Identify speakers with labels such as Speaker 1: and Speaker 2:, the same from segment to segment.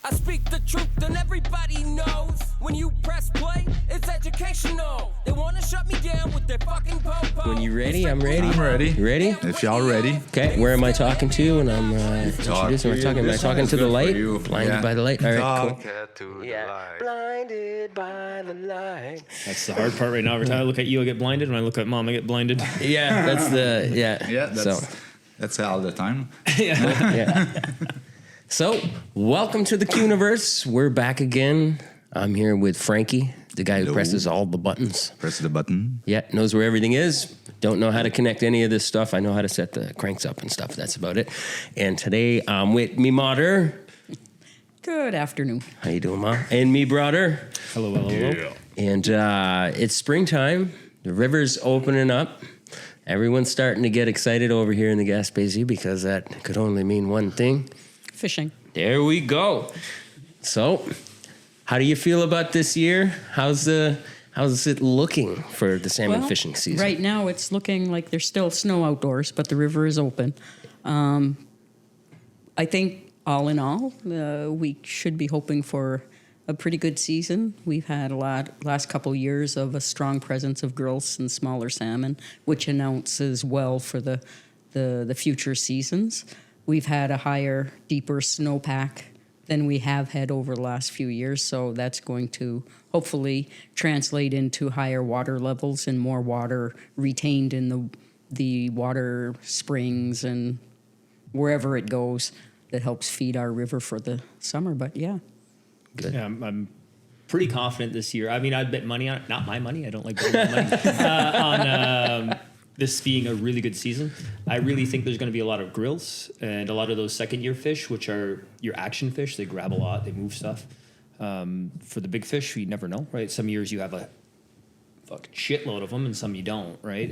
Speaker 1: I speak the truth and everybody knows. When you press play, it's educational. They wanna shut me down with their fucking po-po.
Speaker 2: When you ready, I'm ready.
Speaker 3: I'm ready.
Speaker 2: You ready?
Speaker 3: If y'all ready.
Speaker 2: Okay, where am I talking to when I'm introducing? Am I talking to the light? Blinded by the light? All right, cool. Blinded by the light.
Speaker 4: That's the hard part right now. Every time I look at you, I get blinded. When I look at Mom, I get blinded.
Speaker 2: Yeah, that's the,
Speaker 3: Yeah, that's all the time.
Speaker 2: Yeah. So, welcome to the Q-Niverse. We're back again. I'm here with Frankie, the guy who presses all the buttons.
Speaker 3: Press the button.
Speaker 2: Yeah, knows where everything is. Don't know how to connect any of this stuff. I know how to set the cranks up and stuff. That's about it. And today, I'm with me mater.
Speaker 5: Good afternoon.
Speaker 2: How you doing, Ma? And me brother.
Speaker 4: Hello.
Speaker 3: Yeah.
Speaker 2: And it's springtime. The river's opening up. Everyone's starting to get excited over here in the Cascapédia because that could only mean one thing.
Speaker 5: Fishing.
Speaker 2: There we go. So, how do you feel about this year? How's it looking for the salmon fishing season?
Speaker 5: Right now, it's looking like there's still snow outdoors, but the river is open. I think all in all, we should be hoping for a pretty good season. We've had last couple years of a strong presence of grilse and smaller salmon, which announces well for the future seasons. We've had a higher, deeper snowpack than we have had over the last few years, so that's going to hopefully translate into higher water levels and more water retained in the water springs and wherever it goes that helps feed our river for the summer. But yeah.
Speaker 2: Good.
Speaker 4: Yeah, I'm pretty confident this year. I mean, I'd bet money on it. Not my money. I don't like betting money. On this being a really good season. I really think there's going to be a lot of grills and a lot of those second-year fish, which are your action fish. They grab a lot. They move stuff. For the big fish, you never know, right? Some years you have a fucking shitload of them, and some you don't, right?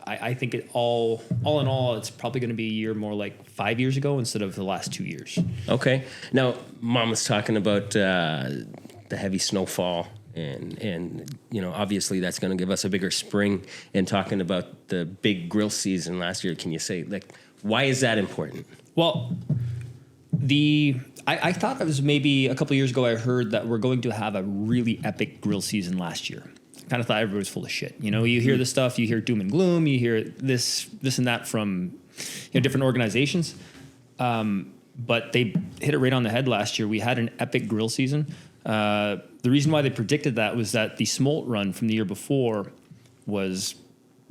Speaker 4: I think it all in all, it's probably going to be a year more like 5 years ago instead of the last 2 years.
Speaker 2: Okay. Now, Mom was talking about the heavy snowfall. And you know, obviously that's going to give us a bigger spring. And talking about the big grill season last year, can you say, like, why is that important?
Speaker 4: Well, I thought it was maybe a couple of years ago I heard that we're going to have a really epic grill season last year. I kind of thought everybody was full of shit. You know, you hear this stuff, you hear doom and gloom, you hear this and that from different organizations. But they hit it right on the head last year. We had an epic grill season. The reason why they predicted that was that the smolt run from the year before was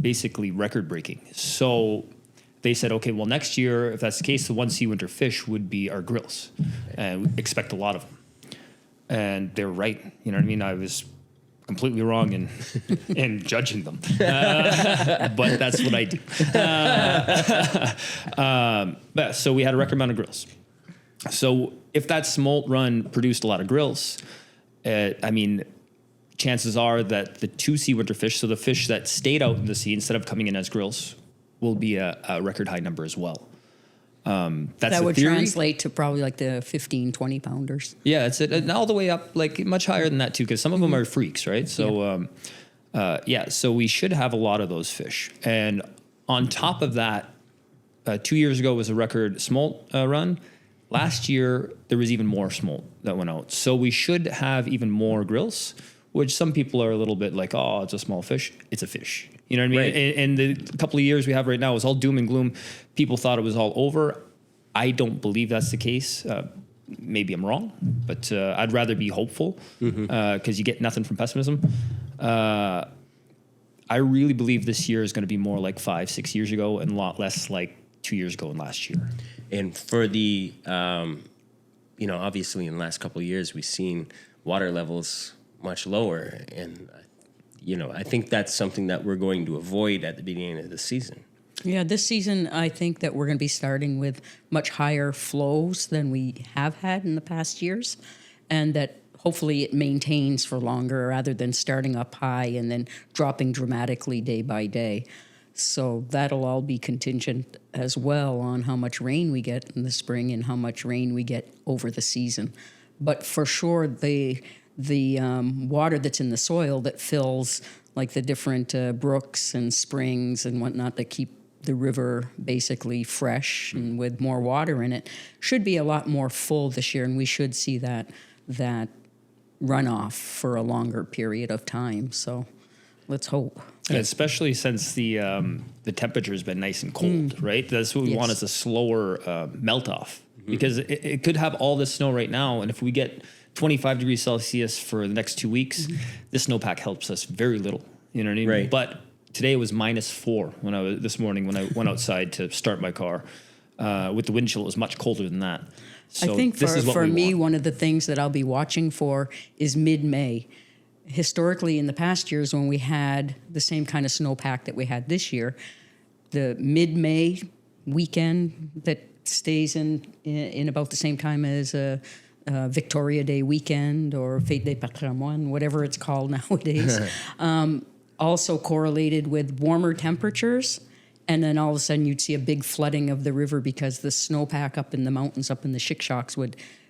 Speaker 4: basically record-breaking. So they said, okay, well, next year, if that's the case, the 1C winter fish would be our grills. And we expect a lot of them. And they're right. You know what I mean? I was completely wrong in judging them. But that's what I do. So we had a record amount of grills. So if that smolt run produced a lot of grills, I mean, chances are that the 2C winter fish, so the fish that stayed out in the sea instead of coming in as grills, will be a record high number as well. That's
Speaker 5: that would translate to probably like the 15, 20 pounders.
Speaker 4: Yeah, that's it. And all the way up, like much higher than that too, because some of them are freaks, right? So, so we should have a lot of those fish. And on top of that, 2 years ago was a record smolt run. Last year, there was even more smolt that went out. So we should have even more grills, which some people are a little bit like, oh, it's a small fish. It's a fish. You know what I mean?
Speaker 2: Right.
Speaker 4: And the couple of years we have right now is all doom and gloom. People thought it was all over. I don't believe that's the case. Maybe I'm wrong, but I'd rather be hopeful because you get nothing from pessimism. I really believe this year is going to be more like 5-6 years ago and a lot less like 2 years ago and last year.
Speaker 2: And for the, obviously in the last couple of years, we've seen water levels much lower. And, I think that's something that we're going to avoid at the beginning of the season.
Speaker 5: Yeah, this season, I think that we're going to be starting with much higher flows than we have had in the past years. And that hopefully it maintains for longer rather than starting up high and then dropping dramatically day by day. So that'll all be contingent as well on how much rain we get in the spring and how much rain we get over the season. But for sure, the water that's in the soil that fills like the different brooks and springs and whatnot that keep the river basically fresh and with more water in it, should be a lot more full this year, and we should see that runoff for a longer period of time. So let's hope.
Speaker 4: Yeah, especially since the temperature has been nice and cold, right? That's what we want, is a slower melt off, because it could have all this snow right now, and if we get 25 degrees Celsius for the next 2 weeks, this snowpack helps us very little. You know what I mean?
Speaker 2: Right.
Speaker 4: But today it was -4 this morning when I went outside to start my car. With the wind chill, it was much colder than that. So
Speaker 5: I think
Speaker 4: this is what
Speaker 5: for
Speaker 4: we
Speaker 5: me,
Speaker 4: want.
Speaker 5: one of the things that I'll be watching for is mid-May. Historically, in the past years, when we had the same kind of snowpack that we had this year, the mid-May weekend that stays in about the same time as a Victoria Day weekend or Fête des Patrimoines, whatever it's called nowadays, also correlated with warmer temperatures. And then all of a sudden you'd see a big flooding of the river because the snowpack up in the mountains, up in the Chickshawks,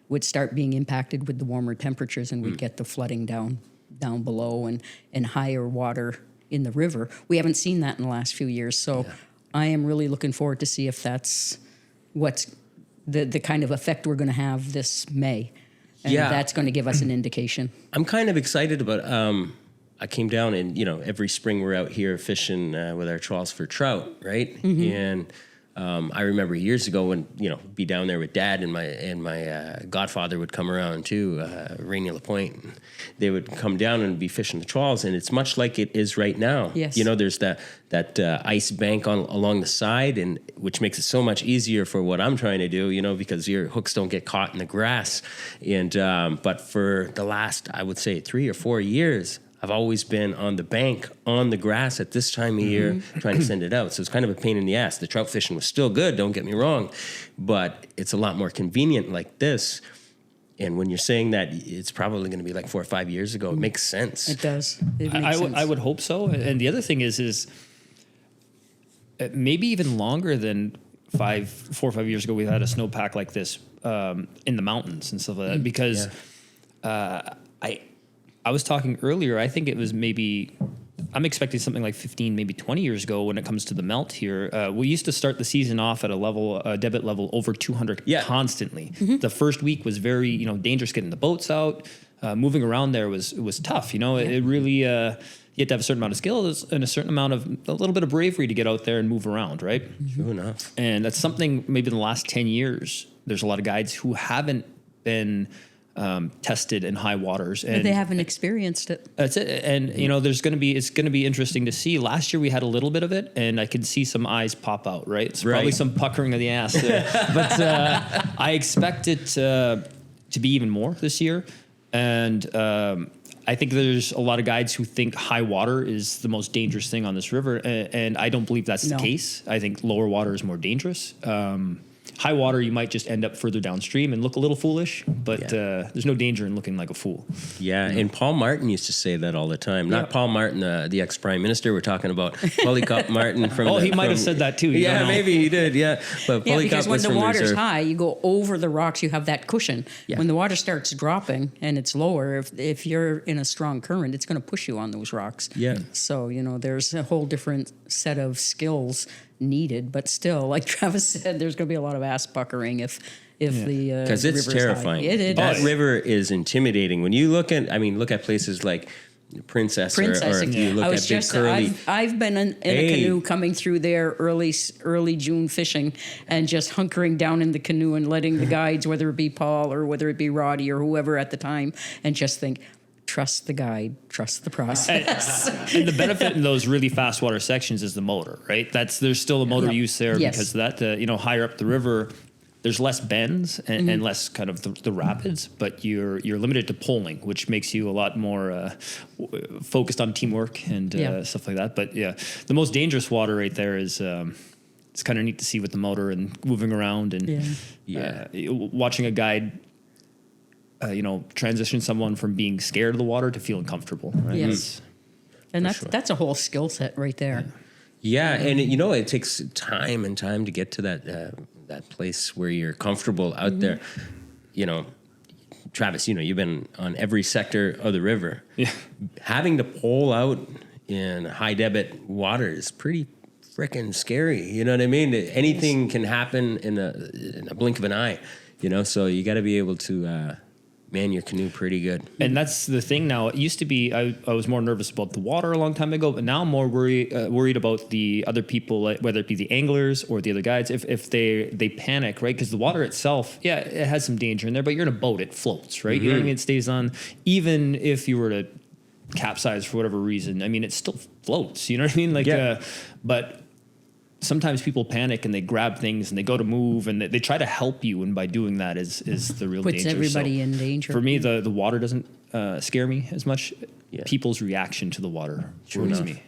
Speaker 5: would start being impacted with the warmer temperatures, and we'd get the flooding down below and higher water in the river. We haven't seen that in the last few years. So I am really looking forward to see if that's what's the kind of effect we're going to have this May. And that's going to give us an indication.
Speaker 2: I'm kind of excited about. I came down, and every spring we're out here fishing with our trawls for trout, right? And I remember years ago when be down there with Dad and my godfather would come around too, Rainy LaPointe. And they would come down and be fishing the trawls, and it's much like it is right now.
Speaker 5: Yes.
Speaker 2: There's that ice bank along the side, and which makes it so much easier for what I'm trying to do, because your hooks don't get caught in the grass. And but for the last, I would say, 3 or 4 years, I've always been on the bank, on the grass at this time of year, trying to send it out. So it's kind of a pain in the ass. The trout fishing was still good, don't get me wrong, but it's a lot more convenient like this. And when you're saying that it's probably going to be like 4 or 5 years ago, it makes sense.
Speaker 5: It does. It makes sense.
Speaker 4: I would hope so. And the other thing is maybe even longer than 4 or 5 years ago, we had a snowpack like this in the mountains and stuff like that. Because I was talking earlier, I think it was I'm expecting something like 15, maybe 20 years ago when it comes to the melt here. We used to start the season off at a debit level over 200 constantly. The first week was very, dangerous getting the boats out. Moving around there was tough. It really, you had to have a certain amount of skill and a little bit of bravery to get out there and move around, right?
Speaker 2: True enough.
Speaker 4: And that's something maybe in the last 10 years, there's a lot of guides who haven't been tested in high waters, and
Speaker 5: they haven't experienced it.
Speaker 4: That's it. And it's going to be interesting to see. Last year we had a little bit of it, and I could see some eyes pop out. Right, it's probably some puckering of the ass, but I expect it to be even more this year. And I think there's a lot of guides who think high water is the most dangerous thing on this river, and I don't believe that's the case. I think lower water is more dangerous. High water, you might just end up further downstream and look a little foolish, but there's no danger in looking like a fool.
Speaker 2: Yeah, and Paul Martin used to say that all the time. Not Paul Martin, the ex-prime minister. We're talking about Polycop Martin from...
Speaker 4: he might have said that too.
Speaker 2: Maybe he did, But Polycop
Speaker 5: because when
Speaker 2: was
Speaker 5: the
Speaker 2: from
Speaker 5: water's
Speaker 2: reserve.
Speaker 5: high, you go over the rocks, you have that cushion.
Speaker 2: Yeah.
Speaker 5: When the water starts dropping and it's lower, if you're in a strong current, it's going to push you on those rocks.
Speaker 2: Yeah.
Speaker 5: So, there's a whole different set of skills needed, but still, like Travis said, there's going to be a lot of ass puckering if the
Speaker 2: because it's
Speaker 5: river's
Speaker 2: terrifying.
Speaker 5: That
Speaker 2: river is intimidating. When you look at places like Princess. Or if you look at Big Curly.
Speaker 5: I've been in a canoe coming through there early June fishing, and just hunkering down in the canoe and letting the guides, whether it be Paul or whether it be Roddy or whoever at the time, and just think, trust the guide, trust the process.
Speaker 4: And the benefit in those really fast water sections is the motor, right? There's still a motor use there because that, higher up the river, there's less bends and less kind of the rapids, but you're limited to poling, which makes you a lot more focused on teamwork and stuff like that. But the most dangerous water right there is it's kind of neat to see with the motor and moving around and watching a guide. Transition someone from being scared of the water to feeling comfortable. Right?
Speaker 5: Yes, and that's a whole skill set right there.
Speaker 2: Yeah, and it takes time to get to that place where you're comfortable out there. Travis, you've been on every sector of the river. Yeah, having to pole out in high debit water is pretty freaking scary. You know what I mean? Anything can happen in a blink of an eye. You know, so you got to be able to man your canoe pretty good.
Speaker 4: And that's the thing now. It used to be I was more nervous about the water a long time ago, but now I'm more worried about the other people, like, whether it be the anglers or the other guides, if they panic, right? Because the water itself, yeah, it has some danger in there, but you're in a boat, it floats, right? You know what I mean? It stays on. Even if you were to capsize for whatever reason, I mean, it still floats. You know what I mean? Like, but sometimes people panic and they grab things and they go to move and they try to help you, and by doing that is the real
Speaker 5: Puts
Speaker 4: danger.
Speaker 5: everybody in danger.
Speaker 4: For me, the water doesn't scare me as much. People's reaction to the water worries me.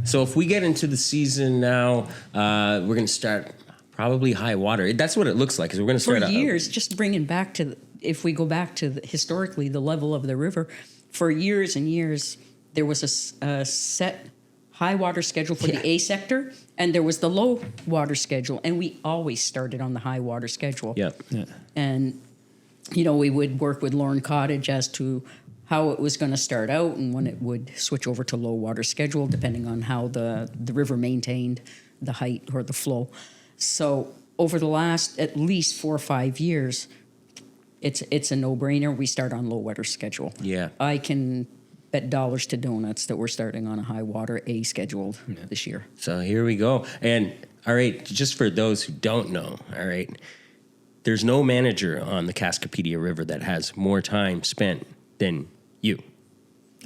Speaker 2: So if we get into the season now, we're going to start probably high water. That's what it looks like. Is we're going to start
Speaker 5: for years. Just bringing back to if we go back to historically the level of the river, for years and years there was a set high water schedule for the A sector, and there was the low water schedule, and we always started on the high water schedule.
Speaker 2: Yeah.
Speaker 5: And, you know, we would work with Lorne Cottage as to how it was going to start out and when it would switch over to low water schedule, depending on how the river maintained the height or the flow. So over the last at least 4 or 5 years, it's a no-brainer. We start on low water schedule.
Speaker 2: Yeah.
Speaker 5: I can bet dollars to donuts that we're starting on a high water A scheduled this year.
Speaker 2: So here we go. And all right, just for those who don't know, all right, there's no manager on the Cascapédia River that has more time spent than you.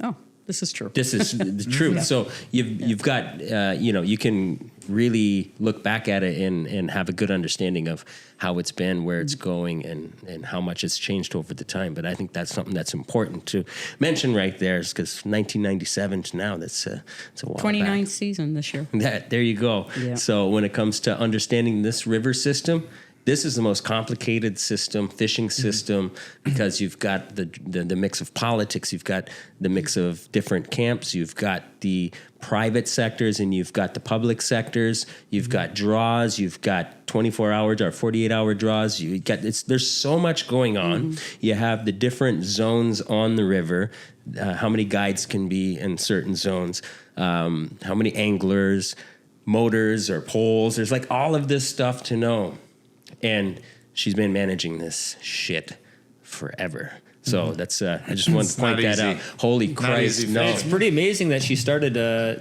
Speaker 5: Oh, this is true.
Speaker 2: This is the truth. So you've got, you can really look back at it and have a good understanding of how it's been, where it's going, and how much it's changed over the time. But I think that's something that's important to mention right there, because 1997 to now, it's a while
Speaker 5: 29th
Speaker 2: back.
Speaker 5: season this year.
Speaker 2: There you go.
Speaker 5: Yeah.
Speaker 2: So when it comes to understanding this river system, this is the most complicated fishing system, because you've got the mix of politics, you've got the mix of different camps, you've got the private sectors, and you've got the public sectors, you've got draws, you've got 24-hour or 48-hour draws. There's so much going on. You have the different zones on the river, how many guides can be in certain zones, how many anglers, motors or poles. There's like all of this stuff to know. And she's been managing this shit forever. So that's I just wanted to point that out. Holy Christ. No.
Speaker 4: It's pretty amazing that she started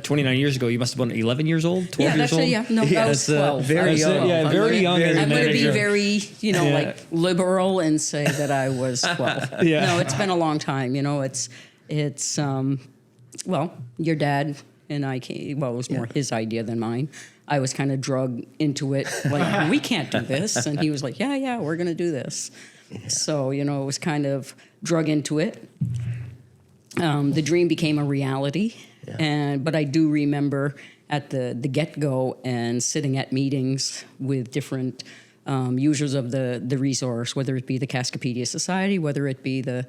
Speaker 4: 29 years ago. You must have been 11 years old, 12 years old?
Speaker 5: Yeah, no, I was 12.
Speaker 4: Very young. Very young.
Speaker 5: I'm going to be very, like liberal and say that I was 12.
Speaker 4: Yeah.
Speaker 5: No, it's been a long time. It's your dad and I came, it was more his idea than mine. I was kind of drugged into it, like, we can't do this. And he was like, yeah, we're going to do this. Yeah. So, it was kind of drug into it. The dream became a reality. Yeah. But I do remember at the get-go and sitting at meetings with different users of the resource, whether it be the Cascapédia Society, whether it be the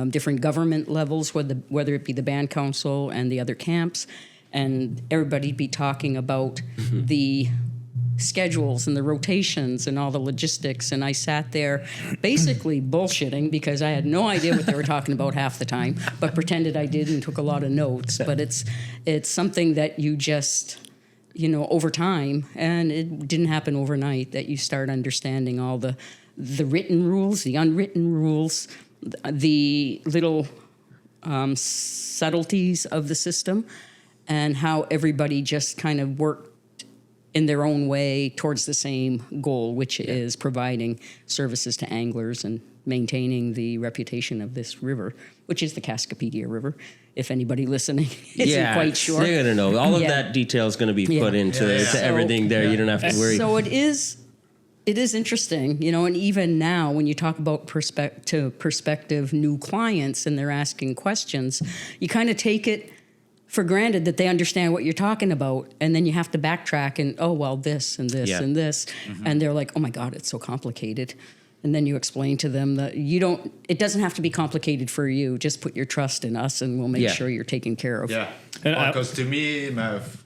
Speaker 5: different government levels, whether it be the band council and the other camps, and everybody be talking about the schedules and the rotations and all the logistics. And I sat there basically bullshitting because I had no idea what they were talking about half the time, but pretended I did and took a lot of notes. But it's something that you just, over time, and it didn't happen overnight, that you start understanding all the written rules, the unwritten rules, the little subtleties of the system, and how everybody just kind of worked in their own way towards the same goal, which is providing services to anglers and maintaining the reputation of this river, which is the Cascapédia River. If anybody listening isn't quite sure.
Speaker 2: They're going to know. All of that detail is going to be put into everything there. You don't have to worry.
Speaker 5: So it is interesting, and even now when you talk about prospective new clients and they're asking questions, you kind of take it for granted that they understand what you're talking about, and then you have to backtrack and this and this and this, and they're like, oh my God, it's so complicated. And then you explain to them that it doesn't have to be complicated for you. Just put your trust in us and we'll make sure you're taken care of.
Speaker 3: Yeah, because to me,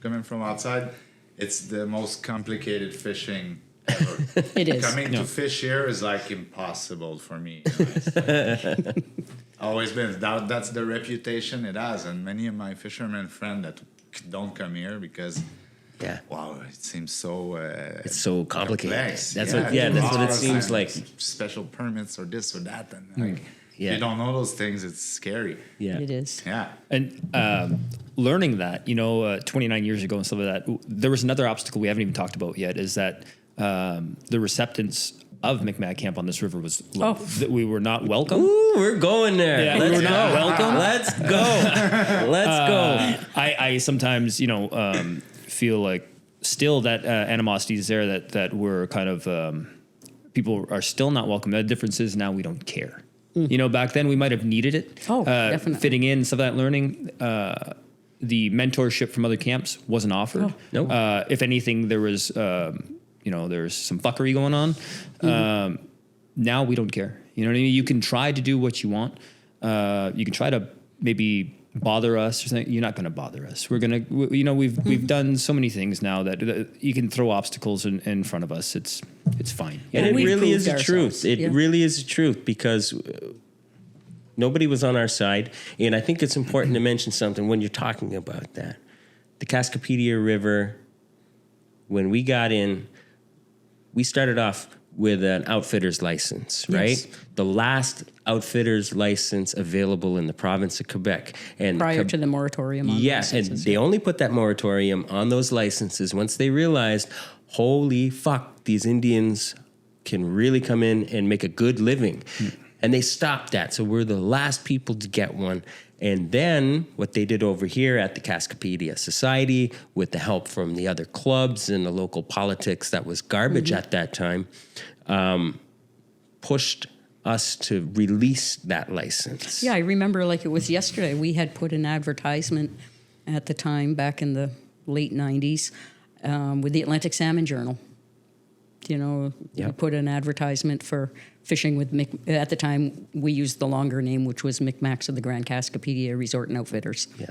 Speaker 3: coming from outside, it's the most complicated fishing ever.
Speaker 5: It is.
Speaker 3: Coming to fish here is like impossible for me. Always been. That's the reputation it has, and many of my fishermen friends that don't come here because
Speaker 2: Yeah.
Speaker 3: wow, it seems so.
Speaker 2: It's so complicated.
Speaker 3: complex.
Speaker 2: That's what it seems like.
Speaker 3: Special permits or this or that, and like
Speaker 2: Yeah.
Speaker 3: if you don't know those things, it's scary.
Speaker 2: Yeah.
Speaker 5: It is.
Speaker 3: Yeah.
Speaker 4: And learning that, 29 years ago and stuff like that, there was another obstacle we haven't even talked about yet, is that the receptance of Micmac Camp on this river was low. That we were not welcome.
Speaker 2: Ooh, we're going there.
Speaker 4: Yeah,
Speaker 2: Let's
Speaker 4: we're
Speaker 2: go.
Speaker 4: not welcome.
Speaker 2: Let's go. Let's go.
Speaker 4: I sometimes, feel like still that animosity is there, that we're kind of, people are still not welcome. The difference is now we don't care. Back then we might have needed it.
Speaker 5: Oh, definitely.
Speaker 4: Fitting in, stuff like that, learning. The mentorship from other camps wasn't offered.
Speaker 2: No.
Speaker 4: If anything, there was, there's some fuckery going on. Now we don't care. You know what I mean? You can try to do what you want. You can try to maybe bother us or something. You're not going to bother us. We're going to, we've done so many things now that you can throw obstacles in front of us. It's fine.
Speaker 2: And it
Speaker 5: we've
Speaker 2: really is
Speaker 5: proved
Speaker 2: the truth.
Speaker 5: ourselves.
Speaker 2: It
Speaker 5: Yeah.
Speaker 2: really is the truth, because nobody was on our side. And I think it's important to mention something when you're talking about that. The Cascapédia River, when we got in, we started off with an outfitter's license, right?
Speaker 5: Yes.
Speaker 2: The last outfitter's license available in the province of Quebec. And
Speaker 5: Prior to the moratorium on
Speaker 2: yes, and
Speaker 5: licenses.
Speaker 2: they only put that moratorium on those licenses once they realized, holy fuck, these Indians can really come in and make a good living. And they stopped that. So we're the last people to get one. And then what they did over here at the Cascapédia Society, with the help from the other clubs and the local politics that was garbage at that time, pushed us to release that license.
Speaker 5: Yeah, I remember like it was yesterday. We had put an advertisement at the time, back in the late 90s, with the Atlantic Salmon Journal. We put an advertisement for fishing with at the time we used the longer name, which was Micmacs of the Grand Cascapédia Resort and Outfitters.
Speaker 2: Yeah.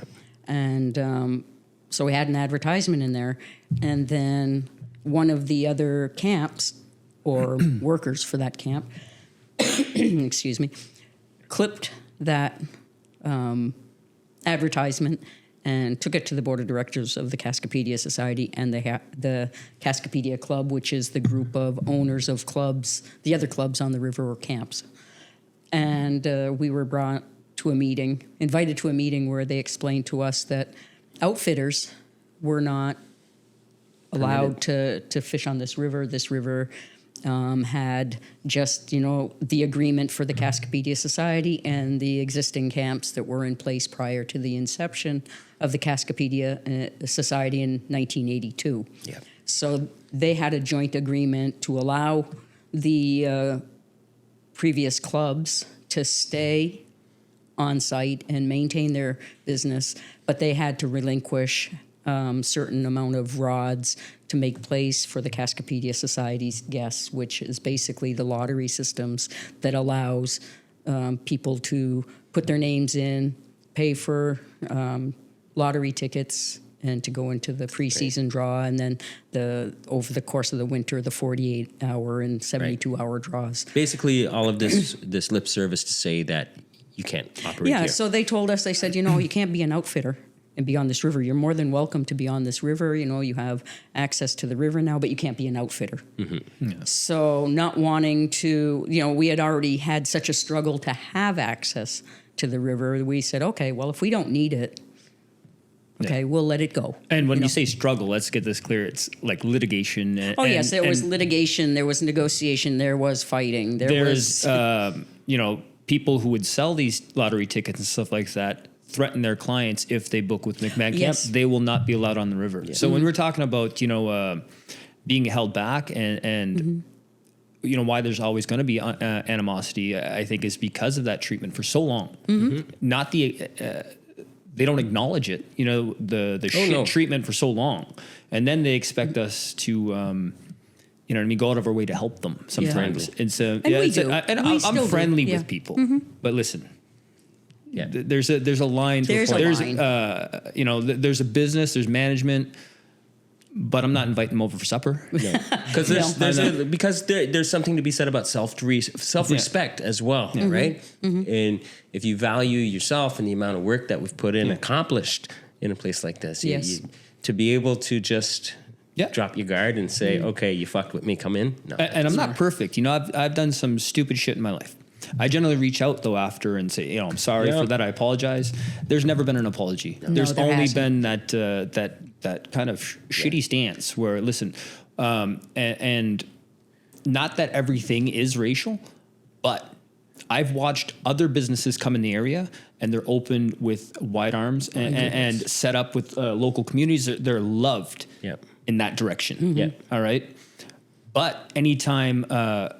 Speaker 5: And so we had an advertisement in there, and then one of the other camps or workers for that camp, excuse me, clipped that advertisement and took it to the board of directors of the Cascapédia Society and the Cascapédia Club, which is the group of owners of clubs, the other clubs on the river or camps. And we were invited to a meeting where they explained to us that outfitters were not allowed to fish on this river. This river had just, the agreement for the Cascapédia Society and the existing camps that were in place prior to the inception of the Cascapédia Society in 1982.
Speaker 2: Yeah.
Speaker 5: So they had a joint agreement to allow the previous clubs to stay on site and maintain their business, but they had to relinquish certain amount of rods to make place for the Cascapédia Society's guests, which is basically the lottery systems that allows people to put their names in, pay for lottery tickets, and to go into the preseason draw, and then over the course of the winter, the 48-hour and 72-hour draws.
Speaker 2: Basically, all of this lip service to say that you can't operate
Speaker 5: Yeah,
Speaker 2: here.
Speaker 5: so they told us, they said, you can't be an outfitter and be on this river. You're more than welcome to be on this river. You have access to the river now, but you can't be an outfitter.
Speaker 2: Mm-hmm.
Speaker 4: Yeah.
Speaker 5: So not wanting to, we had already had such a struggle to have access to the river. We said, okay, well, if we don't need it, we'll let it go.
Speaker 4: And when you say struggle, let's get this clear. It's like litigation.
Speaker 5: Yes, there was litigation, there was negotiation, there was fighting.
Speaker 4: There's people who would sell these lottery tickets and stuff like that threaten their clients if they book with Micmac Camp.
Speaker 5: Yes.
Speaker 4: They will not be allowed on the river. So when we're talking about being held back and why there's always going to be animosity, I think is because of that treatment for so long. Not they don't acknowledge it. The treatment for so long, and then they expect us to. Go out of our way to help them sometimes.
Speaker 5: Yeah.
Speaker 4: And so,
Speaker 5: And we do.
Speaker 4: I'm friendly with people, but listen, there's a line.
Speaker 5: There's
Speaker 4: there's a business, there's management, but I'm not inviting them over for supper.
Speaker 2: Because there's something to be said about self-respect as well, right? And if you value yourself and the amount of work that we've put in, accomplished in a place like this,
Speaker 5: Yes.
Speaker 2: to be able to just
Speaker 4: Yeah.
Speaker 2: drop your guard and say, okay, you fucked with me, come in. No,
Speaker 4: And I'm not perfect. I've done some stupid shit in my life. I generally reach out though after and say, I'm sorry for that. I apologize. There's never been an apology. There's
Speaker 5: there
Speaker 4: only
Speaker 5: hasn't.
Speaker 4: been that kind of shitty stance where, listen, and not that everything is racial, but I've watched other businesses come in the area and they're open with wide arms and set up with local communities. They're loved in that direction.
Speaker 5: Mm-hmm.
Speaker 2: Yeah.
Speaker 4: All right. But anytime, I'm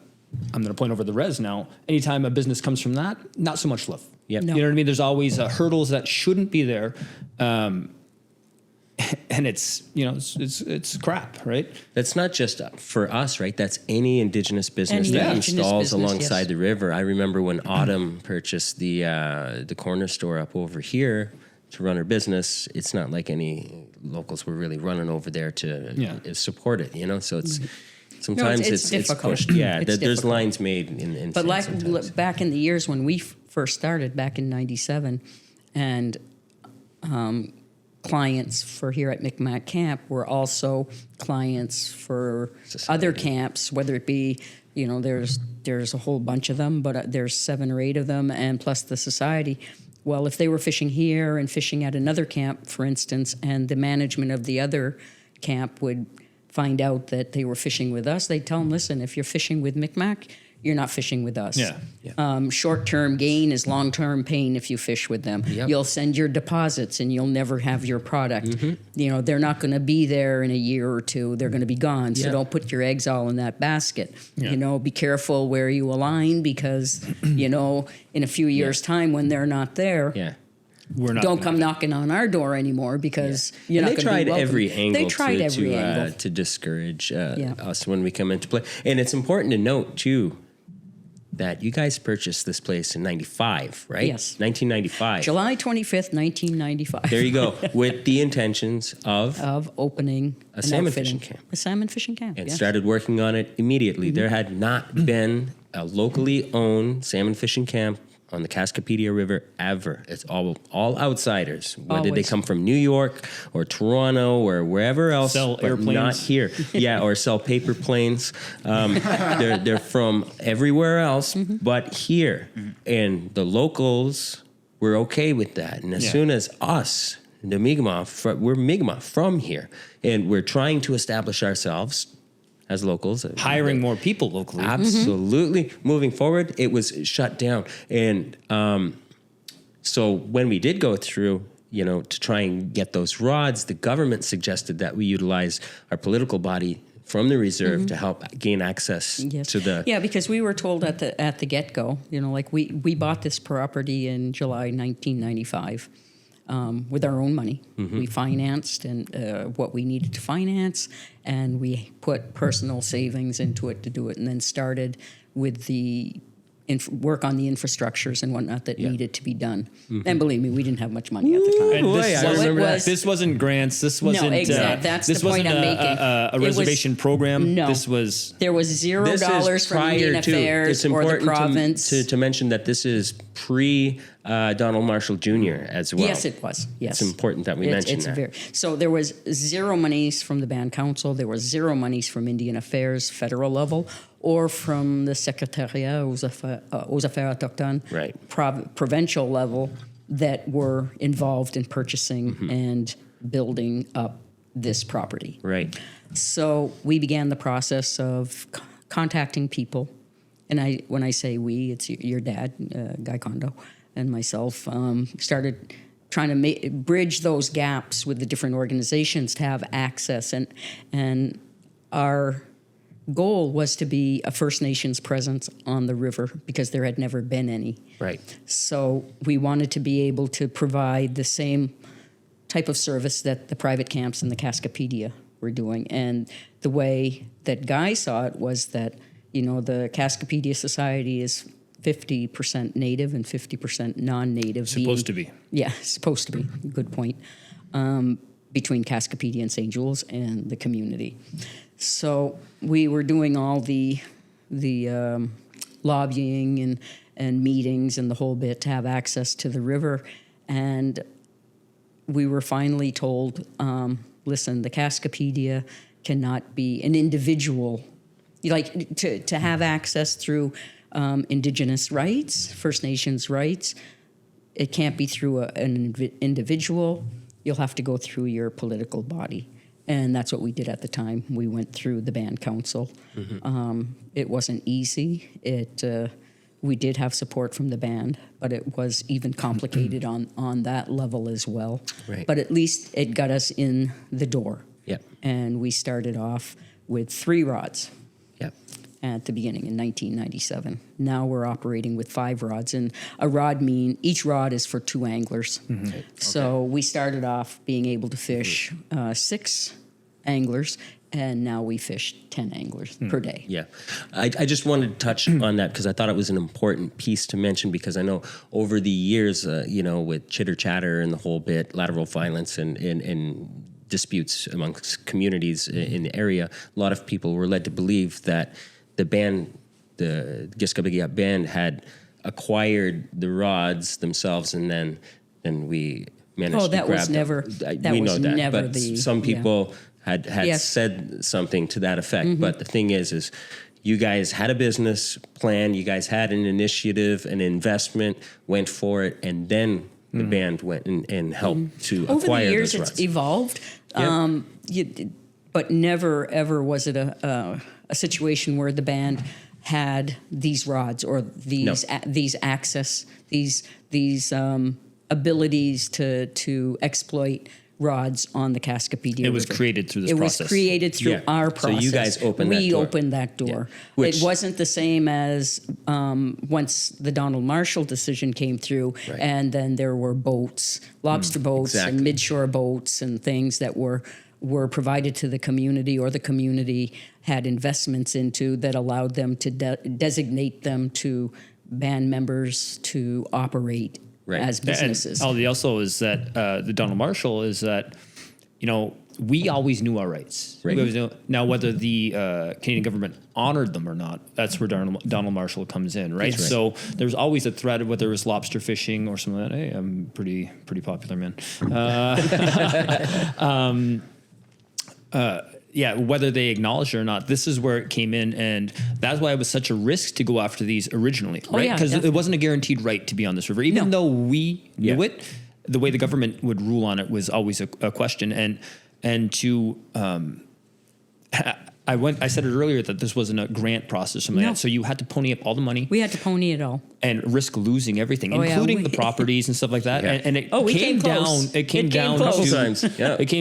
Speaker 4: going to point over the res now, anytime a business comes from that, not so much love.
Speaker 2: Yep.
Speaker 4: You know what I mean? There's always hurdles that shouldn't be there. And it's crap, right?
Speaker 2: That's not just for us, right? That's any Indigenous business
Speaker 5: Any
Speaker 2: that
Speaker 5: Indigenous
Speaker 2: installs
Speaker 5: business,
Speaker 2: alongside
Speaker 5: yes.
Speaker 2: the river. I remember when Autumn purchased the corner store up over here to run her business. It's not like any locals were really running over there to support it, So it's sometimes
Speaker 5: it's
Speaker 2: it's
Speaker 5: difficult.
Speaker 2: pushed. Yeah,
Speaker 5: It's
Speaker 2: there's
Speaker 5: difficult.
Speaker 2: lines made in
Speaker 5: But like
Speaker 2: sometimes.
Speaker 5: back in the years when we first started, back in '97, and clients for here at Micmac Camp were also clients for other camps, whether it be, there's a whole bunch of them, but there's 7 or 8 of them, and plus the society. Well, if they were fishing here and fishing at another camp, for instance, and the management of the other camp would find out that they were fishing with us, they'd tell them, listen, if you're fishing with Micmac, you're not fishing with us.
Speaker 4: Yeah.
Speaker 5: Short-term gain is long-term pain if you fish with them.
Speaker 2: Yep.
Speaker 5: You'll send your deposits and you'll never have your product. They're not going to be there in a year or two. They're going to be gone. So don't put your eggs all in that basket.
Speaker 4: Yeah.
Speaker 5: Be careful where you align because, in a few years' time when they're not there,
Speaker 2: We're not
Speaker 5: don't come knocking on our door anymore because you're
Speaker 2: and
Speaker 5: not
Speaker 2: they
Speaker 5: going to be
Speaker 2: tried
Speaker 5: welcome.
Speaker 2: every angle
Speaker 5: They tried every angle.
Speaker 2: to discourage us when we come into play. And it's important to note, too, that you guys purchased this place in 95, right?
Speaker 5: Yes.
Speaker 2: 1995.
Speaker 5: July 25th, 1995.
Speaker 2: There you go. With the intentions of
Speaker 5: opening
Speaker 2: A salmon
Speaker 5: outfitting.
Speaker 2: fishing camp.
Speaker 5: A salmon fishing camp,
Speaker 2: and
Speaker 5: yes.
Speaker 2: started working on it immediately. There had not been a locally owned salmon fishing camp on the Cascapédia River ever. It's all outsiders, whether they
Speaker 5: Always.
Speaker 2: come from New York or Toronto or wherever else,
Speaker 4: Sell
Speaker 2: but
Speaker 4: airplanes.
Speaker 2: not here. Or sell paper planes. They're from everywhere else, but here. And the locals were okay with that. And as soon as us, the Mi'kmaq, we're Mi'kmaq from here, and we're trying to establish ourselves as locals.
Speaker 4: Hiring more people locally.
Speaker 2: Absolutely. Moving forward, it was shut down. And so when we did go through, to try and get those rods, the government suggested that we utilize our political body from the reserve to help gain access to the...
Speaker 5: Yeah, because we were told at the get-go, we bought this property in July 1995. With our own money. We financed and what we needed to finance, and we put personal savings into it to do it, and then started with the work on the infrastructures and whatnot that needed to be done. And believe me, we didn't have much money at the time.
Speaker 4: And
Speaker 2: Boy,
Speaker 4: this,
Speaker 2: I remember that.
Speaker 4: this wasn't grants. This wasn't.
Speaker 5: exact. That's
Speaker 4: this
Speaker 5: the point
Speaker 4: wasn't
Speaker 5: I'm making.
Speaker 4: a
Speaker 5: It was-
Speaker 4: reservation program.
Speaker 5: No.
Speaker 4: This was.
Speaker 5: There was
Speaker 2: This is
Speaker 5: $0 from
Speaker 2: prior
Speaker 5: Indian
Speaker 2: to-
Speaker 5: Affairs
Speaker 2: it's
Speaker 5: or the
Speaker 2: important
Speaker 5: province.
Speaker 2: to mention that this is pre Donald Marshall Jr. as well.
Speaker 5: Yes, it was. Yes,
Speaker 2: It's important that we mention that.
Speaker 5: So there was zero monies from the band council. There was zero monies from Indian Affairs federal level or from the Secretariat aux Affaires Autochtones
Speaker 2: Right.
Speaker 5: provincial level that were involved in purchasing and building up this property.
Speaker 2: Right.
Speaker 5: So we began the process of contacting people, and when I say we, it's your dad, Guy Condo, and myself, started trying to bridge those gaps with the different organizations to have access, and our goal was to be a First Nations presence on the river because there had never been any.
Speaker 2: Right.
Speaker 5: So we wanted to be able to provide the same type of service that the private camps in the Cascapédia were doing. And the way that Guy saw it was that, the Cascapédia Society is 50% native and 50% non-native.
Speaker 4: Supposed to be.
Speaker 5: Yeah, supposed to be. Good point. Between Cascapédia and St. Jules and the community. So we were doing all the lobbying and meetings and the whole bit to have access to the river. And we were finally told, listen, the Cascapédia cannot be an individual. Like to have access through Indigenous rights, First Nations rights, it can't be through an individual. You'll have to go through your political body. And that's what we did at the time. We went through the band council. It wasn't easy. We did have support from the band, but it was even complicated on that level as well.
Speaker 2: Right.
Speaker 5: But at least it got us in the door.
Speaker 2: Yep.
Speaker 5: And we started off with 3 rods.
Speaker 2: Yep.
Speaker 5: At the beginning in 1997. Now we're operating with 5 rods, and each rod is for 2 anglers. So we started off being able to fish 6 anglers, and now we fish 10 anglers per day.
Speaker 2: Yeah. I just wanted to touch on that because I thought it was an important piece to mention, because I know over the years, with chitter chatter and the whole bit, lateral violence and disputes amongst communities in the area, a lot of people were led to believe that the band, the Cascapédia band, had acquired the rods themselves, and then we managed to grab them. We know that, but some people had said something to that effect. But the thing is you guys had a business plan, you guys had an initiative, an investment, went for it, and then the band went and helped to
Speaker 5: Over
Speaker 2: acquire
Speaker 5: the years,
Speaker 2: those rods.
Speaker 5: it's evolved, but never ever was it a situation where the band had these rods or these access, these abilities to exploit rods on the Cascapédia River.
Speaker 4: It was created through this process.
Speaker 5: It was created through our process.
Speaker 2: So you guys opened that door.
Speaker 5: We opened that door.
Speaker 2: Yeah.
Speaker 5: It wasn't the same as once the Donald Marshall decision came through, and then there were boats, lobster boats and midshore boats and things that were provided to the community, or the community had investments into, that allowed them to designate them to band members to operate as businesses.
Speaker 4: And also is that the Donald Marshall is that, we always knew our rights.
Speaker 2: Right.
Speaker 4: We always knew. Now, whether the Canadian government honored them or not, that's where Donald Marshall comes in, right? So there's always a threat of whether it was lobster fishing or something like that. Hey, I'm pretty popular, man. Whether they acknowledged it or not, this is where it came in, and that's why it was such a risk to go after these originally, right? Because it wasn't a guaranteed right to be on this river, even though we knew it. The way the government would rule on it was always a question, and to I said it earlier that this wasn't a grant process or something like that. So you had to pony up all the money.
Speaker 5: We had to pony it all.
Speaker 4: And risk losing everything, including the properties and stuff like that.
Speaker 2: Yeah.
Speaker 4: And it
Speaker 5: came
Speaker 4: down.
Speaker 5: close.
Speaker 4: It came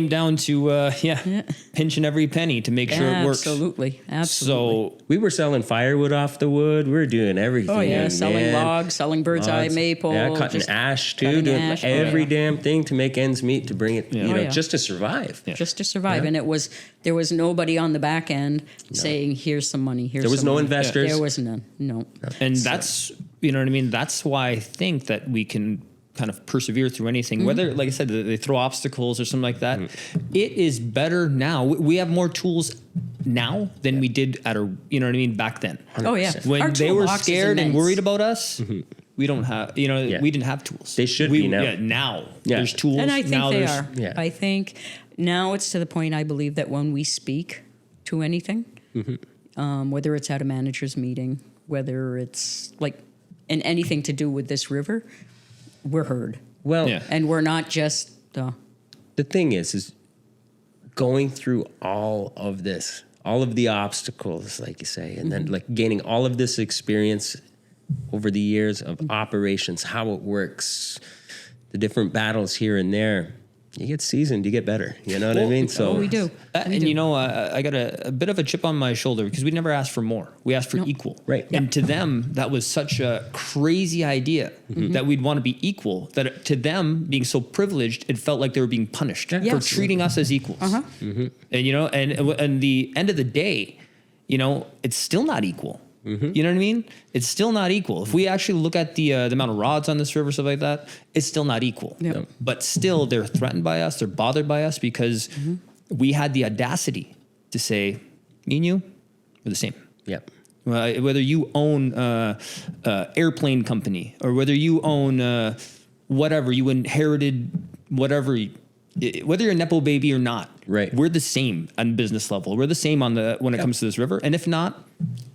Speaker 4: down to pinching every penny to make sure it works.
Speaker 5: Absolutely.
Speaker 4: So
Speaker 2: we were selling firewood off the wood. We were doing everything.
Speaker 5: Oh yeah, selling logs, selling bird's eye maple.
Speaker 2: Yeah, cutting ash too, doing every damn thing to make ends meet, to bring it, just to survive.
Speaker 5: Yeah. Just to survive. And there was nobody on the back end saying, here's some money,
Speaker 2: There was no investors.
Speaker 5: There was none. No.
Speaker 4: And that's, you know what I mean? That's why I think that we can kind of persevere through anything, whether, like I said, they throw obstacles or something like that. It is better now. We have more tools now than we did back then.
Speaker 2: 100%.
Speaker 5: Oh, yeah.
Speaker 4: When they were scared and worried about us, we don't have, we didn't have tools.
Speaker 2: They should be now.
Speaker 4: Yeah, now. There's tools.
Speaker 5: And I think
Speaker 4: now
Speaker 5: they are.
Speaker 2: Yeah.
Speaker 5: I think now it's to the point, I believe, that when we speak to anything, whether it's at a manager's meeting, whether it's in anything to do with this river, we're heard.
Speaker 2: Well,
Speaker 5: And we're not just...
Speaker 2: the thing is going through all of this, all of the obstacles, like you say, and then gaining all of this experience over the years of operations, how it works, the different battles here and there. You get seasoned, you get better. You know what I mean? So
Speaker 5: we do.
Speaker 4: I got a bit of a chip on my shoulder because we never asked for more. We asked for equal.
Speaker 2: Right.
Speaker 4: And to them, that was such a crazy idea that we'd want to be equal, that to them, being so privileged, it felt like they were being punished for treating us as equals. And, and the end of the day, it's still not equal. You know what I mean? It's still not equal. If we actually look at the amount of rods on this river, stuff like that, it's still not equal.
Speaker 5: Yep.
Speaker 4: But still, they're threatened by us. They're bothered by us because we had the audacity to say, me and you, we're the same.
Speaker 2: Yep.
Speaker 4: Whether you own airplane company or whether you own whatever, you inherited whatever, whether you're a Nepo baby or not,
Speaker 2: Right.
Speaker 4: we're the same on business level. We're the same on when it comes to this river. And if not,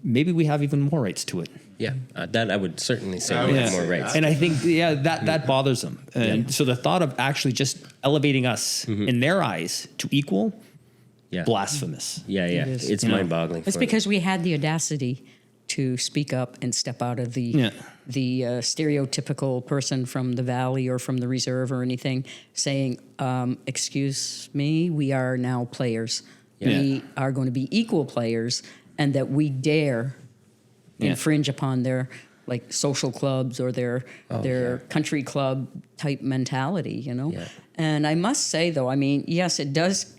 Speaker 4: maybe we have even more rights to it.
Speaker 2: Yeah, that I would certainly say
Speaker 3: I
Speaker 2: we
Speaker 3: would
Speaker 2: have
Speaker 3: say
Speaker 2: more
Speaker 3: that.
Speaker 2: rights.
Speaker 4: And I think, that bothers them. And so the thought of actually just elevating us in their eyes to equal,
Speaker 2: Yeah.
Speaker 4: blasphemous.
Speaker 2: Yeah, yeah.
Speaker 5: It is.
Speaker 2: It's
Speaker 4: You know.
Speaker 2: mind-boggling.
Speaker 5: It's
Speaker 2: for
Speaker 5: because we had the audacity to speak up and step out of the stereotypical person from the valley or from the reserve or anything, saying, "Excuse me, we are now players. We are going to be equal players, and that we dare infringe upon their like social clubs or their country club type mentality." You know,
Speaker 2: Yeah.
Speaker 5: and I must say though, I mean, yes, it does.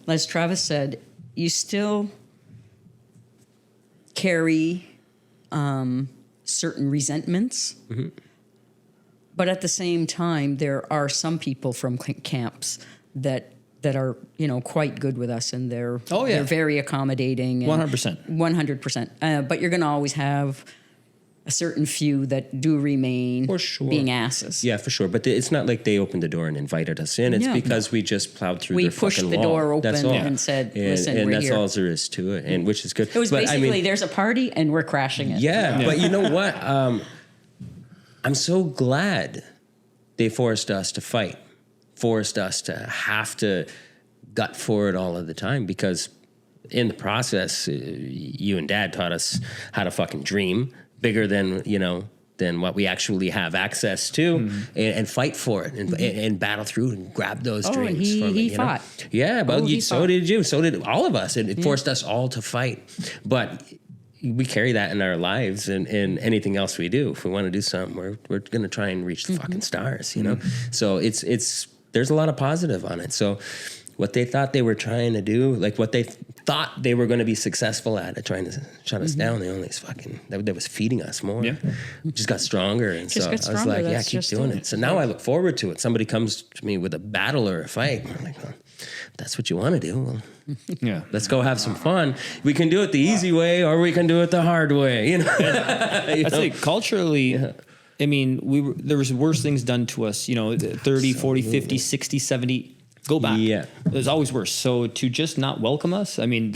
Speaker 5: As Travis said, you still carry certain resentments. But at the same time, there are some people from camps that are, you know, quite good with us, and they're very accommodating.
Speaker 4: 100%.
Speaker 5: 100%. But you're going to always have a certain few that do remain
Speaker 2: For sure.
Speaker 5: being asses.
Speaker 2: Yeah, for sure. But it's not like they opened the door and invited us in. It's
Speaker 5: Yeah.
Speaker 2: because we just plowed through
Speaker 5: We
Speaker 2: their
Speaker 5: pushed
Speaker 2: fucking
Speaker 5: the
Speaker 2: wall.
Speaker 5: door open
Speaker 2: That's all.
Speaker 5: and said, "Listen,
Speaker 2: and
Speaker 5: we're
Speaker 2: that's
Speaker 5: here."
Speaker 2: all there is to it, and which is good.
Speaker 5: It was
Speaker 2: But,
Speaker 5: basically,
Speaker 2: I mean,
Speaker 5: there's a party and we're crashing it.
Speaker 2: yeah, but you know what? I'm so glad they forced us to fight, forced us to have to gut for it all of the time, because in the process, you and Dad taught us how to fucking dream bigger than, you know, than what we actually have access to, and fight for it, and battle through and grab those
Speaker 5: Oh, and
Speaker 2: dreams.
Speaker 5: he-
Speaker 2: from it,
Speaker 5: he
Speaker 2: you know?
Speaker 5: fought.
Speaker 2: Yeah, but
Speaker 5: Oh, he
Speaker 2: so
Speaker 5: fought.
Speaker 2: did you. So did all of us. It forced us all to fight. But we carry that in our lives and anything else we do. If we want to do something, we're going to try and reach the fucking stars, you know? So it's there's a lot of positive on it. So what they thought they were trying to do, like what they thought they were going to be successful at trying to shut us down, they only fucking, that was feeding us more.
Speaker 4: Yeah.
Speaker 2: Just got stronger. And
Speaker 5: Just
Speaker 2: so
Speaker 5: got
Speaker 2: I was
Speaker 5: stronger,
Speaker 2: like, yeah,
Speaker 5: that's
Speaker 2: keep
Speaker 5: just
Speaker 2: doing
Speaker 5: it.
Speaker 2: it. So now I look forward to it. Somebody comes to me with a battle or a fight. I'm like, well, if that's what you want to do. Well,
Speaker 4: Yeah.
Speaker 2: let's go have some fun. We can do it the easy way, or we can do it the hard way. You know,
Speaker 4: I think culturally, I mean, there was worse things done to us, you know, 30, 40, 50, 60, 70. Go back.
Speaker 2: Yeah.
Speaker 4: There's always worse. So to just not welcome us, I mean,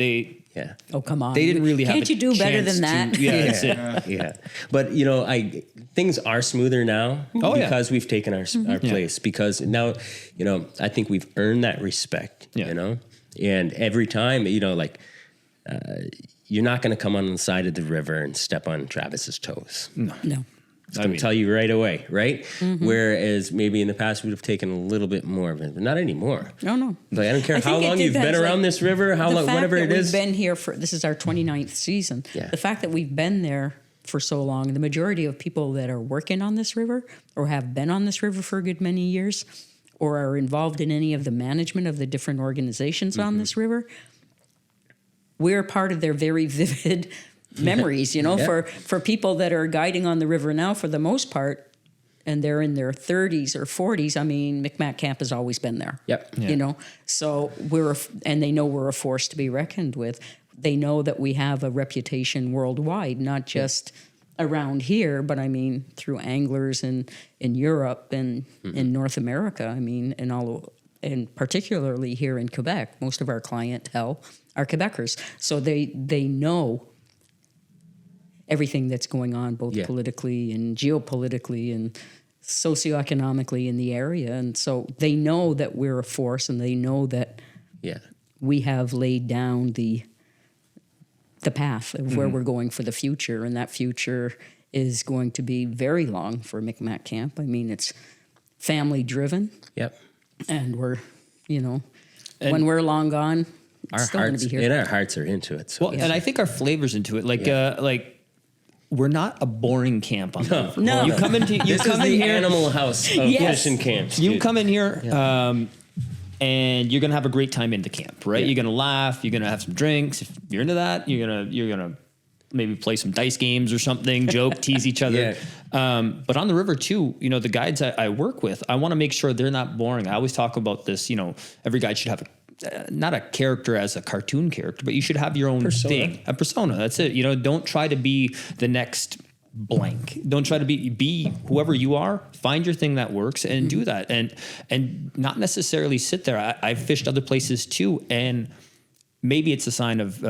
Speaker 2: Yeah.
Speaker 5: Oh, come on.
Speaker 4: they didn't really have
Speaker 5: Can't
Speaker 4: a
Speaker 5: you do better
Speaker 4: chance
Speaker 5: than that?
Speaker 4: to- yeah, that's it.
Speaker 2: Yeah. But you know, things are smoother now
Speaker 4: Oh, yeah.
Speaker 2: because we've taken our place. Because now, you know, I think we've earned that respect.
Speaker 4: Yeah.
Speaker 2: You know, and every time, you know, like you're not going to come on the side of the river and step on Travis's toes.
Speaker 5: No.
Speaker 2: I'm going to tell you right away, right? Whereas maybe in the past we'd have taken a little bit more of it, but not anymore.
Speaker 5: No.
Speaker 2: Like, I don't care
Speaker 5: I
Speaker 2: how
Speaker 5: think it
Speaker 2: long you've been
Speaker 5: depends,
Speaker 2: around
Speaker 5: like,
Speaker 2: this river, how
Speaker 5: the
Speaker 2: long,
Speaker 5: fact
Speaker 2: whatever
Speaker 5: that
Speaker 2: it is.
Speaker 5: We've been here this is our 29th season.
Speaker 2: Yeah.
Speaker 5: The fact that we've been there for so long, the majority of people that are working on this river or have been on this river for a good many years or are involved in any of the management of the different organizations on this river, we're part of their very vivid memories, you know,
Speaker 2: Yeah.
Speaker 5: for people that are guiding on the river now, for the most part, and they're in their 30s or 40s. I mean, Micmac Camp has always been there.
Speaker 2: Yep.
Speaker 4: Yeah.
Speaker 5: You know, so and they know we're a force to be reckoned with. They know that we have a reputation worldwide, not just around here, but I mean through anglers in Europe and in North America. I mean, and particularly here in Quebec, most of our clientele are Quebecers, so they know everything that's going on, both
Speaker 2: Yeah.
Speaker 5: politically and geopolitically and socioeconomically in the area, and so they know that we're a force, and they know that
Speaker 2: Yeah.
Speaker 5: we have laid down the path of where we're going for the future, and that future is going to be very long for Micmac Camp. I mean, it's family driven,
Speaker 2: Yep.
Speaker 5: and we're, you know, when we're long gone, it's
Speaker 2: Our
Speaker 5: still going
Speaker 2: hearts
Speaker 5: to be here.
Speaker 2: and our hearts are into it. So
Speaker 4: Well, and I think our flavors into it, like we're not a boring camp on the river.
Speaker 5: No.
Speaker 4: You come into
Speaker 2: this is
Speaker 4: in
Speaker 2: the
Speaker 4: here.
Speaker 2: animal house of
Speaker 5: Yes.
Speaker 2: fishing camps.
Speaker 4: You
Speaker 2: dude.
Speaker 4: come in here, and you're gonna have a great time in the camp, right?
Speaker 2: Yeah.
Speaker 4: You're gonna laugh. You're gonna have some drinks. If you're into that, you're gonna maybe play some dice games or something, joke, tease each other. But on the river too, you know, the guides I work with, I want to make sure they're not boring. I always talk about this. You know, every guide should have not a character as a cartoon character, but you should have your own
Speaker 2: Persona.
Speaker 4: thing, a persona. That's it. You know, don't try to be the next blank. Don't try to be whoever you are. Find your thing that works and do that, and not necessarily sit there. I've fished other places too, and maybe it's a sign of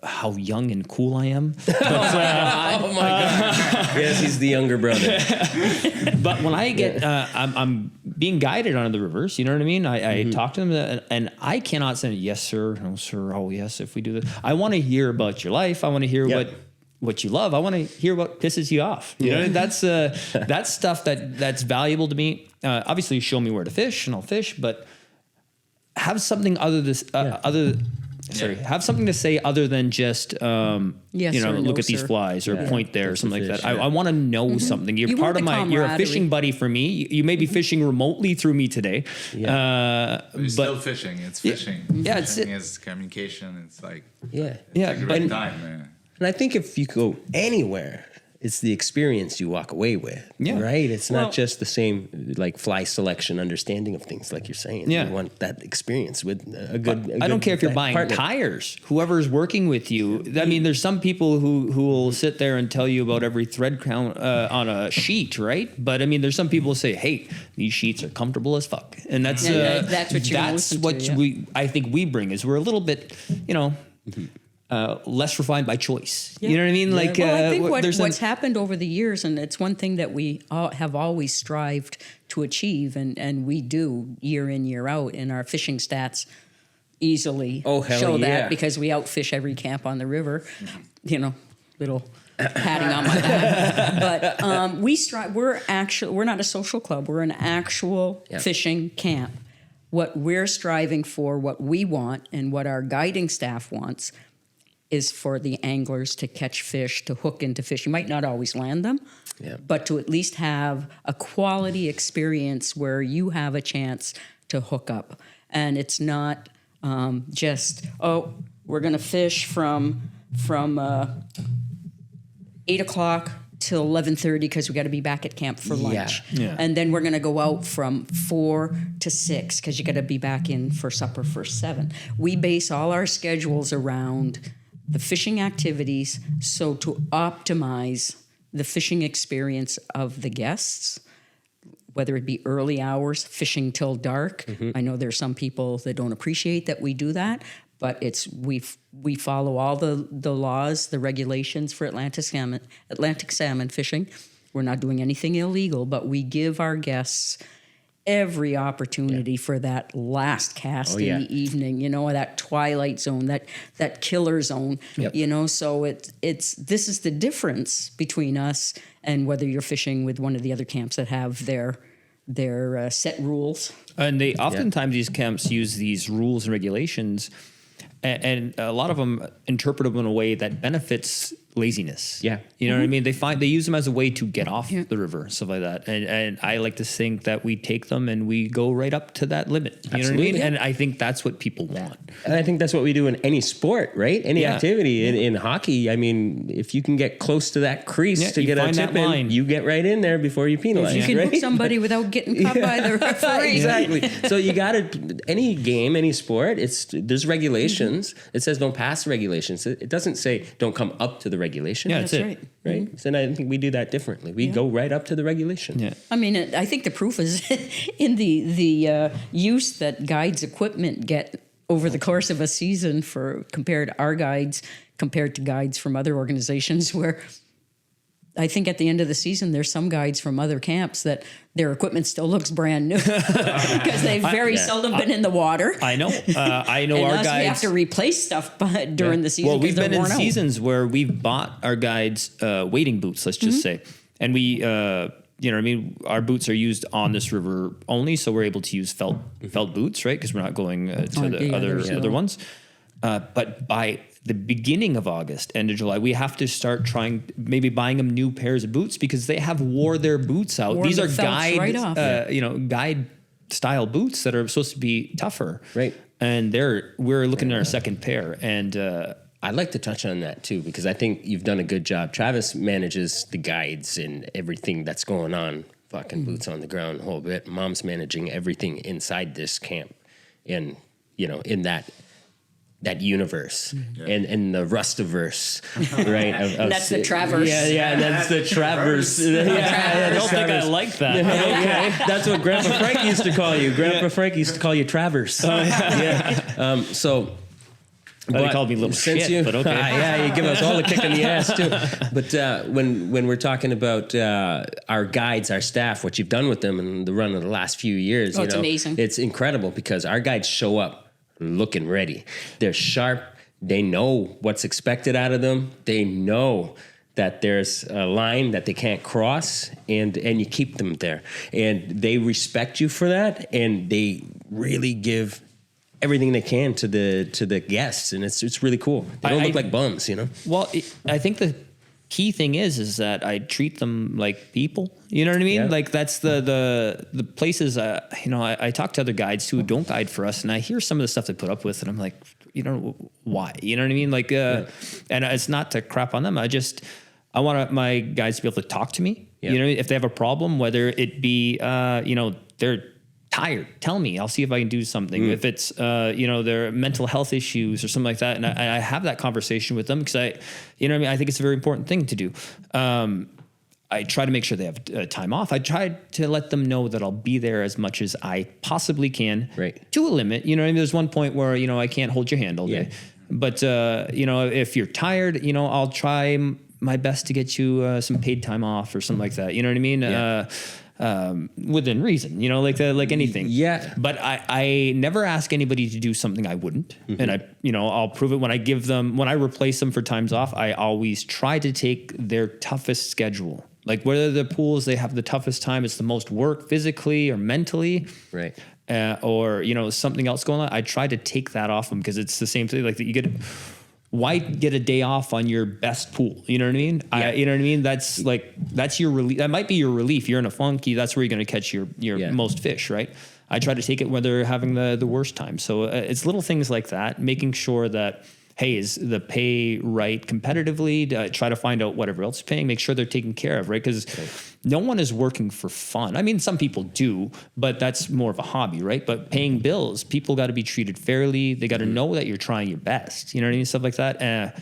Speaker 4: how young and cool I am. But,
Speaker 2: Oh my God! Yes, he's the younger brother.
Speaker 4: but when I get, I'm being guided on the rivers. You know what I mean? I talk to them, and I cannot say yes, sir, no, sir. Oh, yes, if we do this. I want to hear about your life. I want to hear what you love. I want to hear what pisses you off. You know, that's stuff that's valuable to me. Obviously, you show me where to fish, and I'll fish. But have something have something to say other than just
Speaker 5: Yes,
Speaker 4: you know,
Speaker 5: sir,
Speaker 4: look
Speaker 5: no,
Speaker 4: at these
Speaker 5: sir.
Speaker 4: flies or point there or something like
Speaker 2: fish,
Speaker 4: that. I want to know something. You're
Speaker 5: You
Speaker 4: part
Speaker 5: want
Speaker 4: of
Speaker 5: the
Speaker 4: you're a
Speaker 5: camaraderie.
Speaker 4: fishing buddy for me. You may be fishing remotely through me today.
Speaker 3: You're still fishing. It's fishing.
Speaker 4: Yeah,
Speaker 3: fishing is communication. It's like
Speaker 2: Yeah.
Speaker 4: yeah,
Speaker 3: a great time, man.
Speaker 2: And I think if you go anywhere, it's the experience you walk away with.
Speaker 4: Yeah.
Speaker 2: Right? It's
Speaker 5: Well-
Speaker 2: not just the same like fly selection, understanding of things like you're saying.
Speaker 4: Yeah.
Speaker 2: You want that experience with a good
Speaker 4: I don't care if you're buying
Speaker 2: partner.
Speaker 4: tires. Whoever's working with you. I mean, there's some people who will sit there and tell you about every thread count on a sheet, right? But I mean, there's some people who say, "Hey, these sheets are comfortable as fuck," and that's
Speaker 5: That's what you
Speaker 4: that's
Speaker 5: listen
Speaker 4: what
Speaker 5: to, yeah.
Speaker 4: I think we bring is we're a little bit, you know. Less refined by choice. You know what I mean? Like,
Speaker 5: Well, I think
Speaker 4: there's
Speaker 5: what's happened over the years, and it's one thing that we all have always strived to achieve, and we do year in, year out, and our fishing stats easily
Speaker 2: Oh, hell
Speaker 5: show
Speaker 2: yeah.
Speaker 5: that because we outfish every camp on the river. You know, little patting on my back. But we strive. We're not a social club. We're an actual fishing camp. What we're striving for, what we want, and what our guiding staff wants is for the anglers to catch fish, to hook into fish. You might not always land them, but to at least have a quality experience where you have a chance to hook up. And it's not just, we're going to fish from 8 o'clock till 11:30 because we got to be back at camp for lunch.
Speaker 4: Yeah.
Speaker 5: And then we're going to go out from 4 to 6 because you got to be back in for supper for 7. We base all our schedules around the fishing activities, so to optimize the fishing experience of the guests, whether it be early hours, fishing till dark. I know there's some people that don't appreciate that we do that, but we follow all the laws, the regulations for Atlantic salmon fishing. We're not doing anything illegal, but we give our guests every opportunity for that last cast in the evening, you know, that twilight zone, that killer zone, you know. So it's this is the difference between us and whether you're fishing with one of the other camps that have their set rules.
Speaker 4: And they oftentimes these camps use these rules and regulations, and a lot of them interpret them in a way that benefits laziness.
Speaker 2: Yeah.
Speaker 4: You know what I mean? They use them as a way to get off the river, stuff like that. And I like to think that we take them and we go right up to that limit. You know what I mean? And I think that's what people want.
Speaker 2: And I think that's what we do in any sport, right? Any activity. In hockey, I mean, if you can get close to that crease to
Speaker 4: you
Speaker 2: get a
Speaker 4: find
Speaker 2: tip
Speaker 4: that line.
Speaker 2: in, you get right in there before you penalize.
Speaker 5: You can
Speaker 2: right?
Speaker 5: hook somebody without getting caught by the referee.
Speaker 2: Exactly. So you got to, any game, any sport, there's regulations. It says don't pass the regulations. It doesn't say don't come up to the regulation.
Speaker 4: Yeah, that's it.
Speaker 5: Right.
Speaker 2: Right. So I think we do that differently. We go right up to the regulation.
Speaker 4: Yeah.
Speaker 5: I mean, I think the proof is in the use that guides' equipment get over the course of a season compared to our guides, compared to guides from other organizations, where I think at the end of the season, there's some guides from other camps that their equipment still looks brand new because they've very seldom been in the water.
Speaker 4: I know. I know
Speaker 5: And
Speaker 4: our
Speaker 5: us,
Speaker 4: guides.
Speaker 5: we have to replace stuff during the season.
Speaker 4: Well, we've
Speaker 5: 'cause they're
Speaker 4: been in
Speaker 5: worn out.
Speaker 4: seasons where we've bought our guides wading boots, let's just say. And we, you know what I mean? Our boots are used on this river only, so we're able to use felt boots, right? Because we're not going to the other ones. But by the beginning of August, end of July, we have to start maybe buying them new pairs of boots because they have wore their boots out.
Speaker 5: Worn
Speaker 4: These
Speaker 5: the
Speaker 4: are
Speaker 5: felts
Speaker 4: guide,
Speaker 5: right off.
Speaker 4: guide style boots that are supposed to be tougher.
Speaker 2: Right.
Speaker 4: And we're looking at our second pair. And
Speaker 2: I'd like to touch on that too, because I think you've done a good job. Travis manages the guides and everything that's going on, fucking boots on the ground a whole bit. Mom's managing everything inside this camp. And, you know, in that that universe and the Rustiverse, right?
Speaker 5: And that's the Traverse.
Speaker 2: Yeah, that's the Traverse.
Speaker 4: I don't think I like that.
Speaker 2: Okay. That's what Grandpa Frank used to call you. Grandpa Frank used to call you Traverse. So.
Speaker 4: But he called me little shit, but okay.
Speaker 2: Yeah, you give us all the kick in the ass too. But when we're talking about our guides, our staff, what you've done with them in the run of the last few years,
Speaker 5: it's amazing.
Speaker 2: It's incredible because our guides show up looking ready. They're sharp. They know what's expected out of them. They know that there's a line that they can't cross, and you keep them there. And they respect you for that, and they really give everything they can to the guests, and it's really cool. They don't look like bums, you know?
Speaker 4: Well, I think the key thing is that I treat them like people. You know what I mean?
Speaker 2: Yeah.
Speaker 4: Like that's the places. I talk to other guides who don't guide for us, and I hear some of the stuff they put up with, and I'm like, why? You know what I mean? Like, and it's not to crap on them. I want my guides to be able to talk to me.
Speaker 2: Yeah.
Speaker 4: You know, if they have a problem, whether it be they're tired, tell me, I'll see if I can do something. If it's their mental health issues or something like that, and I have that conversation with them because I think it's a very important thing to do. I try to make sure they have time off. I try to let them know that I'll be there as much as I possibly can,
Speaker 2: right,
Speaker 4: to a limit. You know what I mean? There's one point where I can't hold your hand all day, but if you're tired, I'll try my best to get you some paid time off or something like that. You know what I mean? Yeah. Within reason, like anything.
Speaker 2: Yeah.
Speaker 4: But I never ask anybody to do something I wouldn't. And I'll prove it when I replace them for times off. I always try to take their toughest schedule. Like whether the pools, they have the toughest time, it's the most work physically or mentally.
Speaker 2: Right.
Speaker 4: Or, something else going on. I try to take that off them because it's the same thing. Like that why get a day off on your best pool? You know what I mean?
Speaker 2: Yeah.
Speaker 4: You know what I mean? That's your relief. That might be your relief. You're in a funky. That's where you're going to catch your most fish, right? I try to take it when they're having the worst time. So it's little things like that, making sure that, hey, is the pay right competitively? Try to find out whatever else is paying, make sure they're taken care of, right? Because no one is working for fun. I mean, some people do, but that's more of a hobby, right? But paying bills, people got to be treated fairly. They got to know that you're trying your best. You know what I mean? Stuff like that.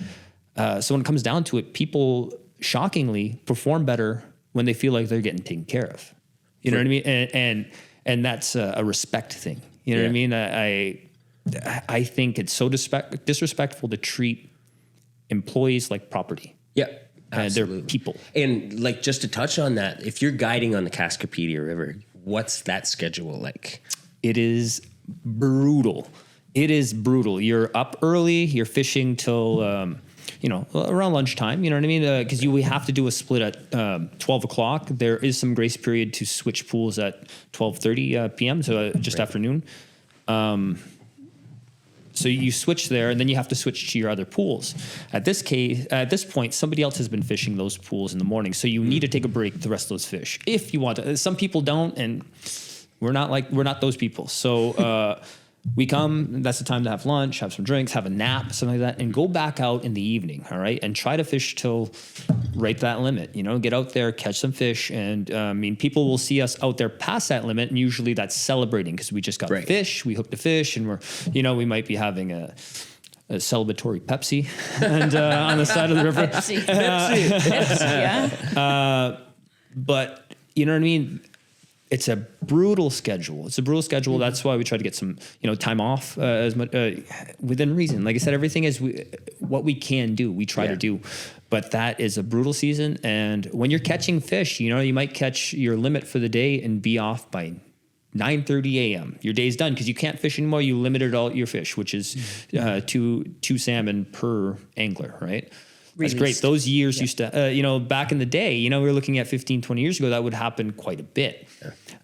Speaker 4: So when it comes down to it, people shockingly perform better when they feel like they're getting taken care of. You know what I mean? And that's a respect thing. You know what I mean? I think it's so disrespectful to treat employees like property.
Speaker 2: Yeah,
Speaker 4: absolutely. They're people.
Speaker 2: And like just to touch on that, if you're guiding on the Cascapédia River, what's that schedule like?
Speaker 4: It is brutal. You're up early. You're fishing till around lunchtime. You know what I mean? Because we have to do a split at 12 o'clock. There is some grace period to switch pools at 12:30 p.m. So just afternoon. So you switch there, and then you have to switch to your other pools. At this point, somebody else has been fishing those pools in the morning, so you need to take a break with the rest of those fish if you want to. Some people don't, and we're not those people. So we come. That's the time to have lunch, have some drinks, have a nap, something like that, and go back out in the evening. All right, and try to fish till right that limit. Get out there, catch some fish, and people will see us out there past that limit, and usually that's celebrating because we just got fish, we hooked a fish, and we might be having a celebratory Pepsi and on the side of the river.
Speaker 5: Pepsi, yeah.
Speaker 4: But you know what I mean? It's a brutal schedule. That's why we try to get some, time off as much within reason. Like I said, everything is what we can do. We try to do, but that is a brutal season. And when you're catching fish, you might catch your limit for the day and be off by 9:30 a.m. Your day's done because you can't fish anymore. You limited all your fish, which is two salmon per angler, right? That's great. Those years used to, back in the day, we were looking at 15, 20 years ago, that would happen quite a bit.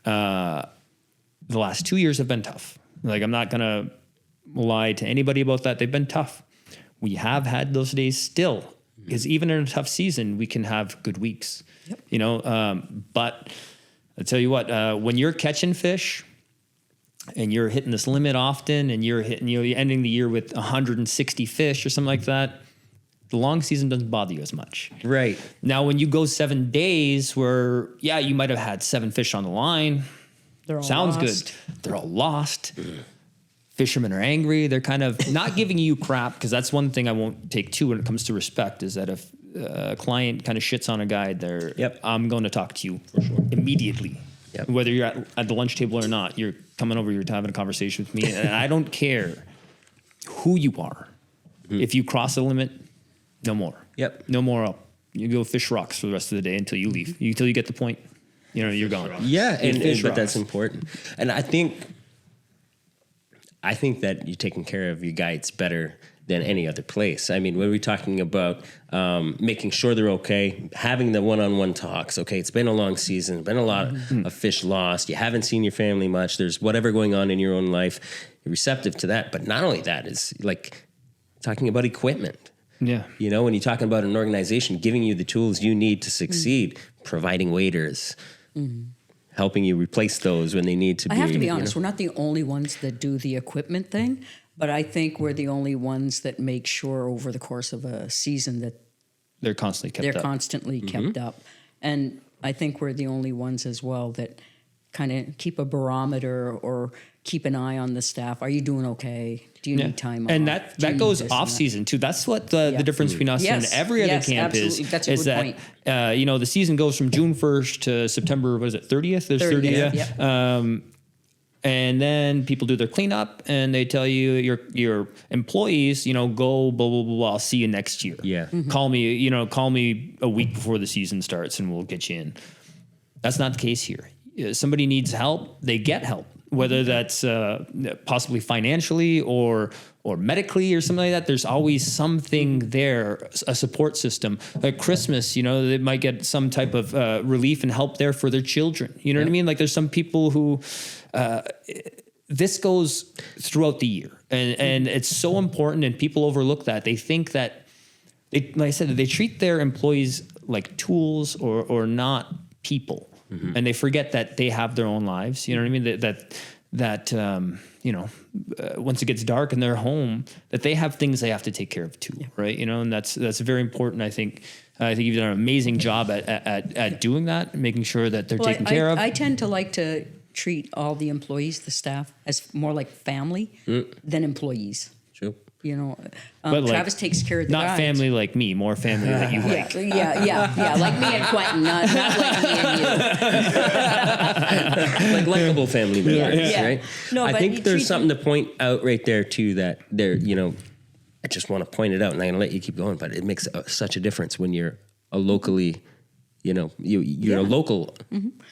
Speaker 4: Yeah. The last 2 years have been tough. Like, I'm not going to lie to anybody about that. They've been tough. We have had those days still, because even in a tough season, we can have good weeks, but I tell you what, when you're catching fish and you're hitting this limit often and you're ending the year with 160 fish or something like that, the long season doesn't bother you as much.
Speaker 2: Right.
Speaker 4: Now, when you go 7 days where, you might have had 7 fish on the line.
Speaker 5: They're all
Speaker 4: Sounds
Speaker 5: lost.
Speaker 4: good. They're all lost. fishermen are angry. They're kind of not giving you crap, because that's one thing I won't take too when it comes to respect, is that if a client kind of shits on a guide, I'm going to talk to you immediately. Yep. Whether you're at the lunch table or not, you're coming over, you're having a conversation with me, and I don't care who you are. If you cross the limit, no more. Yep. No more up. You go fish rocks for the rest of the day until you leave. Until you get the point, you're gone.
Speaker 2: Yeah, but that's important. And I think that you're taking care of your guides better than any other place. I mean, when we're talking about making sure they're okay, having the one-on-one talks, okay, it's been a long season, been a lot of fish lost, you haven't seen your family much, there's whatever going on in your own life, you're receptive to that. But not only that, is like talking about equipment. Yeah. When you're talking about an organization giving you the tools you need to succeed, providing waiters, helping you replace those when they need to be.
Speaker 5: I have to be honest, we're not the only ones that do the equipment thing, but I think we're the only ones that make sure over the course of a season that
Speaker 4: they're constantly
Speaker 5: kept up. And I think we're the only ones as well that kind of keep a barometer or keep an eye on the staff. Are you doing okay? Do you need time off?
Speaker 4: And that goes off season too. That's what the difference between us and every other camp
Speaker 5: absolutely. That's a
Speaker 4: is
Speaker 5: good
Speaker 4: that
Speaker 5: point.
Speaker 4: The season goes from June 1st to September, what is it, 30th? There's 30th. And then people do their cleanup, and they tell you your employees, go blah blah blah. I'll see you next year. Yeah, call me a week before the season starts, and we'll get you in. That's not the case here. Somebody needs help, they get help, whether that's possibly financially or medically or something like that. There's always something there, a support system. Like Christmas, they might get some type of relief and help there for their children. You know what I mean? Like there's some people who this goes throughout the year, and it's so important, and people overlook that. They think that, like I said, they treat their employees like tools or not people. And they forget that they have their own lives. You know what I mean? That once it gets dark and they're home, that they have things they have to take care of too, right? And that's very important. I think you've done an amazing job at doing that, making sure that they're taken care of.
Speaker 5: I tend to like to treat all the employees, the staff, as more like family than employees. True. Travis takes care of the
Speaker 4: not
Speaker 5: guys.
Speaker 4: Family like me, more family that you like.
Speaker 5: Yeah, like me and Quentin, not like me and you.
Speaker 2: Like likable family members, right?
Speaker 5: No,
Speaker 2: I think there's something to point out right there too, that there, I just want to point it out, and I'm going to let you keep going, but it makes such a difference when you're a locally, you're a local.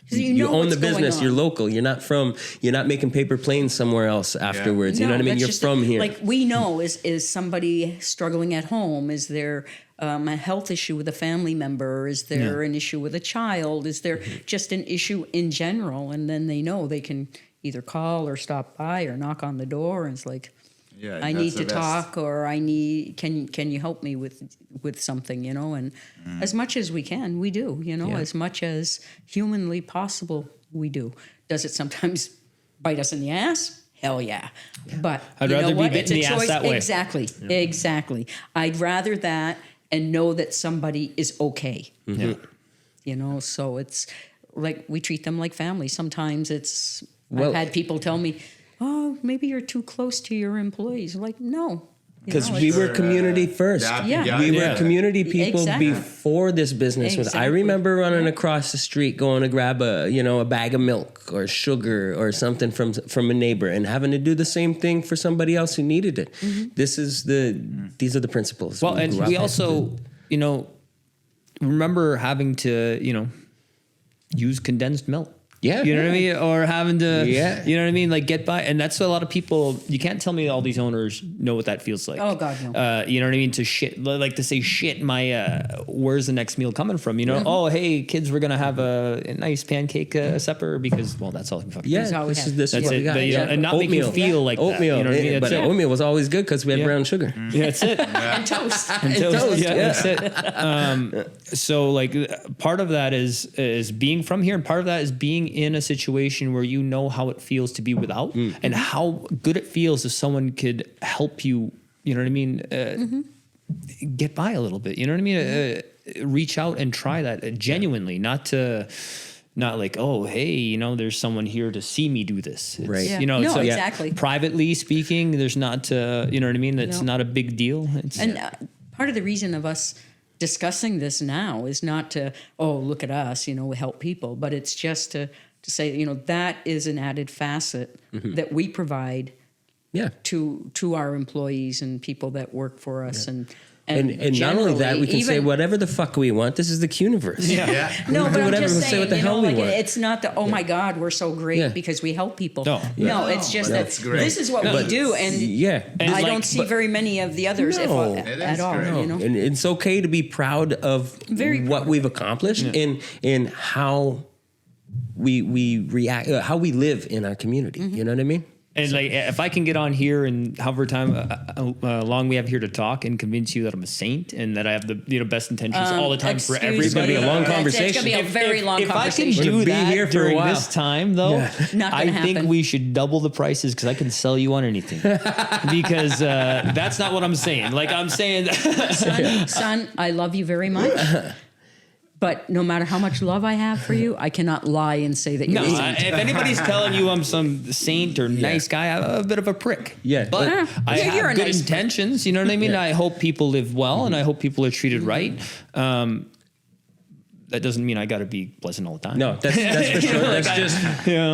Speaker 2: You own the business. You're local. You're not making paper planes somewhere else afterwards. You know what I mean? You're from here.
Speaker 5: Like we know, is somebody struggling at home? Is there a health issue with a family member? Is there an issue with a child? Is there just an issue in general? And then they know they can either call or stop by or knock on the door, and it's like, I need to talk, or can you help me with something, and as much as we can, we do, as much as humanly possible, we do. Does it sometimes bite us in the ass? Hell yeah. But
Speaker 4: I'd rather be bitten in the ass that way.
Speaker 5: Exactly. I'd rather that and know that somebody is okay. So it's like we treat them like family. Sometimes I've had people tell me, oh, maybe you're too close to your employees. Like, no.
Speaker 2: Because we were community first. We were community people before this business was. I remember running across the street going to grab a bag of milk or sugar or something from a neighbor and having to do the same thing for somebody else who needed it. These are the principles.
Speaker 4: Well, and we also, remember having to, use condensed milk.
Speaker 2: Yeah.
Speaker 4: You know what I mean? Or having to, you know what I mean? Like get by. And that's what a lot of people, you can't tell me all these owners know what that feels like.
Speaker 5: Oh God, no.
Speaker 4: You know what I mean? To say shit, where's the next meal coming from? Oh, hey kids, we're going to have a nice pancake supper because, well, that's all we fucking
Speaker 2: this is what we got.
Speaker 4: And not
Speaker 2: oatmeal.
Speaker 4: Make you feel like
Speaker 2: oatmeal.
Speaker 4: That. You know what I mean?
Speaker 2: But oatmeal was always good because we had brown sugar.
Speaker 4: Yeah, that's it.
Speaker 5: And toast.
Speaker 4: And toast. Yeah, that's it. So like part of that is being from here, and part of that is being in a situation where you know how it feels to be without, and how good it feels if someone could help you, you know what I mean, get by a little bit, you know what I mean, reach out and try that genuinely, not to not like, oh, hey, there's someone here to see me do this. It's,
Speaker 2: Right.
Speaker 5: Yeah. No,
Speaker 4: it's like,
Speaker 5: exactly.
Speaker 4: privately speaking, there's not, you know what I mean? That's
Speaker 5: No.
Speaker 4: not a big deal. It's,
Speaker 5: And part of the reason of us discussing this now is not to, oh, look at us, we help people, but it's just to say, that is an added facet that we provide to our employees and people that work for us.
Speaker 2: And not only that, we can say whatever the fuck we want. This is the Q-Niverse.
Speaker 3: Yeah.
Speaker 5: No, but
Speaker 2: do
Speaker 5: I'm
Speaker 2: whatever,
Speaker 5: just
Speaker 2: we'll
Speaker 5: saying,
Speaker 2: say what the hell we want.
Speaker 5: it's not that, oh my God, we're so great because we help people.
Speaker 4: No.
Speaker 5: No, it's just that
Speaker 3: that's great.
Speaker 5: this is what we do. And
Speaker 2: And
Speaker 5: I don't see very many of the others
Speaker 2: No.
Speaker 3: It
Speaker 5: at
Speaker 3: is
Speaker 5: all,
Speaker 3: great.
Speaker 2: And it's okay to be proud of
Speaker 5: Very
Speaker 2: what
Speaker 5: proud.
Speaker 2: we've accomplished in how we react, how we live in our community. You know what I mean?
Speaker 4: And like, if I can get on here and however time long we have here to talk and convince you that I'm a saint and that I have the best intentions all the time for
Speaker 5: excuse
Speaker 4: everybody.
Speaker 2: It's gonna be a long conversation.
Speaker 5: It's going to be a very long
Speaker 4: If I can
Speaker 5: conversation.
Speaker 2: We're gonna
Speaker 4: do
Speaker 2: be
Speaker 4: that
Speaker 2: here for a
Speaker 4: during
Speaker 2: while.
Speaker 4: this time, though,
Speaker 5: Not
Speaker 4: I
Speaker 5: gonna
Speaker 4: think
Speaker 5: happen.
Speaker 4: we should double the prices because I can sell you on anything. Because that's not what I'm saying. Like I'm saying,
Speaker 5: Son, I love you very much. But no matter how much love I have for you, I cannot lie and say that you're
Speaker 4: no.
Speaker 5: a saint.
Speaker 4: If anybody's telling you I'm some saint or nice guy, I'm a bit of a prick.
Speaker 2: Yeah.
Speaker 4: but
Speaker 5: Yeah.
Speaker 4: I
Speaker 5: Yeah,
Speaker 4: have
Speaker 5: you're a
Speaker 4: good
Speaker 5: nice
Speaker 4: intentions. You know what I mean?
Speaker 2: Yeah.
Speaker 4: I hope people live well, and I hope people are treated right. That doesn't mean I got to be pleasant all the time.
Speaker 2: No, that's for sure.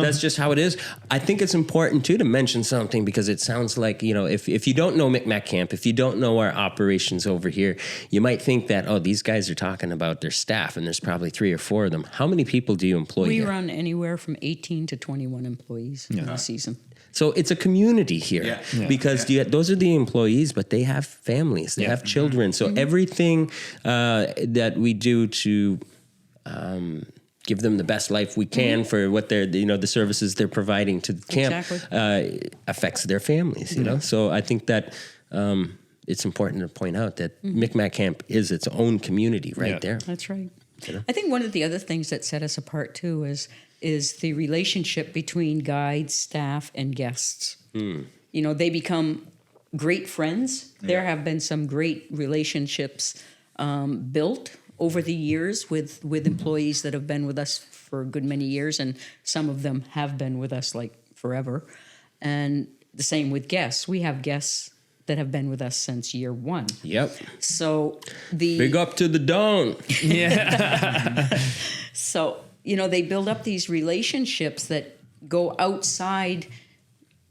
Speaker 2: That's just how it is. I think it's important too to mention something because it sounds like, if you don't know Micmac Camp, if you don't know our operations over here, you might think that, oh, these guys are talking about their staff and there's probably 3 or 4 of them. How many people do you employ
Speaker 5: We
Speaker 2: here?
Speaker 5: run anywhere from 18 to 21 employees in a season.
Speaker 2: So it's a community here because those are the employees, but they have families, they have children. So everything that we do to give them the best life we can for what they're, the services they're providing to the camp affects their families, So I think that it's important to point out that Micmac Camp is its own community there.
Speaker 5: That's right. I think one of the other things that set us apart too is the relationship between guides, staff, and guests. They become great friends. There have been some great relationships built over the years with employees that have been with us for a good many years, and some of them have been with us like forever. And the same with guests. We have guests that have been with us since year 1.
Speaker 2: Yep.
Speaker 5: So
Speaker 2: Big up to the Don.
Speaker 5: So, they build up these relationships that go outside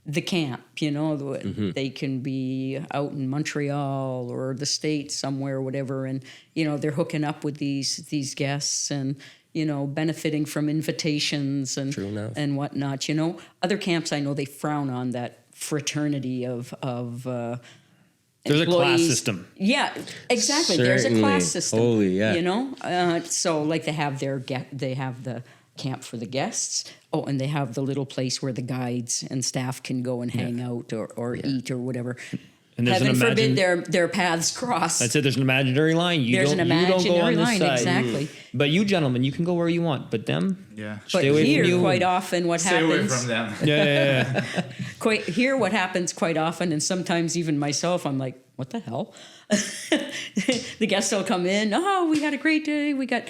Speaker 5: the camp, They can be out in Montreal or the States somewhere, whatever, and, they're hooking up with these guests and, benefiting from invitations and
Speaker 2: True enough.
Speaker 5: and whatnot. Other camps, I know they frown on that fraternity of
Speaker 4: There's a class
Speaker 5: employees.
Speaker 4: system.
Speaker 5: Yeah, exactly. There's a class system.
Speaker 2: Holy, yeah.
Speaker 5: So like they have the camp for the guests. Oh, and they have the little place where the guides and staff can go and hang out or eat or whatever.
Speaker 4: And there's
Speaker 5: Heaven
Speaker 4: an
Speaker 5: forbid their paths cross.
Speaker 4: That's it. There's an imaginary line. You
Speaker 5: There's
Speaker 4: don't,
Speaker 5: an
Speaker 4: you don't go on
Speaker 5: imaginary
Speaker 4: this
Speaker 5: line,
Speaker 4: side.
Speaker 5: exactly.
Speaker 4: But you gentlemen, you can go where you want. But them,
Speaker 3: Yeah.
Speaker 5: But
Speaker 4: stay away
Speaker 5: here,
Speaker 4: from you.
Speaker 5: quite often, what
Speaker 3: Stay away
Speaker 5: happens?
Speaker 3: from them.
Speaker 4: Yeah.
Speaker 5: Here, what happens quite often, and sometimes even myself, I'm like, what the hell? The guests will come in. Oh, we had a great day. We got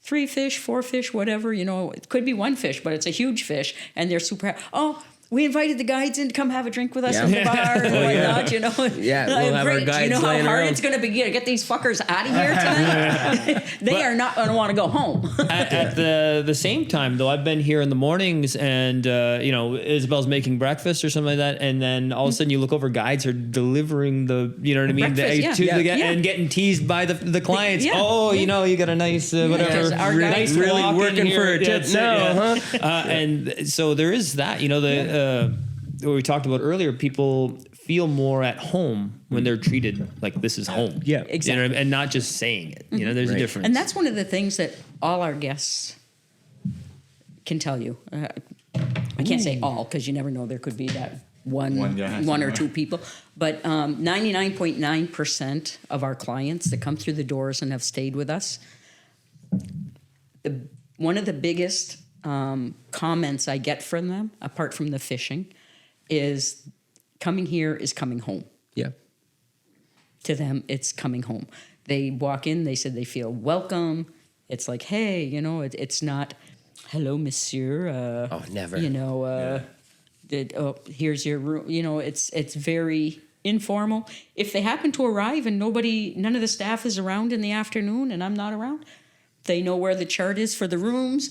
Speaker 5: 3 fish, 4 fish, whatever. It could be 1 fish, but it's a huge fish, and they're super happy. Oh, we invited the guides in to come have a drink with us at the bar and whatnot,
Speaker 2: Yeah, we'll have our
Speaker 5: Great.
Speaker 2: guides
Speaker 5: You know how
Speaker 2: laying
Speaker 5: hard
Speaker 2: around.
Speaker 5: it's going to be to get these fuckers out of here tonight? They are not going to want to go home.
Speaker 4: At the same time, though, I've been here in the mornings, and Isabel's making breakfast or something like that, and then all of a sudden you look over, guides are delivering the, you know what I mean,
Speaker 5: Breakfast,
Speaker 4: the,
Speaker 5: yeah.
Speaker 4: to the,
Speaker 5: Yeah.
Speaker 4: and getting teased by the clients.
Speaker 5: Yeah.
Speaker 4: Oh,
Speaker 5: Yeah.
Speaker 4: you got a nice whatever,
Speaker 5: Yes, our
Speaker 4: nice
Speaker 5: guides
Speaker 2: really
Speaker 4: walk in
Speaker 2: working
Speaker 4: here.
Speaker 2: for a tip
Speaker 4: that's it,
Speaker 2: now,
Speaker 4: And so there is that. What we talked about earlier, people feel more at home when they're treated like this is home.
Speaker 2: Yeah.
Speaker 5: Exactly.
Speaker 4: And not just saying it. There's a
Speaker 2: Right.
Speaker 4: difference.
Speaker 5: And that's one of the things that all our guests can tell you. I can't say all because you never know. There could be that one
Speaker 3: guy
Speaker 5: or
Speaker 3: somewhere.
Speaker 5: 2 people. But 99.9% of our clients that come through the doors and have stayed with us, one of the biggest comments I get from them, apart from the fishing, is coming here is coming home.
Speaker 2: Yeah.
Speaker 5: To them, it's coming home. They walk in, they said they feel welcome. It's like, hey, it's not, hello, monsieur.
Speaker 2: Oh, never.
Speaker 5: You know, here's your room. You know, it's very informal. If they happen to arrive and none of the staff is around in the afternoon and I'm not around, they know where the chart is for the rooms.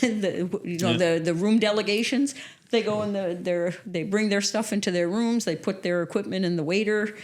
Speaker 5: The room delegations. They go in they bring their stuff into their rooms. They put their equipment in the waiter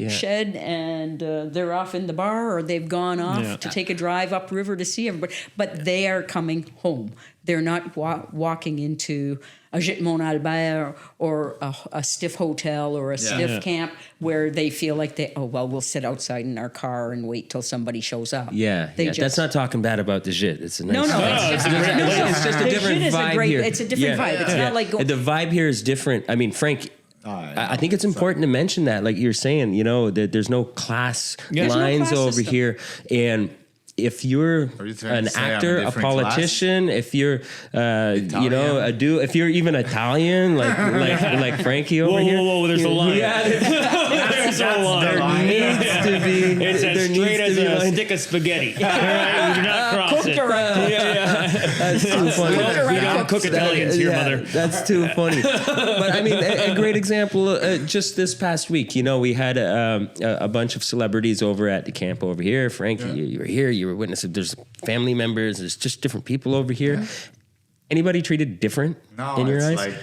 Speaker 5: shed, and they're off in the bar, or they've gone off to take a drive upriver to see everybody. But they are coming home. They're not walking into a Gîte Mont Albert or a stiff hotel or a stiff camp where they feel like we'll sit outside in our car and wait till somebody shows up.
Speaker 2: That's not talking bad about the Gîte. It's a nice
Speaker 5: it's
Speaker 2: just a different vibe here.
Speaker 5: It's a different vibe. It's not like
Speaker 2: the vibe here is different. I mean, Frank, I think it's important to mention that, like you're saying, you know, that there's no class lines over system here. And if you're an actor, a politician, class? If you're, you know, if you're even Italian, like Frankie over here.
Speaker 4: Whoa, there's a line.
Speaker 2: There's a line. There needs to be.
Speaker 4: It's as straight as a stick of spaghetti. Right? We do not cross it.
Speaker 2: That's too funny.
Speaker 4: We don't cook Italians here, mother.
Speaker 2: That's too funny. But I mean, a great example, just this past week, you know, we had a bunch of celebrities over at the camp over here. Frankie, you were here. You were witnessing. There's family members. There's just different people over here. Anybody treated different in your eyes?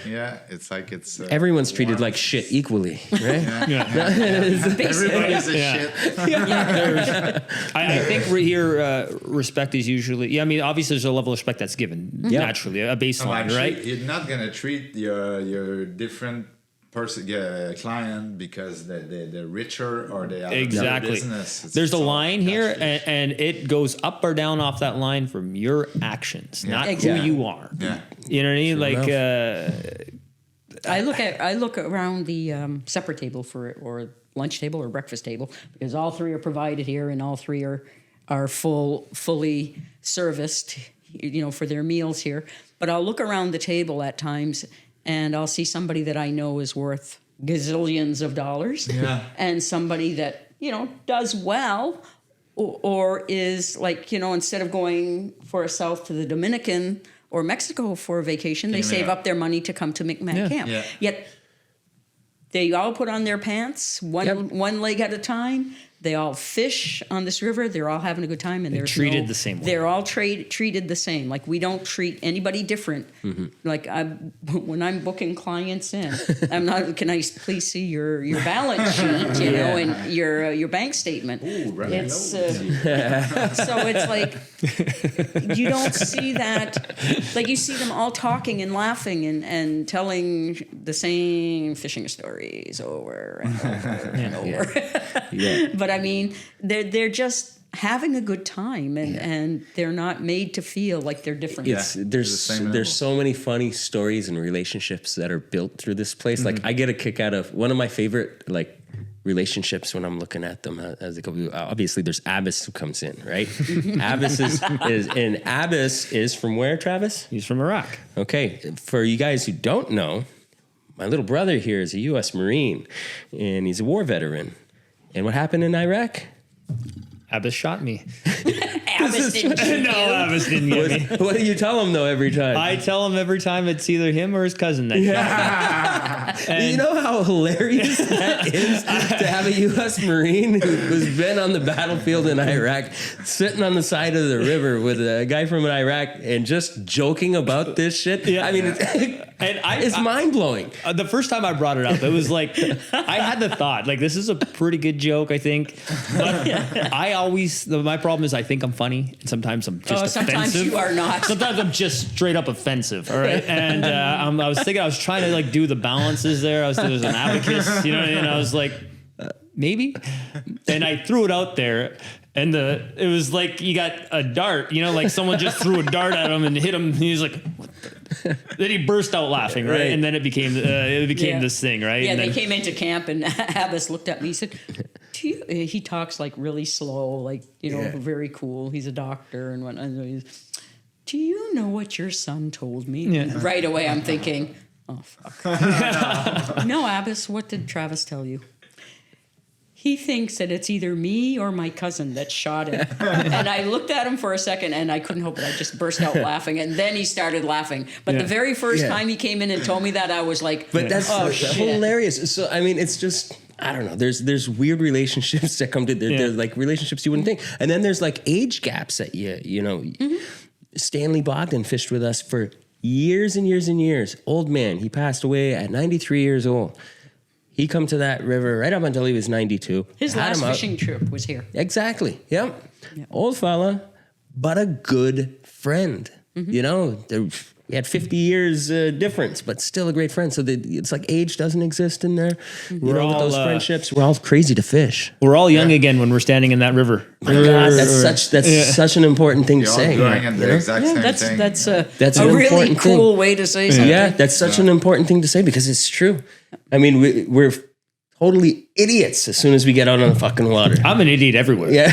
Speaker 3: It's
Speaker 2: everyone's treated like shit equally, right?
Speaker 3: Everybody's a shit.
Speaker 4: I think here respect is usually. I mean, obviously there's a level of respect that's given naturally, a baseline, right?
Speaker 3: You're not gonna treat your different client because they're richer or they have a business.
Speaker 4: There's a line here, and it goes up or down off that line from your actions, not who you are. You know what I mean?
Speaker 5: I look around the supper table or lunch table or breakfast table, because all three are provided here and all three are fully serviced, you know, for their meals here. But I'll look around the table at times, and I'll see somebody that I know is worth gazillions of dollars, and somebody that, you know, does well, or is like, you know, instead of going for a south to the Dominican or Mexico for a vacation, they save up their money to come to Micmac Camp. Yet they all put on their pants one leg at a time. They all fish on this river. They're all having a good time, and they're
Speaker 4: treated the same way.
Speaker 5: They're all treated the same. Like, we don't treat anybody different. Like, when I'm booking clients in, I'm not. Can I please see your balance sheet? You know, and your bank statement.
Speaker 3: Ooh, right.
Speaker 5: It's so it's like you don't see that. Like, you see them all talking and laughing and telling the same fishing stories over and over and over. But I mean, they're just having a good time, and they're not made to feel like they're different.
Speaker 2: There's so many funny stories and relationships that are built through this place. Like, I get a kick out of one of my favorite relationships when I'm looking at them as they go. Obviously, there's Abbas who comes in, right? Abbas is from where, Travis?
Speaker 4: He's from Iraq.
Speaker 2: Okay, for you guys who don't know, my little brother here is a U.S. Marine, and he's a war veteran. And what happened in Iraq?
Speaker 4: Abbas shot me.
Speaker 5: Abbas didn't get you.
Speaker 4: No, Abbas didn't get me.
Speaker 2: What do you tell him, though, every time?
Speaker 4: I tell him every time it's either him or his cousin that shot me.
Speaker 2: You know how hilarious that is to have a U.S. Marine who's been on the battlefield in Iraq sitting on the side of the river with a guy from Iraq and just joking about this shit? I mean, it's mind-blowing.
Speaker 4: The first time I brought it up, it was like, I had the thought, like, this is a pretty good joke, I think. But my problem is I think I'm funny, and sometimes I'm just offensive.
Speaker 5: Sometimes you are not.
Speaker 4: Sometimes I'm just straight up offensive, all right? And I was trying to do the balances there. There's an abacus, you know what I mean? I was like, maybe? And I threw it out there. And it was like you got a dart, you know, like someone just threw a dart at him and hit him. And he was like, what the? Then he burst out laughing, right? And then it became this thing, right?
Speaker 5: Yeah,
Speaker 4: and
Speaker 5: they came into camp, and Abbas looked at me. He said, he talks like really slow, like, you know, very cool. He's a doctor and whatnot. Do you know what your son told me? Yeah. Right away, I'm thinking, oh, fuck. No, Abbas, what did Travis tell you? he thinks that it's either me or my cousin that shot him. And I looked at him for a second and I couldn't help it. I just burst out laughing. And then he started laughing. But the very first time he came in and told me that, I was like,
Speaker 2: But that's
Speaker 5: shit.
Speaker 2: hilarious. So, I mean, it's just, I don't know. There's weird relationships that come to, there's like relationships you wouldn't think. And then there's like age gaps that you know. Stanley Bogdan fished with us for years and years and years. Old man. He passed away at 93 years old. He come to that river right up until he was 92.
Speaker 5: His last fishing trip was here.
Speaker 2: Exactly. Yep. Old fella, but a good friend. You know, we had 50 years difference, but still a great friend. So it's like age doesn't exist in there. You know, with those friendships, we're all crazy to fish.
Speaker 4: We're all young again when we're standing in that river.
Speaker 2: My God, that's such an important thing to say.
Speaker 3: Going in the exact same
Speaker 5: That's
Speaker 3: thing.
Speaker 5: that's
Speaker 2: an
Speaker 5: a really
Speaker 2: important
Speaker 5: cool
Speaker 2: thing.
Speaker 5: way to say something.
Speaker 2: Yeah, that's such an important thing to say because it's true. I mean, we're totally idiots as soon as we get out on the fucking water.
Speaker 4: I'm an idiot everywhere.
Speaker 2: Yeah.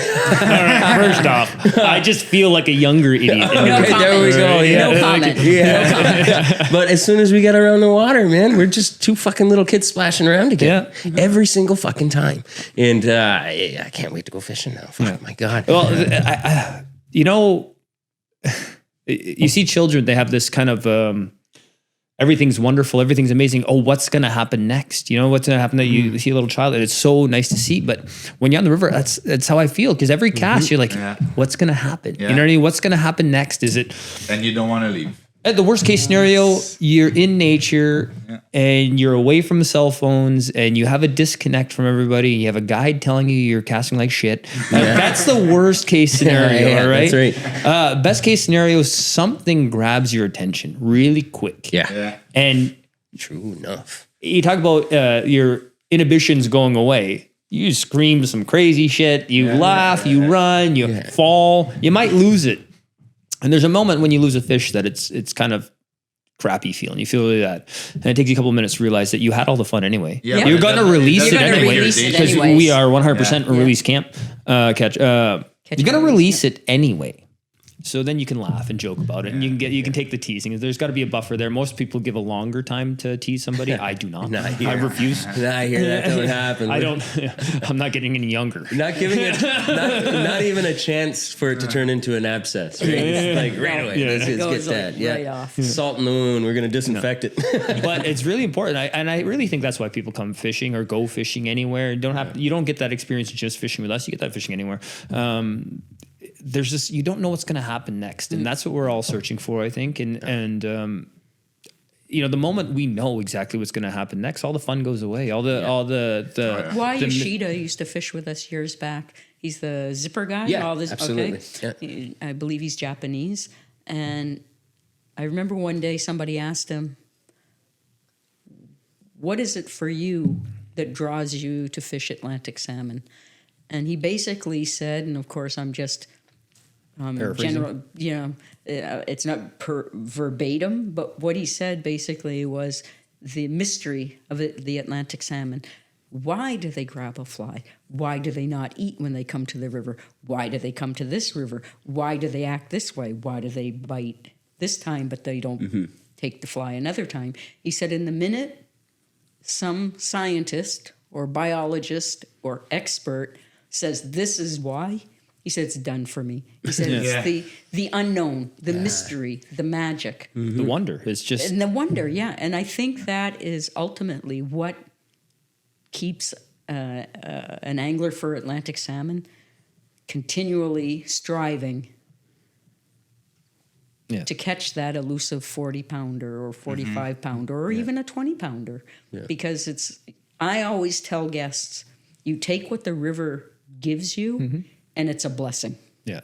Speaker 4: First off, I just feel like a younger idiot.
Speaker 5: No
Speaker 2: Okay,
Speaker 5: comment.
Speaker 2: there we go. Yeah.
Speaker 5: No comment.
Speaker 2: Yeah. But as soon as we get around the water, man, we're just two fucking little kids splashing around again. Every single fucking time. And I can't wait to go fishing now. Fuck, my God.
Speaker 4: Well, you know, you see children, they have this kind of everything's wonderful, everything's amazing. Oh, what's going to happen next? You know, what's going to happen that you see a little child? And it's so nice to see. But when you're on the river, that's how I feel. Because every cast, you're like, what's going to happen? You know what I mean? What's going to happen next? Is it...
Speaker 3: And you don't want to leave.
Speaker 4: At the worst case scenario, you're in nature and you're away from cell phones and you have a disconnect from everybody. You have a guide telling you you're casting like shit. That's the worst case scenario, all right?
Speaker 2: That's right.
Speaker 4: Best case scenario, something grabs your attention really quick.
Speaker 2: Yeah.
Speaker 4: And
Speaker 2: True enough.
Speaker 4: you talk about your inhibitions going away. You scream some crazy shit. You laugh, you run, you fall. You might lose it. And there's a moment when you lose a fish that it's kind of crappy feeling. You feel really that. And it takes you a couple minutes to realize that you had all the fun anyway.
Speaker 3: Yeah,
Speaker 4: You're going to release it anyway. Because we are 100% a release camp catch. You're going to release it anyway. So then you can laugh and joke about it, and you can take the teasing. There's got to be a buffer there. Most people give a longer time to tease somebody. I do not. I refuse.
Speaker 2: I hear that don't happen.
Speaker 4: I don't. I'm not getting any younger.
Speaker 2: Not giving it, not even a chance for it to turn into an abscess. Right? It's like right away. Let's
Speaker 5: Goes
Speaker 2: get that.
Speaker 5: right off.
Speaker 2: Salt in the wound. We're gonna disinfect it.
Speaker 4: But it's really important, I really think that's why people come fishing or go fishing anywhere. You don't get that experience just fishing with us. You get that fishing anywhere. There's just, you don't know what's going to happen next, and that's what we're all searching for, I think. And you know, the moment we know exactly what's going to happen next, all the fun goes away.
Speaker 5: Why Yoshida used to fish with us years back. He's the zipper guy.
Speaker 2: Yeah,
Speaker 5: absolutely.
Speaker 2: Okay.
Speaker 5: I believe he's Japanese. And I remember one day somebody asked him, what is it for you that draws you to fish Atlantic salmon? And he basically said, and of course I'm just general, it's not verbatim, but what he said basically was the mystery of the Atlantic salmon. Why do they grab a fly? Why do they not eat when they come to the river? Why do they come to this river? Why do they act this way? Why do they bite this time, but they don't take the fly another time? He said, in the minute some scientist or biologist or expert says this is why, he said, it's done for me. He said, it's the unknown, the mystery, the magic.
Speaker 4: the wonder is just...
Speaker 5: And the wonder, And I think that is ultimately what keeps an angler for Atlantic salmon continually striving to catch that elusive 40-pounder or 45-pounder or even a 20-pounder. Because I always tell guests, you take what the river gives you, and it's a blessing.
Speaker 4: Yeah.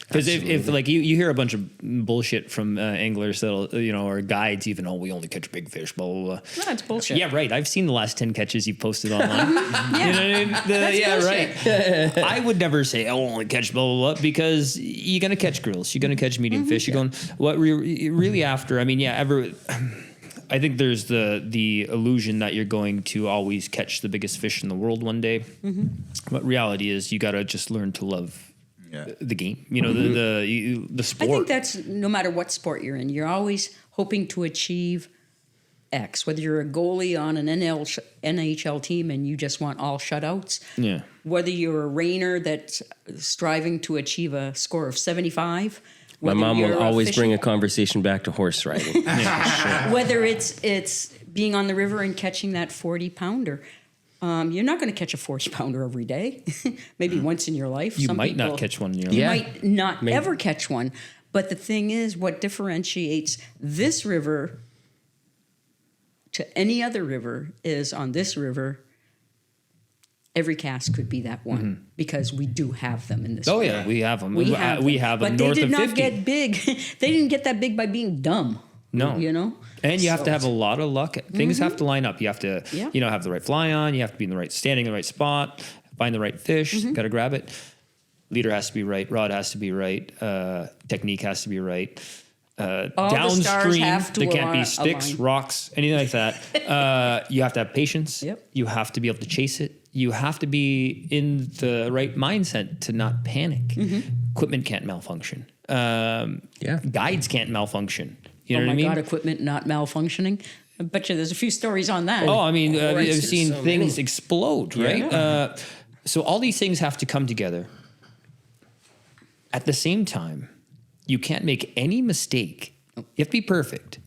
Speaker 4: Because if like you hear a bunch of bullshit from anglers that'll, or guides even, we only catch big fish, blah, blah, blah.
Speaker 5: No, it's bullshit.
Speaker 4: Yeah, right. I've seen the last 10 catches you've posted online. You know what I mean?
Speaker 5: That's
Speaker 4: right. I would never say, I'll only catch blah, blah, blah, because you're going to catch grills. You're going to catch medium fish. You're going, what really after, I think there's the illusion that you're going to always catch the biggest fish in the world one day. But reality is you got to just learn to love the game, the sport.
Speaker 5: I think that's no matter what sport you're in, you're always hoping to achieve X. Whether you're a goalie on an NHL team and you just want all shutouts.
Speaker 4: Yeah.
Speaker 5: Whether you're a rainer that's striving to achieve a score of 75.
Speaker 2: My mom will always bring a conversation back to horse riding.
Speaker 5: Whether it's being on the river and catching that 40-pounder. You're not going to catch a 40-pounder every day. Maybe once in your life.
Speaker 4: You
Speaker 5: Some
Speaker 4: might
Speaker 5: people,
Speaker 4: not catch one in your life.
Speaker 5: You might not ever catch one. But the thing is, what differentiates this river to any other river is on this river, every cast could be that one because we do have them in this river.
Speaker 4: Yeah, we have them.
Speaker 5: We have
Speaker 4: them
Speaker 5: but
Speaker 4: north
Speaker 5: they did
Speaker 4: of
Speaker 5: not
Speaker 4: 50.
Speaker 5: get big. They didn't get that big by being dumb.
Speaker 4: No.
Speaker 5: You know?
Speaker 4: And you have to have a lot of luck. Things have to line up. You have to,
Speaker 5: Yeah.
Speaker 4: have the right fly on. You have to be in the right standing, in the right spot, find the right fish. Got to grab it. Leader has to be right. Rod has to be right. Technique has to be right.
Speaker 5: All the stars
Speaker 4: Downstream,
Speaker 5: have to
Speaker 4: there can't be sticks,
Speaker 5: align.
Speaker 4: rocks, anything like that. You have to have patience.
Speaker 5: Yep.
Speaker 4: You have to be able to chase it. You have to be in the right mindset to not panic. Equipment can't malfunction. Guides can't malfunction. You know what I mean?
Speaker 5: God, equipment not malfunctioning. I bet you there's a few stories on that.
Speaker 4: Oh, I mean, I've seen
Speaker 2: so
Speaker 4: things
Speaker 2: many.
Speaker 4: explode, right? So all these things have to come together. At the same time, you can't make any mistake. You have to be perfect.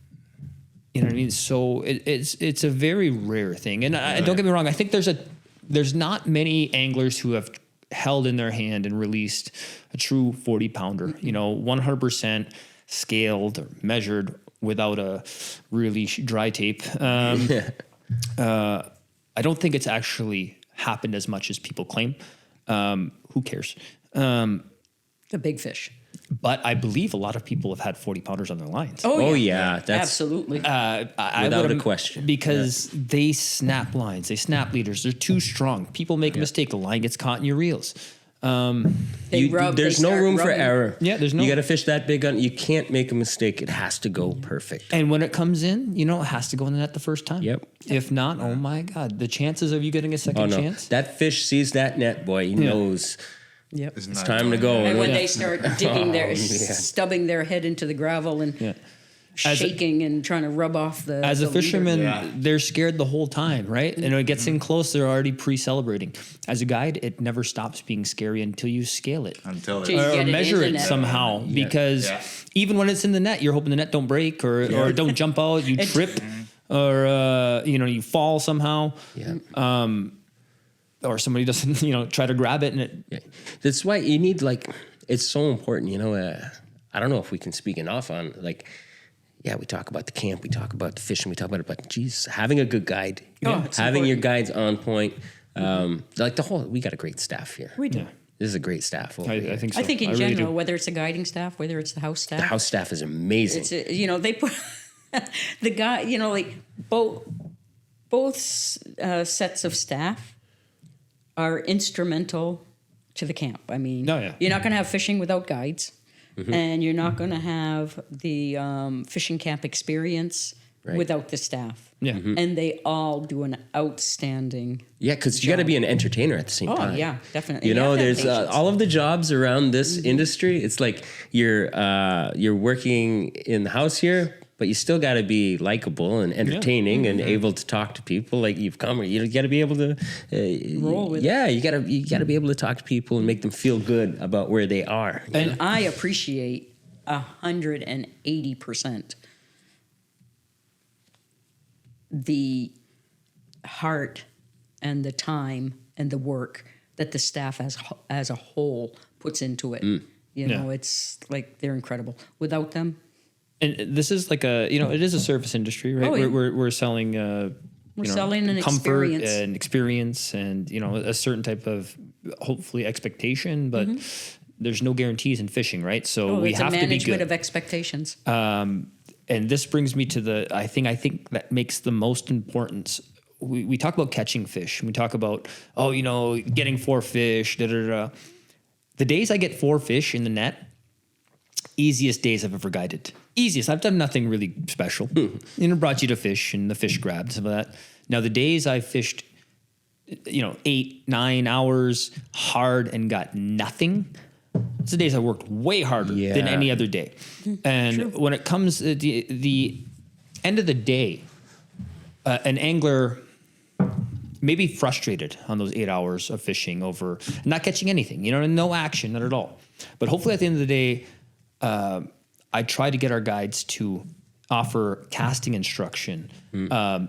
Speaker 4: You know what I mean? So it's a very rare thing. And don't get me wrong. I think there's not many anglers who have held in their hand and released a true 40-pounder. 100% scaled or measured without a really dry tape. I don't think it's actually happened as much as people claim. Who cares?
Speaker 5: The big fish.
Speaker 4: But I believe a lot of people have had 40-pounders on their lines.
Speaker 2: Oh, yeah. That's
Speaker 5: Absolutely.
Speaker 2: without a question.
Speaker 4: Because they snap lines, they snap leaders. They're too strong. People make a mistake. The line gets caught in your reels.
Speaker 2: There's no room for error.
Speaker 4: Yeah, there's no.
Speaker 2: You got to fish that big on. You can't make a mistake. It has to go perfect.
Speaker 4: And when it comes in, it has to go in the net the first time.
Speaker 2: Yep.
Speaker 4: If not, oh my God, the chances of you getting a second chance.
Speaker 2: That fish sees that net, boy. He knows
Speaker 5: Yep.
Speaker 2: it's time to go.
Speaker 5: And when they start digging stubbing their head into the gravel and shaking and trying to rub off the
Speaker 4: As a
Speaker 5: leader.
Speaker 4: fisherman, they're scared the whole time, right? And when it gets in close, they're already pre-celebrating. As a guide, it never stops being scary until you scale it.
Speaker 3: Until
Speaker 5: Till you
Speaker 3: it's
Speaker 5: get
Speaker 4: Or
Speaker 5: it
Speaker 4: measure
Speaker 5: in
Speaker 4: it
Speaker 5: the net.
Speaker 4: somehow, because even when it's in the net, you're hoping the net don't break or don't jump out, you trip, or you fall somehow.
Speaker 2: Yeah.
Speaker 4: Or somebody doesn't, try to grab it and it.
Speaker 2: Yeah. That's why you need it's so important. I don't know if we can speak enough on we talk about the camp, we talk about the fishing, we talk about it, but geez, having a good guide, having your guides on point, we got a great staff here.
Speaker 5: We do.
Speaker 2: This is a great staff. Over here.
Speaker 4: I think so.
Speaker 5: I think in
Speaker 4: really
Speaker 5: general,
Speaker 4: do.
Speaker 5: whether it's the guiding staff, whether it's the house staff,
Speaker 2: The house staff is amazing.
Speaker 5: it's they put the guy, both sets of staff are instrumental to the camp. I mean, you're not going to have fishing without guides, and you're not going to have the fishing camp experience without the staff.
Speaker 4: Yeah.
Speaker 5: And they all do an outstanding.
Speaker 2: Yeah, because you got to be an entertainer at the same time.
Speaker 5: Oh yeah, definitely.
Speaker 2: You
Speaker 5: have
Speaker 2: know,
Speaker 5: to have
Speaker 2: there's
Speaker 5: patience.
Speaker 2: all of the jobs around this industry. It's like you're working in the house here, but you still got to be likable and entertaining and able to talk to people. Like you got to be able to
Speaker 5: roll with.
Speaker 2: Yeah, you got to be able to talk to people and make them feel good about where they are.
Speaker 5: And I appreciate 180% the heart and the time and the work that the staff as a whole puts into it. It's like they're incredible. Without them,
Speaker 4: And this is like it is a service industry, right?
Speaker 5: Oh, yeah.
Speaker 4: We're selling,
Speaker 5: selling an
Speaker 4: comfort
Speaker 5: experience.
Speaker 4: and experience and, a certain type of hopefully expectation, but there's no guarantees in fishing, right? So we
Speaker 5: it's
Speaker 4: have
Speaker 5: a
Speaker 4: to be
Speaker 5: management
Speaker 4: good.
Speaker 5: of expectations.
Speaker 4: And this brings me to I think that makes the most importance. We talk about catching fish. And we talk about, getting 4 fish, The days I get 4 fish in the net, easiest days I've ever guided. Easiest. I've done nothing really special. Brought you to fish and the fish grabbed, some of that. Now, the days I fished, 8, 9 hours hard and got nothing, it's the days I worked way harder than any other day. And when it comes to the end of the day, an angler may be frustrated on those 8 hours of fishing over not catching anything, no action, not at all. But hopefully at the end of the day, I try to get our guides to offer casting instruction,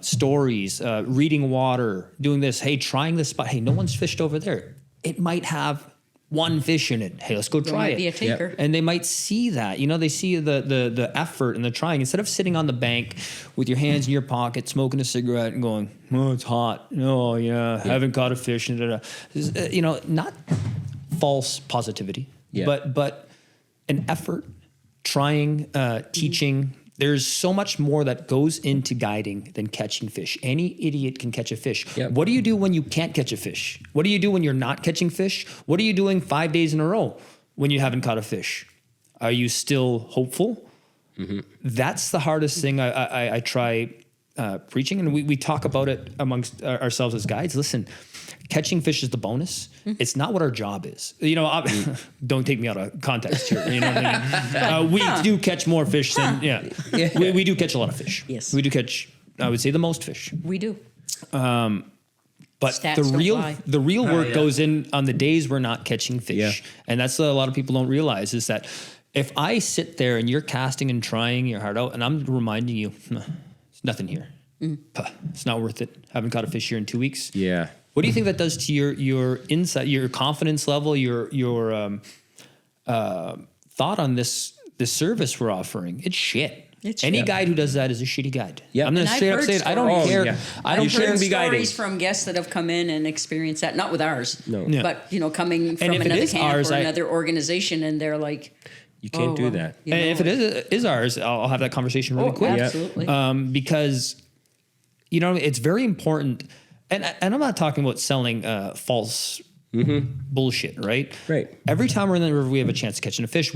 Speaker 4: stories, reading water, doing this. Hey, trying this spot. Hey, no one's fished over there. It might have one fish in it. Hey, let's go try it.
Speaker 5: Be a taker.
Speaker 4: And they might see that. They see the effort and the trying. Instead of sitting on the bank with your hands in your pocket, smoking a cigarette and going, oh, it's hot. Oh, yeah, haven't caught a fish. Not false positivity, but an effort, trying, teaching. There's so much more that goes into guiding than catching fish. Any idiot can catch a fish. Yep. What do you do when you can't catch a fish? What do you do when you're not catching fish? What are you doing 5 days in a row when you haven't caught a fish? Are you still hopeful? Mm-hmm. That's the hardest thing I try preaching. And we talk about it amongst ourselves as guides. Listen, catching fish is the bonus. Mm-hmm. It's not what our job is. Don't take me out of context here. You know what I mean? We do catch more fish than, we do catch a lot of fish.
Speaker 5: Yes.
Speaker 4: We do catch, I would say, the most fish.
Speaker 5: We do.
Speaker 4: But
Speaker 5: Stats
Speaker 4: the real work goes in on the days we're not catching fish. Yeah. And that's what a lot of people don't realize is that if I sit there and you're casting and trying your heart out and I'm reminding you, there's nothing here. It's not worth it. Haven't caught a fish here in 2 weeks.
Speaker 2: Yeah.
Speaker 4: What do you think that does to your insight, your confidence level, your thought on this service we're offering? It's shit. Any guide who does that is a shitty guide. Yeah, I'm going to straight up say it. I don't care.
Speaker 2: Yeah.
Speaker 4: I don't care.
Speaker 5: Heard stories from guests that have come in and experienced that, not with ours, but coming from another camp or another organization, and they're like,
Speaker 2: you can't do that.
Speaker 4: And if it is ours, I'll have that conversation really quick.
Speaker 5: Absolutely.
Speaker 4: Because it's very important. And I'm not talking about selling false bullshit, right?
Speaker 2: Right.
Speaker 4: Every time we're in the river, we have a chance of catching a fish.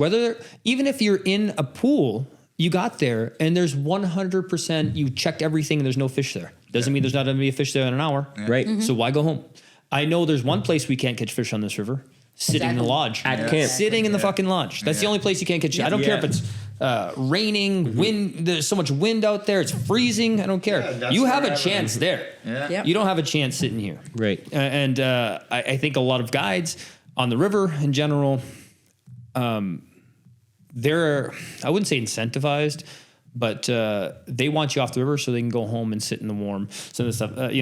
Speaker 4: Even if you're in a pool, you got there and there's 100%, you checked everything and there's no fish there. Doesn't mean there's not going to be a fish there in an hour.
Speaker 2: Yeah. Right.
Speaker 5: Mm-hmm.
Speaker 4: So why go home? I know there's one place we can't catch fish on this river. Sitting in the lodge.
Speaker 2: At camp.
Speaker 4: Sitting in the fucking lodge. That's the only place you can't catch. I don't care if it's raining, wind. There's so much wind out there. It's freezing. I don't care. You have a chance there.
Speaker 3: Yeah.
Speaker 5: Yep.
Speaker 4: You don't have a chance sitting here.
Speaker 2: Right.
Speaker 4: And I think a lot of guides on the river in general, they're, I wouldn't say incentivized, but they want you off the river so they can go home and sit in the warm, some of the stuff,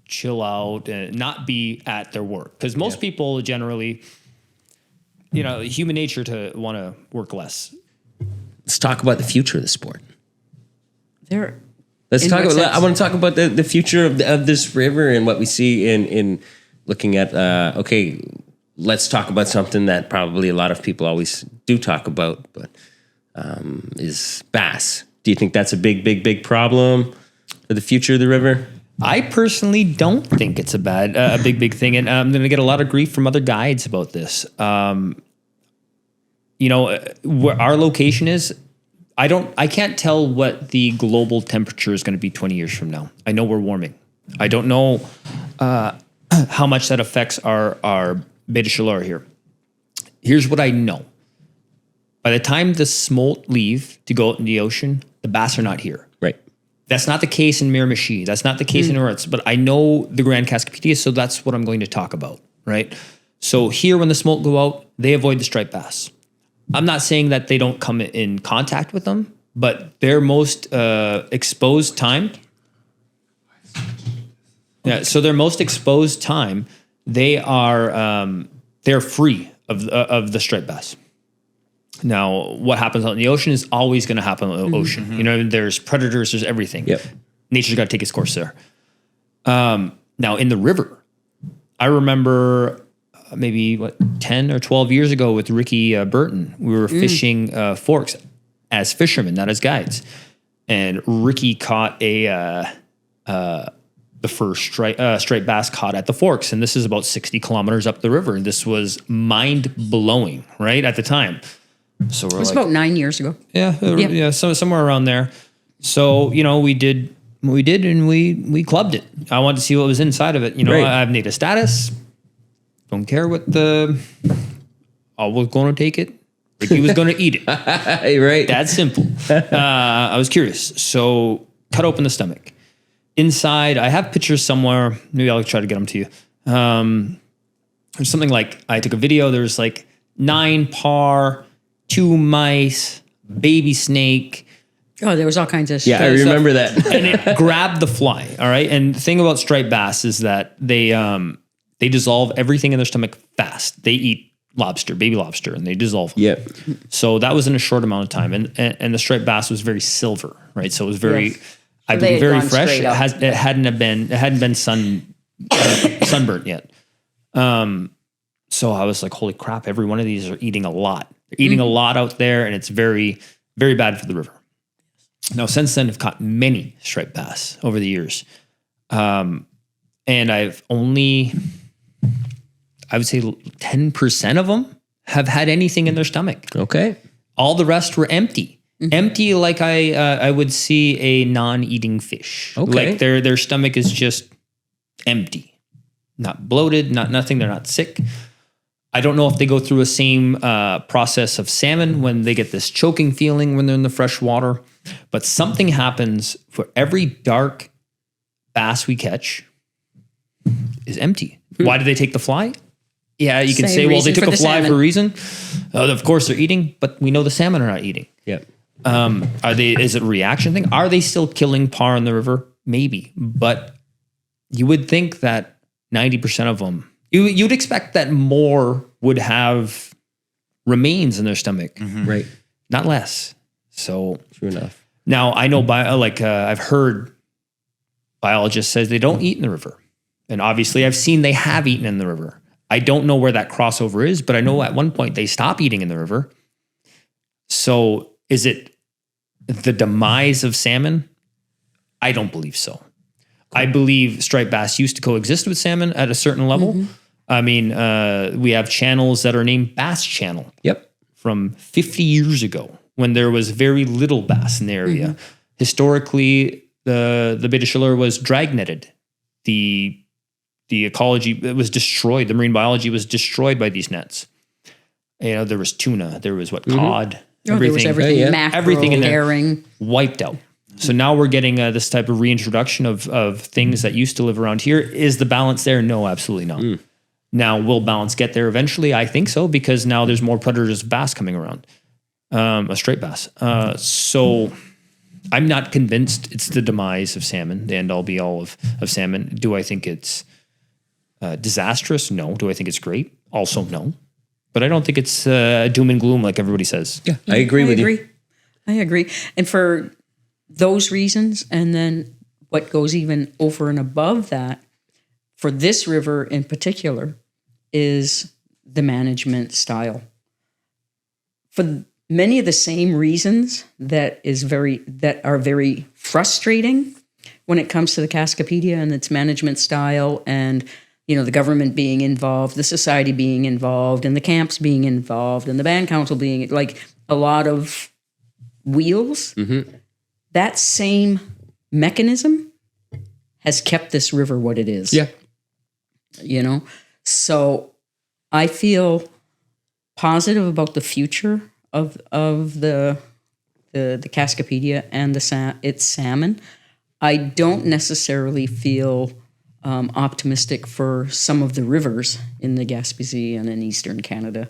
Speaker 4: chill out and not be at their work. Because most people generally, human nature to want to work less.
Speaker 2: Let's talk about the future of the sport.
Speaker 5: They're
Speaker 2: Let's talk about. I want to talk about the future of this river and what we see in looking at. Let's talk about something that probably a lot of people always do talk about, but is bass. Do you think that's a big problem for the future of the river?
Speaker 4: I personally don't think it's a big thing, and I'm going to get a lot of grief from other guides about this. Where our location is, I can't tell what the global temperature is going to be 20 years from now. I know we're warming. I don't know how much that affects our Beta Chaleur here. Here's what I know. By the time the smolt leave to go out in the ocean, the bass are not here.
Speaker 2: Right.
Speaker 4: That's not the case in Miramichi. That's not the case in Earths, but I know the Grand Cascapédia, so that's what I'm going to talk about, right? So here, when the smolt go out, they avoid the striped bass. I'm not saying that they don't come in contact with them, but their most exposed time. Yeah, so their most exposed time, they're free of the striped bass. Now, what happens out in the ocean is always going to happen in the ocean. Mm-hmm. There's predators, there's everything.
Speaker 2: Yep.
Speaker 4: Nature's got to take its course there. Now, in the river, I remember maybe 10 or 12 years ago with Ricky Burton, we were fishing forks as fishermen, not as guides. And Ricky caught the first striped bass caught at the forks. And this is about 60 kilometers up the river. And this was mind blowing, right? At the time. So it was
Speaker 5: about 9 years ago.
Speaker 4: Yeah. So somewhere around there. So, we did what we did and we clubbed it. I wanted to see what was inside of it.
Speaker 2: Right.
Speaker 4: I have native status. Don't care what I was going to take it. Ricky was going to eat it.
Speaker 2: Right.
Speaker 4: That's simple. I was curious. So cut open the stomach. inside, I have pictures somewhere. Maybe I'll try to get them to you. There's something like, I took a video. There's like 9 par, 2 mice, baby snake.
Speaker 5: Oh, there was all kinds of
Speaker 2: Yeah, I remember that.
Speaker 4: And it grabbed the fly. All right. And the thing about striped bass is that they dissolve everything in their stomach fast. They eat lobster, baby lobster, and they dissolve.
Speaker 2: Yep.
Speaker 4: So that was in a short amount of time. And the striped bass was very silver, right? So it was very, I believe, very fresh. It hadn't been sunburnt yet. So I was like, holy crap, every one of these are eating a lot. They're eating a lot out there, and it's very, very bad for the river. Now, since then, I've caught many striped bass over the years. And I've only, I would say 10% of them have had anything in their stomach.
Speaker 2: Okay.
Speaker 4: All the rest were empty. Empty, like I would see a non-eating fish.
Speaker 2: Okay.
Speaker 4: Like their stomach is just empty. Not bloated, nothing. They're not sick. I don't know if they go through a same process of salmon when they get this choking feeling when they're in the fresh water. But something happens for every dark bass we catch is empty. Why did they take the fly? Yeah, you can
Speaker 5: Same
Speaker 4: say, well, they
Speaker 5: reason
Speaker 4: took
Speaker 5: for
Speaker 4: the
Speaker 5: the
Speaker 4: fly
Speaker 5: salmon.
Speaker 4: for a reason. Of course they're eating, but we know the salmon are not eating.
Speaker 2: Yep.
Speaker 4: Is it a reaction thing? Are they still killing par in the river? Maybe. But you would think that 90% of them, you'd expect that more would have remains in their stomach.
Speaker 2: Right.
Speaker 4: Not less. So
Speaker 2: True enough.
Speaker 4: now I know I've heard biologists says they don't eat in the river. And obviously I've seen they have eaten in the river. I don't know where that crossover is, but I know at one point they stop eating in the river. So is it the demise of salmon? I don't believe so. I believe striped bass used to coexist with salmon at a certain level. I mean, we have channels that are named Bass Channel.
Speaker 2: Yep.
Speaker 4: From 50 years ago when there was very little bass in the area. Historically, the Bay de Chaleur was dragnetted. The ecology, it was destroyed. The marine biology was destroyed by these nets. You know, there was tuna, there was cod,
Speaker 5: There was everything, mackerel,
Speaker 4: everything in there
Speaker 5: herring.
Speaker 4: wiped out. So now we're getting this type of reintroduction of things that used to live around here. Is the balance there? No, absolutely not. Now, will balance get there eventually? I think so, because now there's more predators of bass coming around, a straight bass. So I'm not convinced it's the demise of salmon, the end all be all of salmon. Do I think it's disastrous? No. Do I think it's great? Also, no. But I don't think it's doom and gloom like everybody says.
Speaker 2: Yeah, I agree with you.
Speaker 5: I agree. And for those reasons, and then what goes even over and above that, for this river in particular, is the management style. For many of the same reasons that are very frustrating when it comes to the Cascapédia and its management style, and the government being involved, the society being involved, and the camps being involved, and the band council being like a lot of wheels. That same mechanism has kept this river what it is.
Speaker 2: Yeah.
Speaker 5: So I feel positive about the future of the Cascapédia and its salmon. I don't necessarily feel optimistic for some of the rivers in the Gaspésie and in Eastern Canada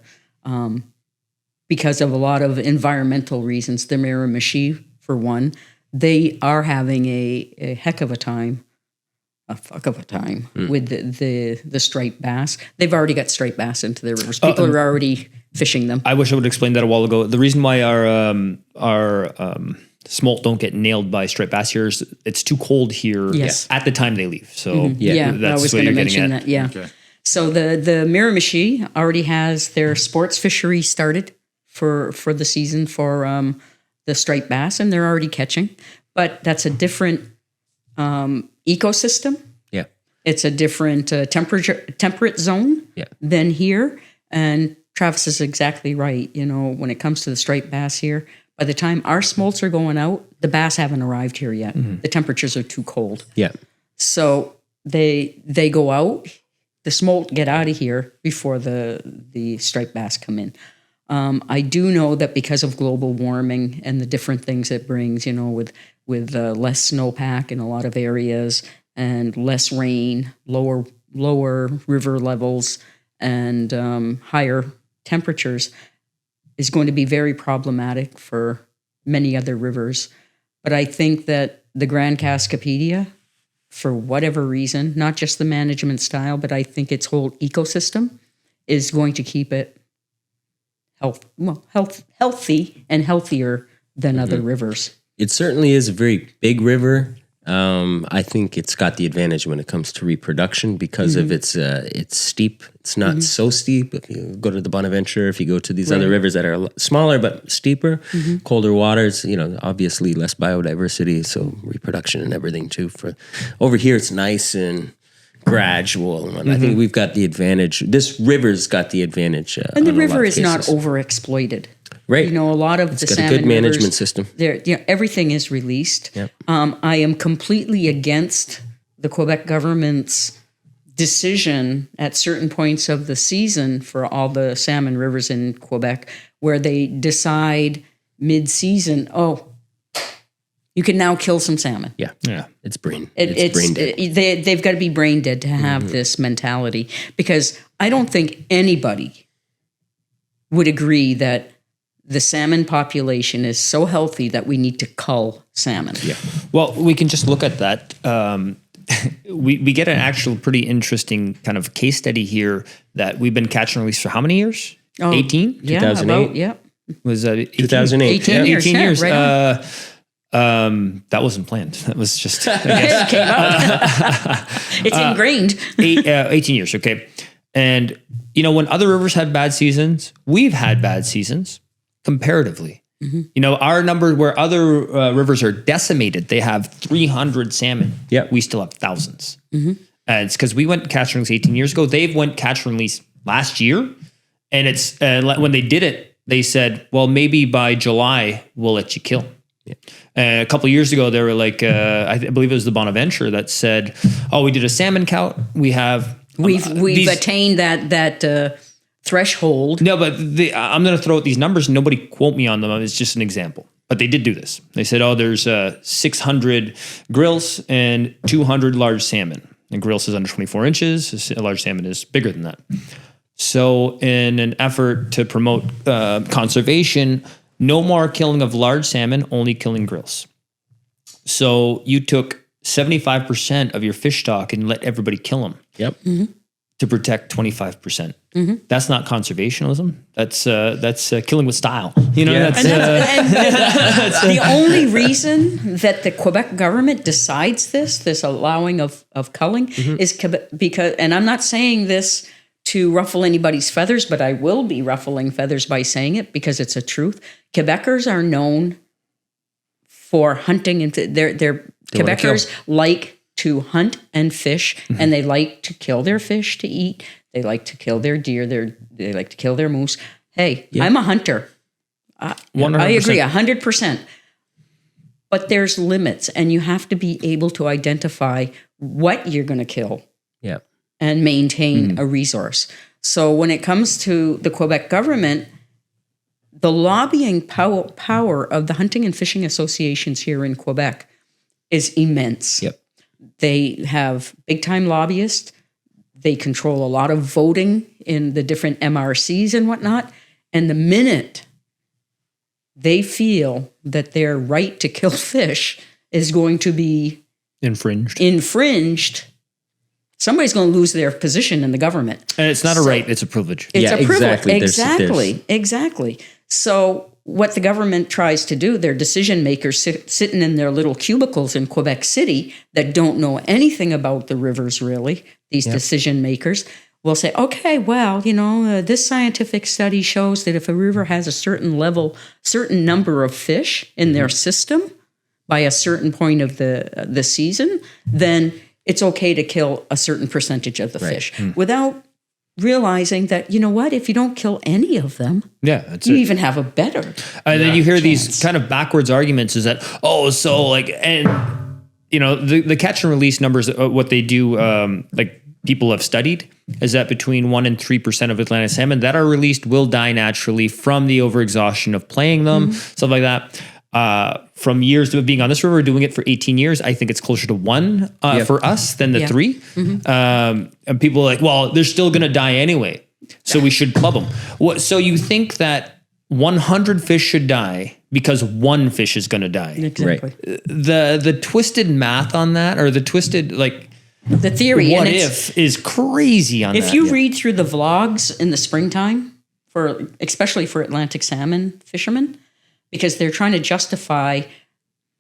Speaker 5: because of a lot of environmental reasons. The Miramichi, for one, they are having a fuck of a time with the striped bass. They've already got striped bass into their rivers. People are already fishing them.
Speaker 4: I wish I would explain that a while ago. The reason why our smolt don't get nailed by striped bass here is it's too cold here at the time they leave. So
Speaker 5: I
Speaker 4: that's
Speaker 5: was
Speaker 4: what
Speaker 5: going to
Speaker 4: you're getting
Speaker 5: mention
Speaker 4: at.
Speaker 5: that. Yeah.
Speaker 3: Okay.
Speaker 5: So the Miramichi already has their sports fishery started for the season for the striped bass, and they're already catching. But that's a different ecosystem.
Speaker 2: Yeah.
Speaker 5: It's a different temperate zone than here. And Travis is exactly right. When it comes to the striped bass here, by the time our smolts are going out, the bass haven't arrived here yet. The temperatures are too cold.
Speaker 2: Yeah.
Speaker 5: So they go out, the smolt get out of here before the striped bass come in. I do know that because of global warming and the different things it brings, with less snowpack in a lot of areas and less rain, lower river levels, and higher temperatures, is going to be very problematic for many other rivers. But I think that the Grand Cascapédia, for whatever reason, not just the management style, but I think its whole ecosystem is going to keep it healthy and healthier than other rivers.
Speaker 2: It certainly is a very big river. I think it's got the advantage when it comes to reproduction because of it's steep. It's not so steep. If you go to the Bonaventure, if you go to these other rivers that are smaller but steeper, colder waters, obviously less biodiversity, so reproduction and everything too. For over here, it's nice and gradual. And I think we've got the advantage. This river's got the advantage.
Speaker 5: And the river is not overexploited.
Speaker 2: Right.
Speaker 5: A lot of
Speaker 2: it's
Speaker 5: the
Speaker 2: got
Speaker 5: salmon
Speaker 2: a good management
Speaker 5: rivers,
Speaker 2: system.
Speaker 5: Everything is released.
Speaker 2: Yep.
Speaker 5: I am completely against the Quebec government's decision at certain points of the season for all the salmon rivers in Quebec, where they decide mid-season, you can now kill some salmon.
Speaker 2: Yeah. It's brain.
Speaker 5: It's
Speaker 2: brain dead.
Speaker 5: They've got to be brain dead to have this mentality, because I don't think anybody would agree that the salmon population is so healthy that we need to cull salmon.
Speaker 2: Yeah.
Speaker 4: Well, we can just look at that. We get an actual pretty interesting kind of case study here that we've been catch and release for how many years? 18?
Speaker 5: Yeah,
Speaker 2: 2008?
Speaker 5: yeah.
Speaker 4: Was
Speaker 2: 2008.
Speaker 5: 18 years.
Speaker 4: 18 years.
Speaker 5: Right on.
Speaker 4: That wasn't planned. That was just, I guess.
Speaker 5: It came out. It's ingrained.
Speaker 4: 18 years, okay. And, when other rivers had bad seasons, we've had bad seasons comparatively. Our number where other rivers are decimated, they have 300 salmon.
Speaker 2: Yeah.
Speaker 4: We still have thousands. And it's because we went catch and release 18 years ago. They've went catch and release last year. And it's when they did it, they said, well, maybe by July, we'll let you kill. Yeah. A couple of years ago, they were like, I believe it was the Bonaventure that said, we did a salmon count. We have...
Speaker 5: We've attained that threshold.
Speaker 4: No, but I'm going to throw out these numbers. Nobody quote me on them. It's just an example. But they did do this. They said, there's 600 grilse and 200 large salmon. And grilse is under 24 inches. A large salmon is bigger than that. So in an effort to promote conservation, no more killing of large salmon, only killing grilse. So you took 75% of your fish stock and let everybody kill them.
Speaker 2: Yep.
Speaker 4: To protect 25%. That's not conservationism. That's killing with style. That's
Speaker 5: the only reason that the Quebec government decides this allowing of culling is because, and I'm not saying this to ruffle anybody's feathers, but I will be ruffling feathers by saying it because it's a truth. Quebecers are known for hunting, and they're Quebecers like to hunt and fish, and they like to kill their fish to eat. They like to kill their deer. They like to kill their moose. Hey, I'm a hunter. I agree 100%. But there's limits, and you have to be able to identify what you're going to kill and maintain a resource. So when it comes to the Quebec government, the lobbying power of the hunting and fishing associations here in Quebec is immense.
Speaker 2: Yep.
Speaker 5: They have big-time lobbyists. They control a lot of voting in the different MRCs and whatnot. And the minute they feel that their right to kill fish is going to be infringed, somebody's going to lose their position in the government.
Speaker 4: And it's not a right, it's a privilege.
Speaker 5: It's a privilege.
Speaker 2: Exactly.
Speaker 5: Exactly. So what the government tries to do, their decision makers sitting in their little cubicles in Quebec City that don't know anything about the rivers really, these decision makers will say, okay, well, this scientific study shows that if a river has a certain number of fish in their system by a certain point of the season, then it's okay to kill a certain percentage of the fish without realizing that, if you don't kill any of them, you even have a better
Speaker 4: And then you hear
Speaker 5: chance.
Speaker 4: these kind of backwards arguments is that, the catch and release numbers, what they do, people have studied, is that between 1% and 3% of Atlantic salmon that are released will die naturally from the overexhaustion of playing them, stuff like that. From years of being on this river, doing it for 18 years, I think it's closer to 1 for us than the 3. And people are like, well, they're still going to die anyway, so we should club them. So you think that 100 fish should die because 1 fish is going to die?
Speaker 5: Exactly.
Speaker 2: Right.
Speaker 4: The twisted math on that, or the twisted, like,
Speaker 5: The theory.
Speaker 4: what
Speaker 5: and
Speaker 4: if is crazy on that.
Speaker 5: if you read through the vlogs in the springtime, especially for Atlantic salmon fishermen, because they're trying to justify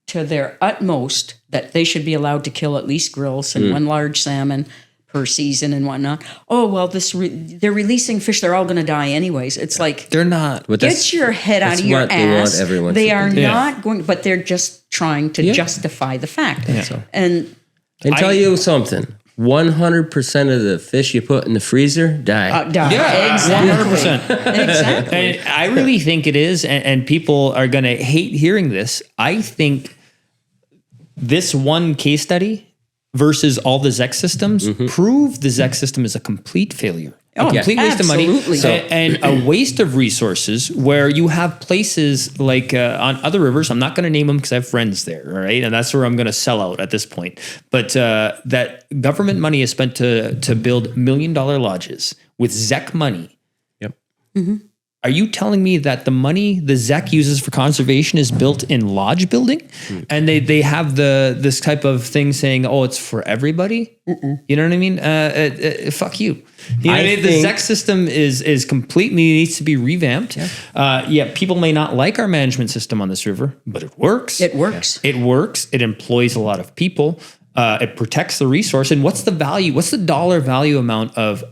Speaker 5: to their utmost that they should be allowed to kill at least grilse and 1 large salmon per season and whatnot. Oh, well, they're releasing fish. They're all going to die anyways. It's like,
Speaker 4: They're not.
Speaker 2: But
Speaker 5: get your head out of your
Speaker 2: what they want
Speaker 5: ass.
Speaker 2: everyone
Speaker 5: They
Speaker 2: to
Speaker 5: are
Speaker 2: do.
Speaker 5: not going, but they're just trying to justify the fact. And
Speaker 2: tell you something. 100% of the fish you put in the freezer die.
Speaker 5: die.
Speaker 4: Yeah,
Speaker 5: Exactly.
Speaker 4: 100%.
Speaker 5: Exactly.
Speaker 4: And I really think it is, and people are going to hate hearing this. I think this one case study versus all the ZEC systems prove the ZEC system is a complete failure. A complete waste of money and a waste of resources, where you have places like on other rivers. I'm not going to name them because I have friends there, all right? And that's where I'm going to sell out at this point. But that government money is spent to build $1 million lodges with ZEC money.
Speaker 2: Yep.
Speaker 4: Are you telling me that the money the ZEC uses for conservation is built in lodge building, and they have this type of thing saying, "Oh, it's for everybody"? You know what I mean? Fuck you. You know what I mean? The ZEC system is completely needs to be revamped. Yeah, people may not like our management system on this river, but it works.
Speaker 5: It works.
Speaker 4: It works. It employs a lot of people. It protects the resource. And what's the value? What's the dollar value amount of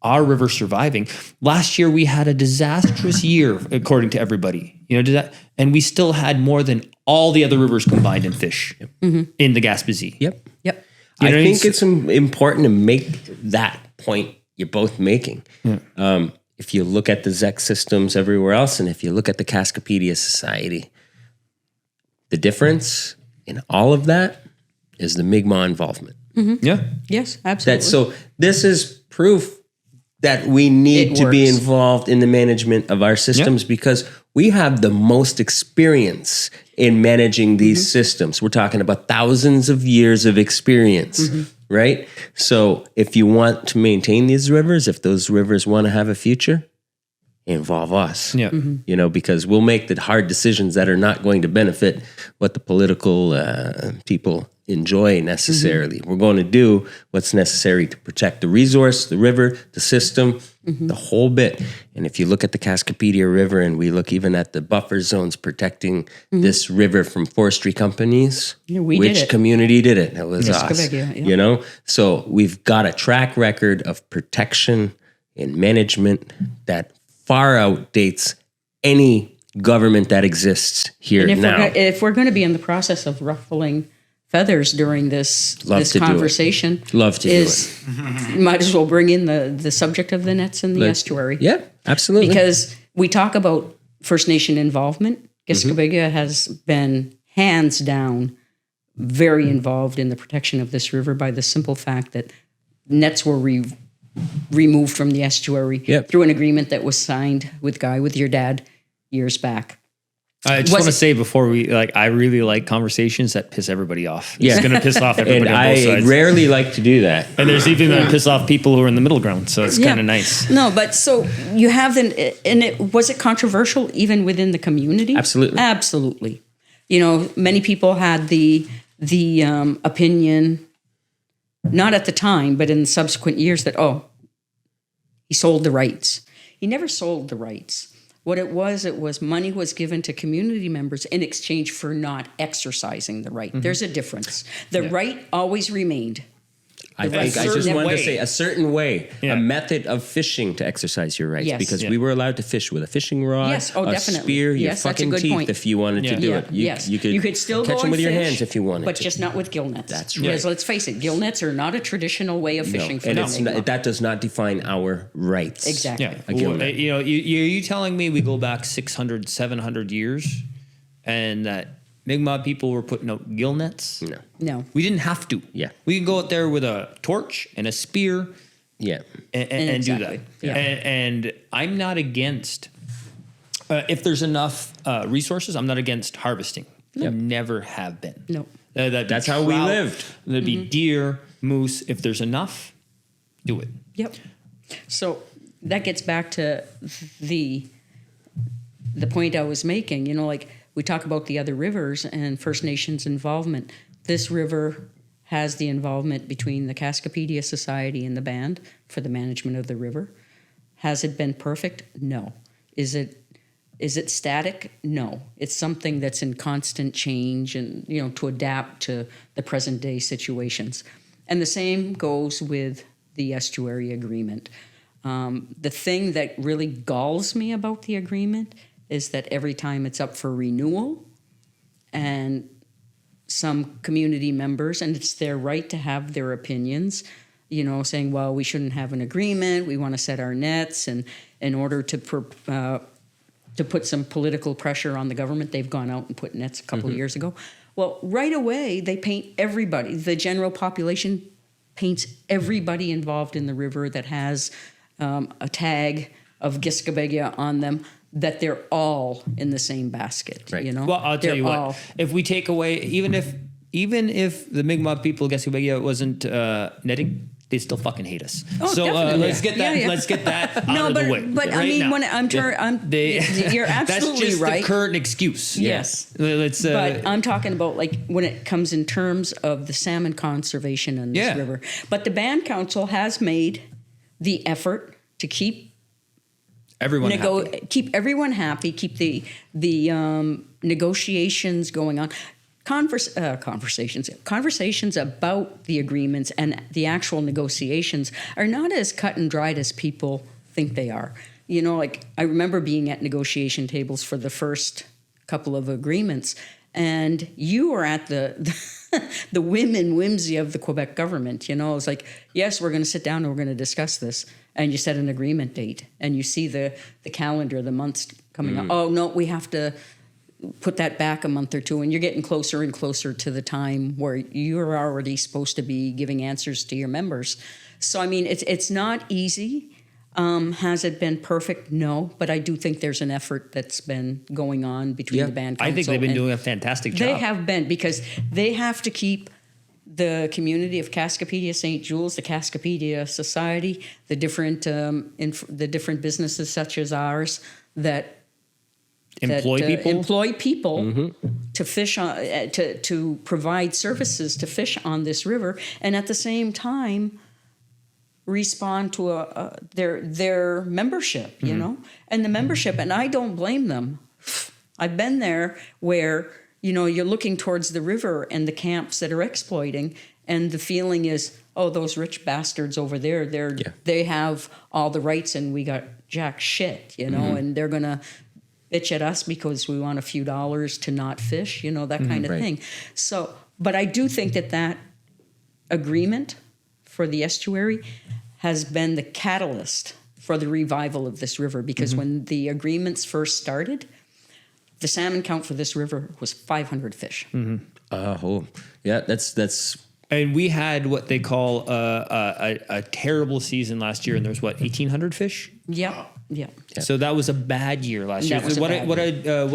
Speaker 4: our river surviving? Last year we had a disastrous year, according to everybody. You know, and we still had more than all the other rivers combined in fish in the Gaspésie.
Speaker 2: Yep.
Speaker 5: Yep.
Speaker 2: I think it's important to make that point you're both making. If you look at the ZEC systems everywhere else, and if you look at the Cascapédia Society, the difference in all of that is the Mi'kmaq involvement.
Speaker 4: Yeah.
Speaker 5: Yes, absolutely.
Speaker 2: So this is proof that we need to be involved in the management of our systems because we have the most experience in managing these systems. We're talking about thousands of years of experience, right? So if you want to maintain these rivers, if those rivers want to have a future, involve us.
Speaker 4: Yeah.
Speaker 2: You know, because we'll make the hard decisions that are not going to benefit what the political people enjoy necessarily. We're going to do what's necessary to protect the resource, the river, the system, the whole bit. And if you look at the Cascapédia River, and we look even at the buffer zones protecting this river from forestry companies, which community did it? It was us. You know? So we've got a track record of protection and management that far outdates any government that exists here
Speaker 5: and
Speaker 2: now.
Speaker 5: If we're going to be in the process of ruffling feathers during this conversation,
Speaker 2: love to do it.
Speaker 5: Might as well bring in the subject of the nets in the estuary.
Speaker 2: Yeah, absolutely.
Speaker 5: Because we talk about First Nation involvement. Cascapédia has been hands down very involved in the protection of this river by the simple fact that nets were removed from the estuary through an agreement that was signed with Guy, with your dad, years back.
Speaker 4: I just want to say before we I really like conversations that piss everybody off. It's going to piss off everybody on both sides.
Speaker 2: I rarely like to do that.
Speaker 4: And there's even going to piss off people who are in the middle ground. So it's kind of nice.
Speaker 5: No, but so you have was it controversial even within the community?
Speaker 2: Absolutely.
Speaker 5: Absolutely. You know, many people had the opinion, not at the time, but in subsequent years that, he sold the rights. He never sold the rights. What it was money was given to community members in exchange for not exercising the right. There's a difference. The right always remained.
Speaker 2: I just wanted to say a certain way, a method of fishing to exercise your rights, because we were allowed to fish with a fishing rod, a spear, your fucking teeth if you wanted to do it. You could
Speaker 5: still
Speaker 2: catch
Speaker 5: go
Speaker 2: them with your
Speaker 5: fish,
Speaker 2: hands if you wanted
Speaker 5: but
Speaker 2: to.
Speaker 5: just not with gill nets.
Speaker 2: That's right.
Speaker 5: Because let's face it, gill nets are not a traditional way of fishing for
Speaker 2: that does not define our rights.
Speaker 5: Exactly.
Speaker 4: Yeah. You know, you telling me we go back 600, 700 years and that Mi'kmaq people were putting out gill nets?
Speaker 5: No.
Speaker 4: We didn't have to.
Speaker 2: Yeah.
Speaker 4: We could go out there with a torch and a spear
Speaker 2: Yeah.
Speaker 4: and do that.
Speaker 5: Exactly. Yeah.
Speaker 4: And I'm not against, if there's enough resources, I'm not against harvesting. Never have been.
Speaker 5: No.
Speaker 2: That's how we lived.
Speaker 4: There'd be deer, moose. If there's enough, do it.
Speaker 5: Yep. So that gets back to the point I was making. You know, like we talk about the other rivers and First Nations involvement. This river has the involvement between the Cascapédia Society and the band for the management of the river. Has it been perfect? No. Is it static? No. It's something that's in constant change and, you know, to adapt to the present day situations. And the same goes with the estuary agreement. The thing that really galls me about the agreement is that every time it's up for renewal, and some community members, and it's their right to have their opinions, you know, saying, well, we shouldn't have an agreement, we want to set our nets, and in order to put some political pressure on the government, they've gone out and put nets a couple of years ago. Well, right away, they paint everybody, the general population paints everybody involved in the river that has a tag of Cascapédia on them, that they're all in the same basket,
Speaker 2: Right.
Speaker 5: you know?
Speaker 4: Well, I'll tell you
Speaker 5: all-
Speaker 4: what. If we take away, even if the Mi'kmaq people, Cascapédia, wasn't netting, they still fucking hate us.
Speaker 5: Oh,
Speaker 4: so
Speaker 5: definitely.
Speaker 4: let's get that.
Speaker 5: Yeah, yeah.
Speaker 4: Let's get that
Speaker 5: No,
Speaker 4: out
Speaker 5: but
Speaker 4: of the way.
Speaker 5: but I
Speaker 4: right
Speaker 5: mean,
Speaker 4: now.
Speaker 5: when you're absolutely
Speaker 4: That's just
Speaker 5: right.
Speaker 4: the current excuse.
Speaker 5: Yes.
Speaker 4: Let's.
Speaker 5: But I'm talking about like when it comes in terms of the salmon conservation in this river. But the band council has made the effort to keep
Speaker 4: everyone happy.
Speaker 5: keep everyone happy, keep the negotiations going on. Conversations about the agreements and the actual negotiations are not as cut and dried as people think they are. You know, like I remember being at negotiation tables for the first couple of agreements, and you were at the whim and whimsy of the Quebec government. You know, it's like, yes, we're going to sit down and we're going to discuss this, and you set an agreement date, and you see the calendar, the months coming up. Oh no, we have to put that back a month or two, and you're getting closer and closer to the time where you're already supposed to be giving answers to your members. So, I mean, it's not easy. Has it been perfect? No, but I do think there's an effort that's been going on between the band council.
Speaker 4: I think they've been doing a fantastic job.
Speaker 5: They have been, because they have to keep the community of Cascapédia St. Jules, the Cascapédia Society, the different businesses such as ours that employ people to fish on, to provide services to fish on this river, and at the same time respond to their membership, you know, and the membership, and I don't blame them. I've been there where, you know, you're looking towards the river and the camps that are exploiting, and the feeling is, oh, those rich bastards over there, they have all the rights and we got jack shit, you know, and they're gonna bitch at us because we want a few dollars to not fish, you know, that kind of thing. So, but I do think that agreement for the estuary has been the catalyst for the revival of this river, because when the agreements first started, the salmon count for this river was 500 fish.
Speaker 2: Yeah, that's.
Speaker 4: And we had what they call a terrible season last year, and there's 1,800 fish.
Speaker 5: Yeah.
Speaker 4: So that was a bad year last year.
Speaker 5: That was
Speaker 4: What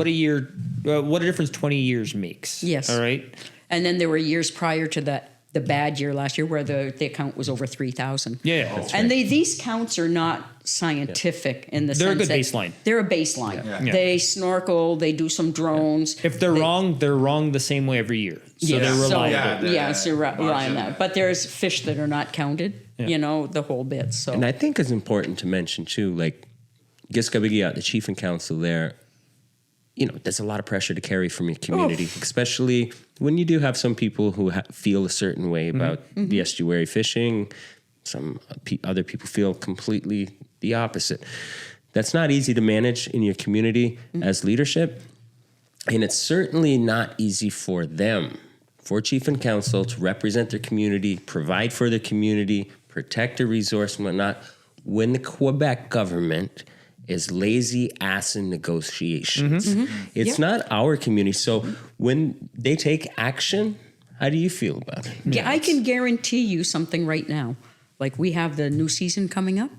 Speaker 4: a year! What a difference 20 years makes.
Speaker 5: Yes.
Speaker 4: All right.
Speaker 5: And then there were years prior to that, the bad year last year, where the count was over 3,000.
Speaker 4: Yeah. That's
Speaker 5: And these counts are not scientific in the sense
Speaker 4: They're a good
Speaker 5: that
Speaker 4: baseline.
Speaker 5: They're a baseline.
Speaker 4: Yeah.
Speaker 5: They snorkel, they do some drones.
Speaker 4: If they're wrong the same way every year. So they're reliable.
Speaker 5: So rely on that. But there's fish that are not counted, you know, the whole bit. So.
Speaker 2: And I think it's important to mention too, like Cascapédia, the chief and council there, you know, there's a lot of pressure to carry from your community, especially when you do have some people who feel a certain way about the estuary fishing. Some other people feel completely the opposite. That's not easy to manage in your community as leadership. And it's certainly not easy for them, for chief and council, to represent their community, provide for their community, protect a resource and whatnot, when the Quebec government is lazy ass in negotiations. It's not our community. So when they take action, how do you feel about it?
Speaker 5: Yeah, I can guarantee you something right now. like we have the new season coming up.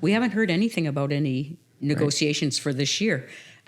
Speaker 5: We haven't heard anything about any negotiations for this year.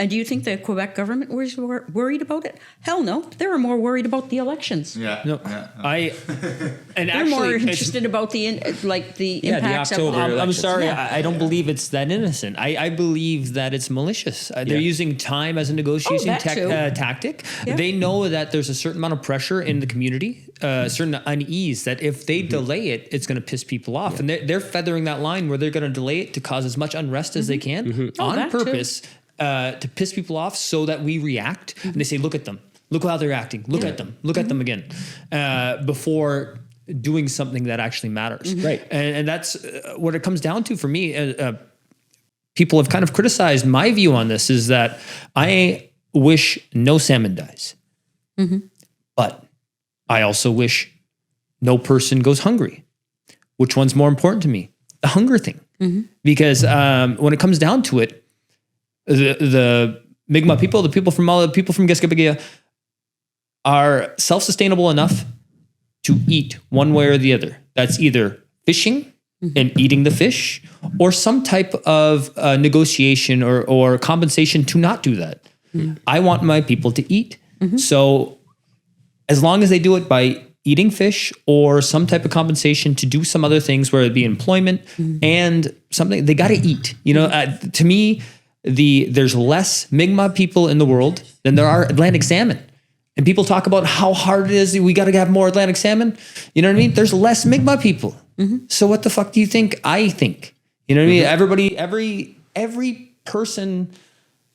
Speaker 5: And do you think the Quebec government was worried about it? Hell no. They were more worried about the elections.
Speaker 3: Yeah.
Speaker 4: No, and
Speaker 5: They're
Speaker 4: actually,
Speaker 5: more
Speaker 4: it's-
Speaker 5: interested about the impacts of
Speaker 2: October
Speaker 4: I'm
Speaker 2: elections.
Speaker 4: sorry,
Speaker 5: Yeah.
Speaker 4: I don't believe it's that innocent. I believe that it's malicious. They're using time as a negotiating
Speaker 5: that too.
Speaker 4: tactic.
Speaker 5: Yeah.
Speaker 4: They know that there's a certain amount of pressure in the community, certain unease, that if they delay it, it's going to piss people off. And they're feathering that line where they're going to delay it to cause as much unrest as they can
Speaker 5: Oh,
Speaker 4: on
Speaker 5: that too.
Speaker 4: purpose to piss people off so that we react. And they say, look at them. Look how they're acting. Look at them. Look at them again. Before doing something that actually matters.
Speaker 2: Right.
Speaker 4: And that's what it comes down to for me. People have kind of criticized my view on this is that I wish no salmon dies. But I also wish no person goes hungry. Which one's more important to me? The hunger thing. Because when it comes down to it, the Micmac people, the people from Cascapédia are self-sustainable enough to eat one way or the other. That's either fishing and eating the fish, or some type of negotiation or compensation to not do that. I want my people to eat. So as long as they do it by eating fish or some type of compensation to do some other things, whether it be employment and something, they got to eat. You know, to me, there's less Micmac people in the world than there are Atlantic salmon. And people talk about how hard it is. We got to have more Atlantic salmon. You know what I mean? There's less Micmac people. So what the fuck do you think I think? You know what I mean? Everybody, every person,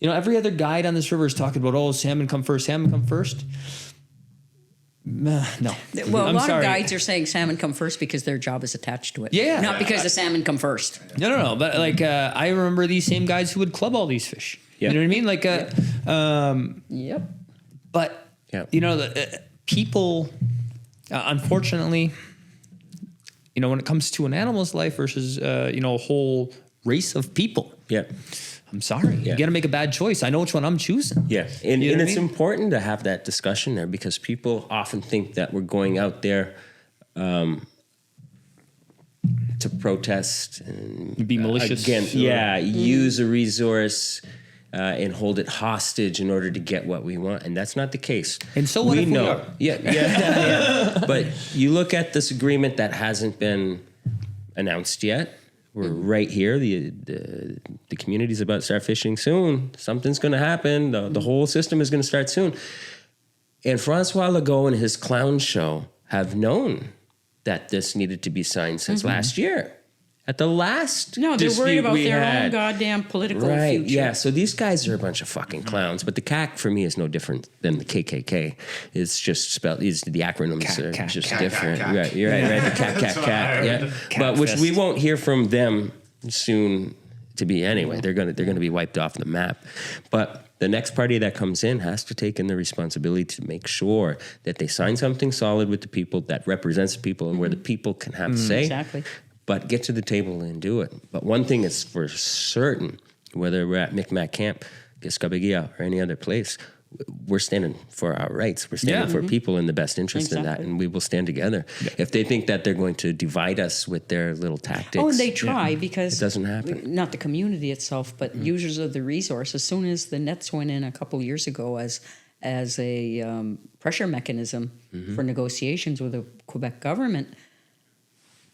Speaker 4: you know, every other guide on this river is talking about, oh, salmon come first, salmon come first. No.
Speaker 5: Well, a
Speaker 4: I'm
Speaker 5: lot
Speaker 4: sorry.
Speaker 5: of guides are saying salmon come first because their job is attached to it.
Speaker 4: Yeah.
Speaker 5: Not because the salmon come first.
Speaker 4: No. But like, I remember these same guys who would club all these fish.
Speaker 2: Yeah.
Speaker 4: You know what I mean? Like,
Speaker 5: Yep.
Speaker 4: but
Speaker 2: Yeah.
Speaker 4: you know, people, unfortunately, you know, when it comes to an animal's life versus, you know, a whole race of people,
Speaker 2: Yeah.
Speaker 4: I'm sorry. You got to make a bad choice. I know which one I'm choosing.
Speaker 2: Yeah, and
Speaker 4: You know what I
Speaker 2: it's
Speaker 4: mean?
Speaker 2: important to have that discussion there because people often think that we're going out there to protest and
Speaker 4: Be malicious.
Speaker 2: again.
Speaker 4: or-
Speaker 2: Yeah, use a resource and hold it hostage in order to get what we want, and that's not the case.
Speaker 4: And so what if we are?
Speaker 2: Yeah. But you look at this agreement that hasn't been announced yet. We're right here. The community's about to start fishing soon. Something's going to happen. The whole system is going to start soon. And Francois Legault and his clown show have known that this needed to be signed since last year. At the last
Speaker 5: No, they're worried
Speaker 2: dispute
Speaker 5: about
Speaker 2: we
Speaker 5: their
Speaker 2: had.
Speaker 5: own goddamn political
Speaker 2: Right,
Speaker 5: future.
Speaker 2: yeah. So these guys are a bunch of fucking clowns. But the CAC for me is no different than the KKK. It's just spelled. The acronyms are
Speaker 4: CAC,
Speaker 2: just
Speaker 3: CAC,
Speaker 2: different.
Speaker 3: CAC.
Speaker 2: Right, you're right. The CAC. Yeah, but which we won't hear from them soon. To be anyway, they're gonna be wiped off the map. But the next party that comes in has to take in the responsibility to make sure that they sign something solid with the people that represents the people and where the people can have say.
Speaker 5: Exactly.
Speaker 2: But get to the table and do it. But one thing is for certain, whether we're at Micmac Camp, Cascapédia, or any other place, we're standing for our rights. We're standing for people in the best interest in that,
Speaker 5: Exactly.
Speaker 2: and we will stand together. If they think that they're going to divide us with their little tactics,
Speaker 5: Oh, and they try because
Speaker 2: It doesn't happen.
Speaker 5: Not the community itself, but users of the resource. As soon as the nets went in a couple years ago as a pressure mechanism for negotiations with the Quebec government,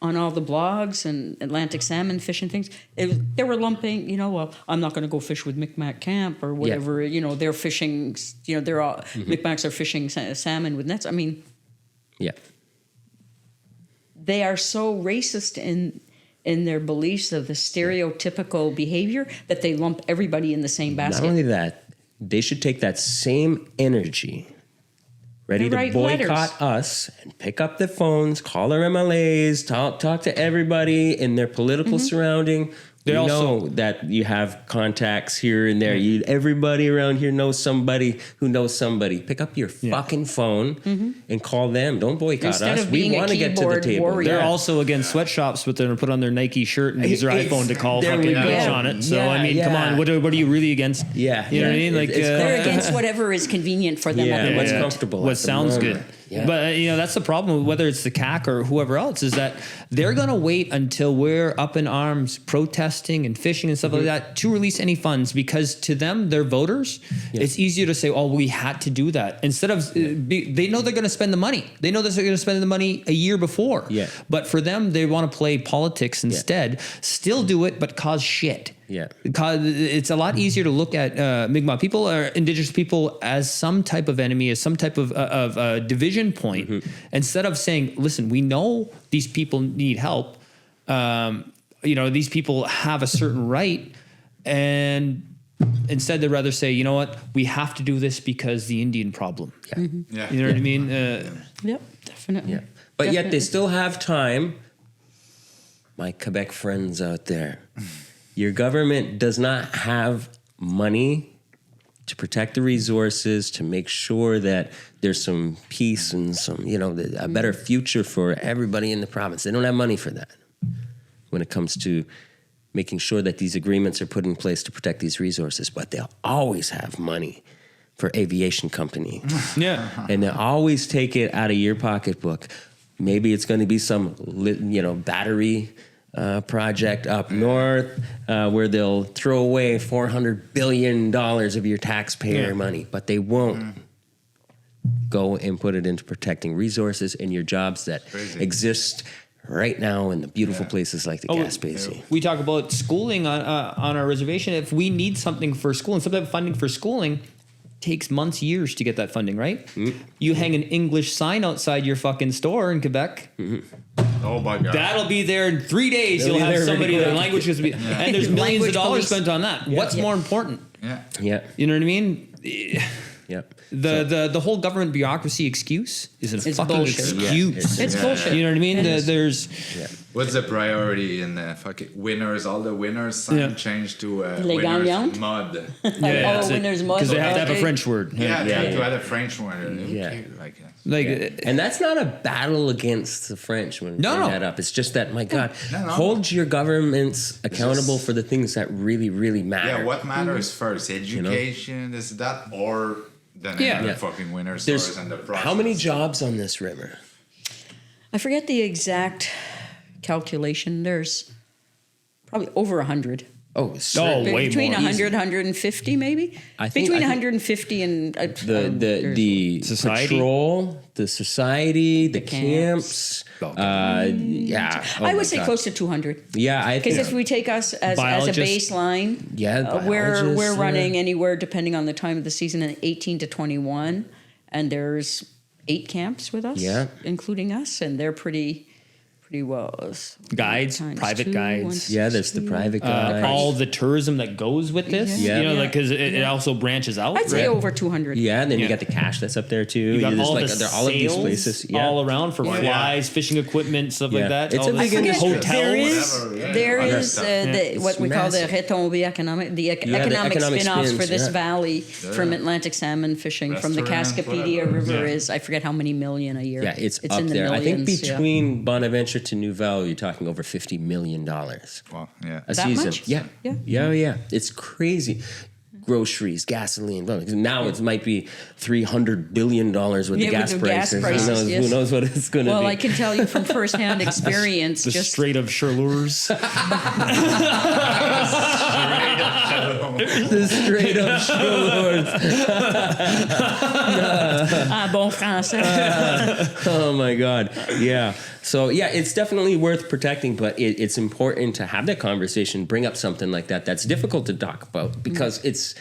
Speaker 5: on all the blogs and Atlantic salmon fishing things, they were lumping, you know, well, I'm not going to go fish with Micmac Camp or whatever, you know, they're fishing, you know, they're all, Micmacs are fishing salmon with nets. I mean,
Speaker 2: yeah,
Speaker 5: they are so racist in their beliefs of the stereotypical behavior that they lump everybody in the same basket.
Speaker 2: not only that, they should take that same energy, ready
Speaker 5: And
Speaker 2: to
Speaker 5: write
Speaker 2: boycott
Speaker 5: letters.
Speaker 2: us, and pick up their phones, call their MLAs, talk to everybody in their political surrounding.
Speaker 4: They
Speaker 2: We
Speaker 4: also-
Speaker 2: know that you have contacts here and there. Everybody around here knows somebody who knows somebody. Pick up your fucking phone and call them. Don't boycott
Speaker 5: Instead
Speaker 2: us.
Speaker 5: of
Speaker 2: We
Speaker 5: being a
Speaker 2: want to get to the
Speaker 5: keyboard
Speaker 2: table.
Speaker 5: warrior.
Speaker 4: They're
Speaker 2: Yeah.
Speaker 4: also against sweatshops, but they're going to put on their Nike shirt and use their
Speaker 2: It's-
Speaker 4: iPhone to call
Speaker 2: there
Speaker 4: fucking
Speaker 2: we go.
Speaker 4: bitch on it. So,
Speaker 2: Yeah,
Speaker 4: I mean, come
Speaker 2: yeah.
Speaker 4: on. What are you really against?
Speaker 2: Yeah,
Speaker 4: You know what I
Speaker 2: yeah.
Speaker 4: mean? Like,
Speaker 2: It's
Speaker 5: They're
Speaker 2: Yeah.
Speaker 5: against whatever is convenient for them
Speaker 2: Yeah,
Speaker 5: at the
Speaker 2: what's
Speaker 5: moment.
Speaker 2: comfortable.
Speaker 4: What
Speaker 2: at the
Speaker 4: sounds
Speaker 2: moment.
Speaker 4: good.
Speaker 2: Yeah.
Speaker 4: But that's the problem. Whether it's the CAC or whoever else, is that they're going to wait until we're up in arms, protesting and fishing and stuff like that to release any funds, because to them, their voters, it's easier to say, "Oh, we had to do that," instead of they know they're going to spend the money. They know they're going to spend the money a year before.
Speaker 2: Yeah.
Speaker 4: But for them, they want to play politics instead. Still do it, but cause shit.
Speaker 2: Yeah.
Speaker 4: Because it's a lot easier to look at Mi'kmaq people or Indigenous people as some type of enemy, as some type of division point, instead of saying, listen, we know these people need help. These people have a certain right. And instead, they'd rather say, you know what, we have to do this because the Indian problem.
Speaker 3: Yeah.
Speaker 4: You know what I mean?
Speaker 5: Yep, definitely.
Speaker 2: Yeah. But yet they still have time. My Quebec friends out there. Your government does not have money to protect the resources, to make sure that there's some peace and some, a better future for everybody in the province. They don't have money for that when it comes to making sure that these agreements are put in place to protect these resources. But they'll always have money for aviation company.
Speaker 4: Yeah.
Speaker 2: And they'll always take it out of your pocketbook. Maybe it's going to be some, battery project up north where they'll throw away $400 billion of your taxpayer money, but they won't go and put it into protecting resources and your jobs that exist right now in the beautiful places like the Cascapédia.
Speaker 4: We talk about schooling on our reservation. If we need something for schooling, some type of funding for schooling, takes months, years to get that funding, right? You hang an English sign outside your fucking store in Quebec.
Speaker 3: Oh my God.
Speaker 4: That'll be there in 3 days.
Speaker 2: They'll
Speaker 4: You'll
Speaker 2: be
Speaker 4: have
Speaker 2: there
Speaker 4: somebody,
Speaker 2: really
Speaker 4: their
Speaker 2: quick.
Speaker 4: language is to be, and there's millions of
Speaker 5: Language
Speaker 4: dollars
Speaker 5: police.
Speaker 4: spent on that. What's more important?
Speaker 2: Yeah.
Speaker 4: You know what I mean?
Speaker 2: Yep.
Speaker 4: The whole government bureaucracy excuse is a
Speaker 5: It's
Speaker 4: fucking
Speaker 5: bullshit.
Speaker 4: excuse.
Speaker 5: It's bullshit.
Speaker 4: You know what I mean?
Speaker 5: It is.
Speaker 4: There's
Speaker 3: What's the priority in the fucking winners? All the winners sign change to
Speaker 5: Les
Speaker 3: winners
Speaker 5: gagnantes?
Speaker 3: mud.
Speaker 5: Oh, winners must.
Speaker 4: because they have to have a
Speaker 5: Okay.
Speaker 4: French word.
Speaker 3: Yeah, they have to add a French one.
Speaker 2: Yeah.
Speaker 3: Okay,
Speaker 4: Like
Speaker 2: And that's not a battle against the French when we
Speaker 4: No,
Speaker 2: bring
Speaker 4: no.
Speaker 2: that up. It's just that, my God,
Speaker 3: No.
Speaker 2: hold your governments accountable for the things that really, really matter.
Speaker 3: Yeah, what matters first? Education, this, that, or the name of the fucking winner
Speaker 2: There's
Speaker 3: stores and the process.
Speaker 2: how many jobs on this river?
Speaker 5: I forget the exact calculation. There's probably over 100.
Speaker 2: Oh,
Speaker 4: way
Speaker 5: Between
Speaker 4: more.
Speaker 5: 100, 150 maybe. Between 150 and
Speaker 2: the
Speaker 4: Society?
Speaker 2: patrol, the society, the
Speaker 5: camps.
Speaker 2: camps. Yeah. Oh
Speaker 5: I
Speaker 2: my
Speaker 5: would say
Speaker 2: God.
Speaker 5: close to 200.
Speaker 2: Yeah, I
Speaker 5: Because
Speaker 2: think.
Speaker 5: if we take us as a
Speaker 4: Biologists.
Speaker 5: baseline, we're
Speaker 2: biologists,
Speaker 5: running anywhere, depending on the time of the season, 18 to 21. And there's 8 camps with us, including us. And they're pretty well.
Speaker 4: Guides,
Speaker 5: times
Speaker 4: private
Speaker 5: 2,
Speaker 4: guides.
Speaker 2: Yeah, there's the private guys.
Speaker 4: all the tourism that goes with this.
Speaker 2: Yeah.
Speaker 4: You know,
Speaker 5: Yeah.
Speaker 4: like because it also branches out.
Speaker 5: I'd say
Speaker 4: right?
Speaker 5: over 200.
Speaker 2: Yeah, and then you
Speaker 4: Yeah.
Speaker 2: got the cash that's up there too.
Speaker 4: You got
Speaker 2: Just
Speaker 4: all
Speaker 2: like,
Speaker 4: the
Speaker 2: they're all of these
Speaker 4: sales
Speaker 2: places. Yeah.
Speaker 4: all around for flies, fishing equipment, stuff like that.
Speaker 2: It's
Speaker 4: all
Speaker 2: a
Speaker 4: this
Speaker 2: big industry.
Speaker 4: hotels.
Speaker 5: There
Speaker 3: Other
Speaker 5: is
Speaker 3: stuff.
Speaker 5: what we call the
Speaker 2: massive.
Speaker 5: retombées economic, the economic
Speaker 2: economic
Speaker 5: spin-offs for
Speaker 2: spins,
Speaker 5: this
Speaker 2: yeah.
Speaker 5: valley from Atlantic salmon fishing from the
Speaker 3: Restaurant,
Speaker 5: Cascapédia
Speaker 3: whatever.
Speaker 5: River is I forget how many million a year.
Speaker 2: Yeah, it's up
Speaker 5: in the
Speaker 2: there. I think
Speaker 5: millions,
Speaker 2: between Bonaventure to Nouvelle, you're talking over $50 million a
Speaker 3: Well, yeah.
Speaker 5: That
Speaker 2: season.
Speaker 5: much?
Speaker 2: Yeah.
Speaker 5: Yeah.
Speaker 2: Yeah. It's crazy. Groceries, gasoline. Well, now it might be $300 billion with the
Speaker 5: Yeah,
Speaker 2: gas
Speaker 5: with the gas
Speaker 2: prices.
Speaker 5: prices,
Speaker 2: Who
Speaker 5: yes.
Speaker 2: knows what it's going to
Speaker 5: Well,
Speaker 2: be?
Speaker 5: I can tell you from firsthand experience.
Speaker 4: The
Speaker 5: just
Speaker 4: Strait of Charleurs.
Speaker 2: the straight up shores.
Speaker 5: bon français.
Speaker 2: Oh my God. Yeah. So yeah, it's definitely worth protecting, but it's important to have that conversation, bring up something like that. That's difficult to talk about because it's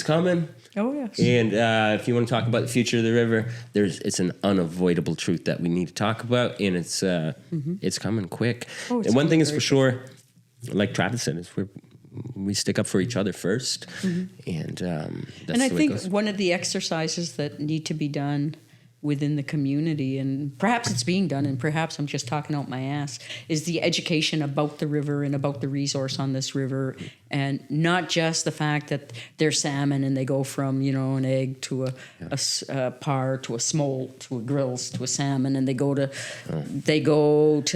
Speaker 2: coming.
Speaker 5: Oh yes.
Speaker 2: And if you want to talk about the future of the river, it's an unavoidable truth that we need to talk about, and it's coming quick.
Speaker 5: Oh, it's
Speaker 2: and one thing is
Speaker 5: coming
Speaker 2: for sure, like Travis said, is we stick up for each other first, and that's
Speaker 5: And I
Speaker 2: the way it
Speaker 5: think
Speaker 2: goes.
Speaker 5: one of the exercises that need to be done within the community, and perhaps it's being done, and perhaps I'm just talking out my ass, is the education about the river and about the resource on this river, and not just the fact that they're salmon and they go from, an egg to a par to a smolt to a grills to a salmon, and they go to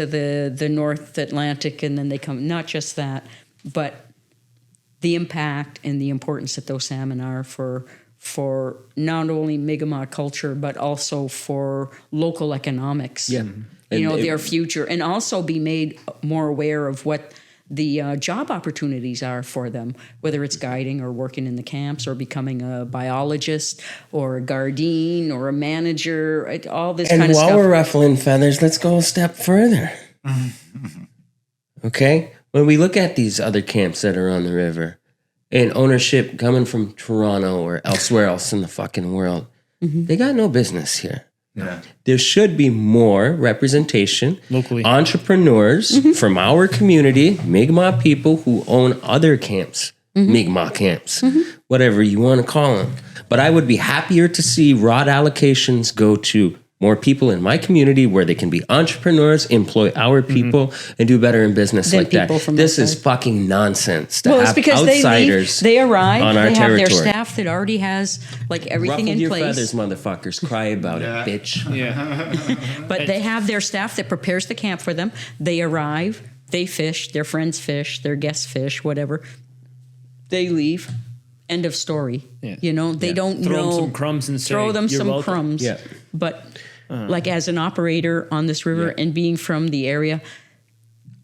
Speaker 5: the North Atlantic, and then they come. Not just that, but the impact and the importance that those salmon are for for not only Mi'kmaq culture, but also for local economics.
Speaker 2: Yeah.
Speaker 5: You know,
Speaker 2: And
Speaker 5: their future, and also be made more aware of what the job opportunities are for them, whether it's guiding or working in the camps or becoming a biologist or a guardian or a manager, all this
Speaker 2: And
Speaker 5: kind of
Speaker 2: while
Speaker 5: stuff.
Speaker 2: we're ruffling feathers, let's go a step further. Okay? When we look at these other camps that are on the river and ownership coming from Toronto or elsewhere else in the fucking world, they got no business here.
Speaker 3: Yeah.
Speaker 2: There should be more representation.
Speaker 4: Locally.
Speaker 2: Entrepreneurs from our community, Mi'kmaq people who own other camps, Mi'kmaq camps, whatever you want to call them. But I would be happier to see rod allocations go to more people in my community where they can be entrepreneurs, employ our people, and do better in business
Speaker 5: Than
Speaker 2: like that.
Speaker 5: people from
Speaker 2: This is
Speaker 5: outside.
Speaker 2: fucking nonsense to
Speaker 5: Well, it's
Speaker 2: have
Speaker 5: because they
Speaker 2: outsiders
Speaker 5: leave, they arrive,
Speaker 2: on our
Speaker 5: they have their
Speaker 2: territory.
Speaker 5: staff that already has like everything
Speaker 2: Ruffle
Speaker 5: in
Speaker 2: your
Speaker 5: place.
Speaker 2: feathers, motherfuckers. Cry about it, bitch.
Speaker 4: Yeah.
Speaker 5: But they have their staff that prepares the camp for them. They arrive, they fish, their friends fish, their guests fish, whatever. They leave. End of story.
Speaker 4: Yeah.
Speaker 5: You know, they don't
Speaker 4: Throw 'em
Speaker 5: know.
Speaker 4: some crumbs and say,
Speaker 5: throw them
Speaker 4: "You're
Speaker 5: some
Speaker 4: welcome."
Speaker 5: crumbs.
Speaker 2: Yeah.
Speaker 5: But like as an operator on this river and being from the area,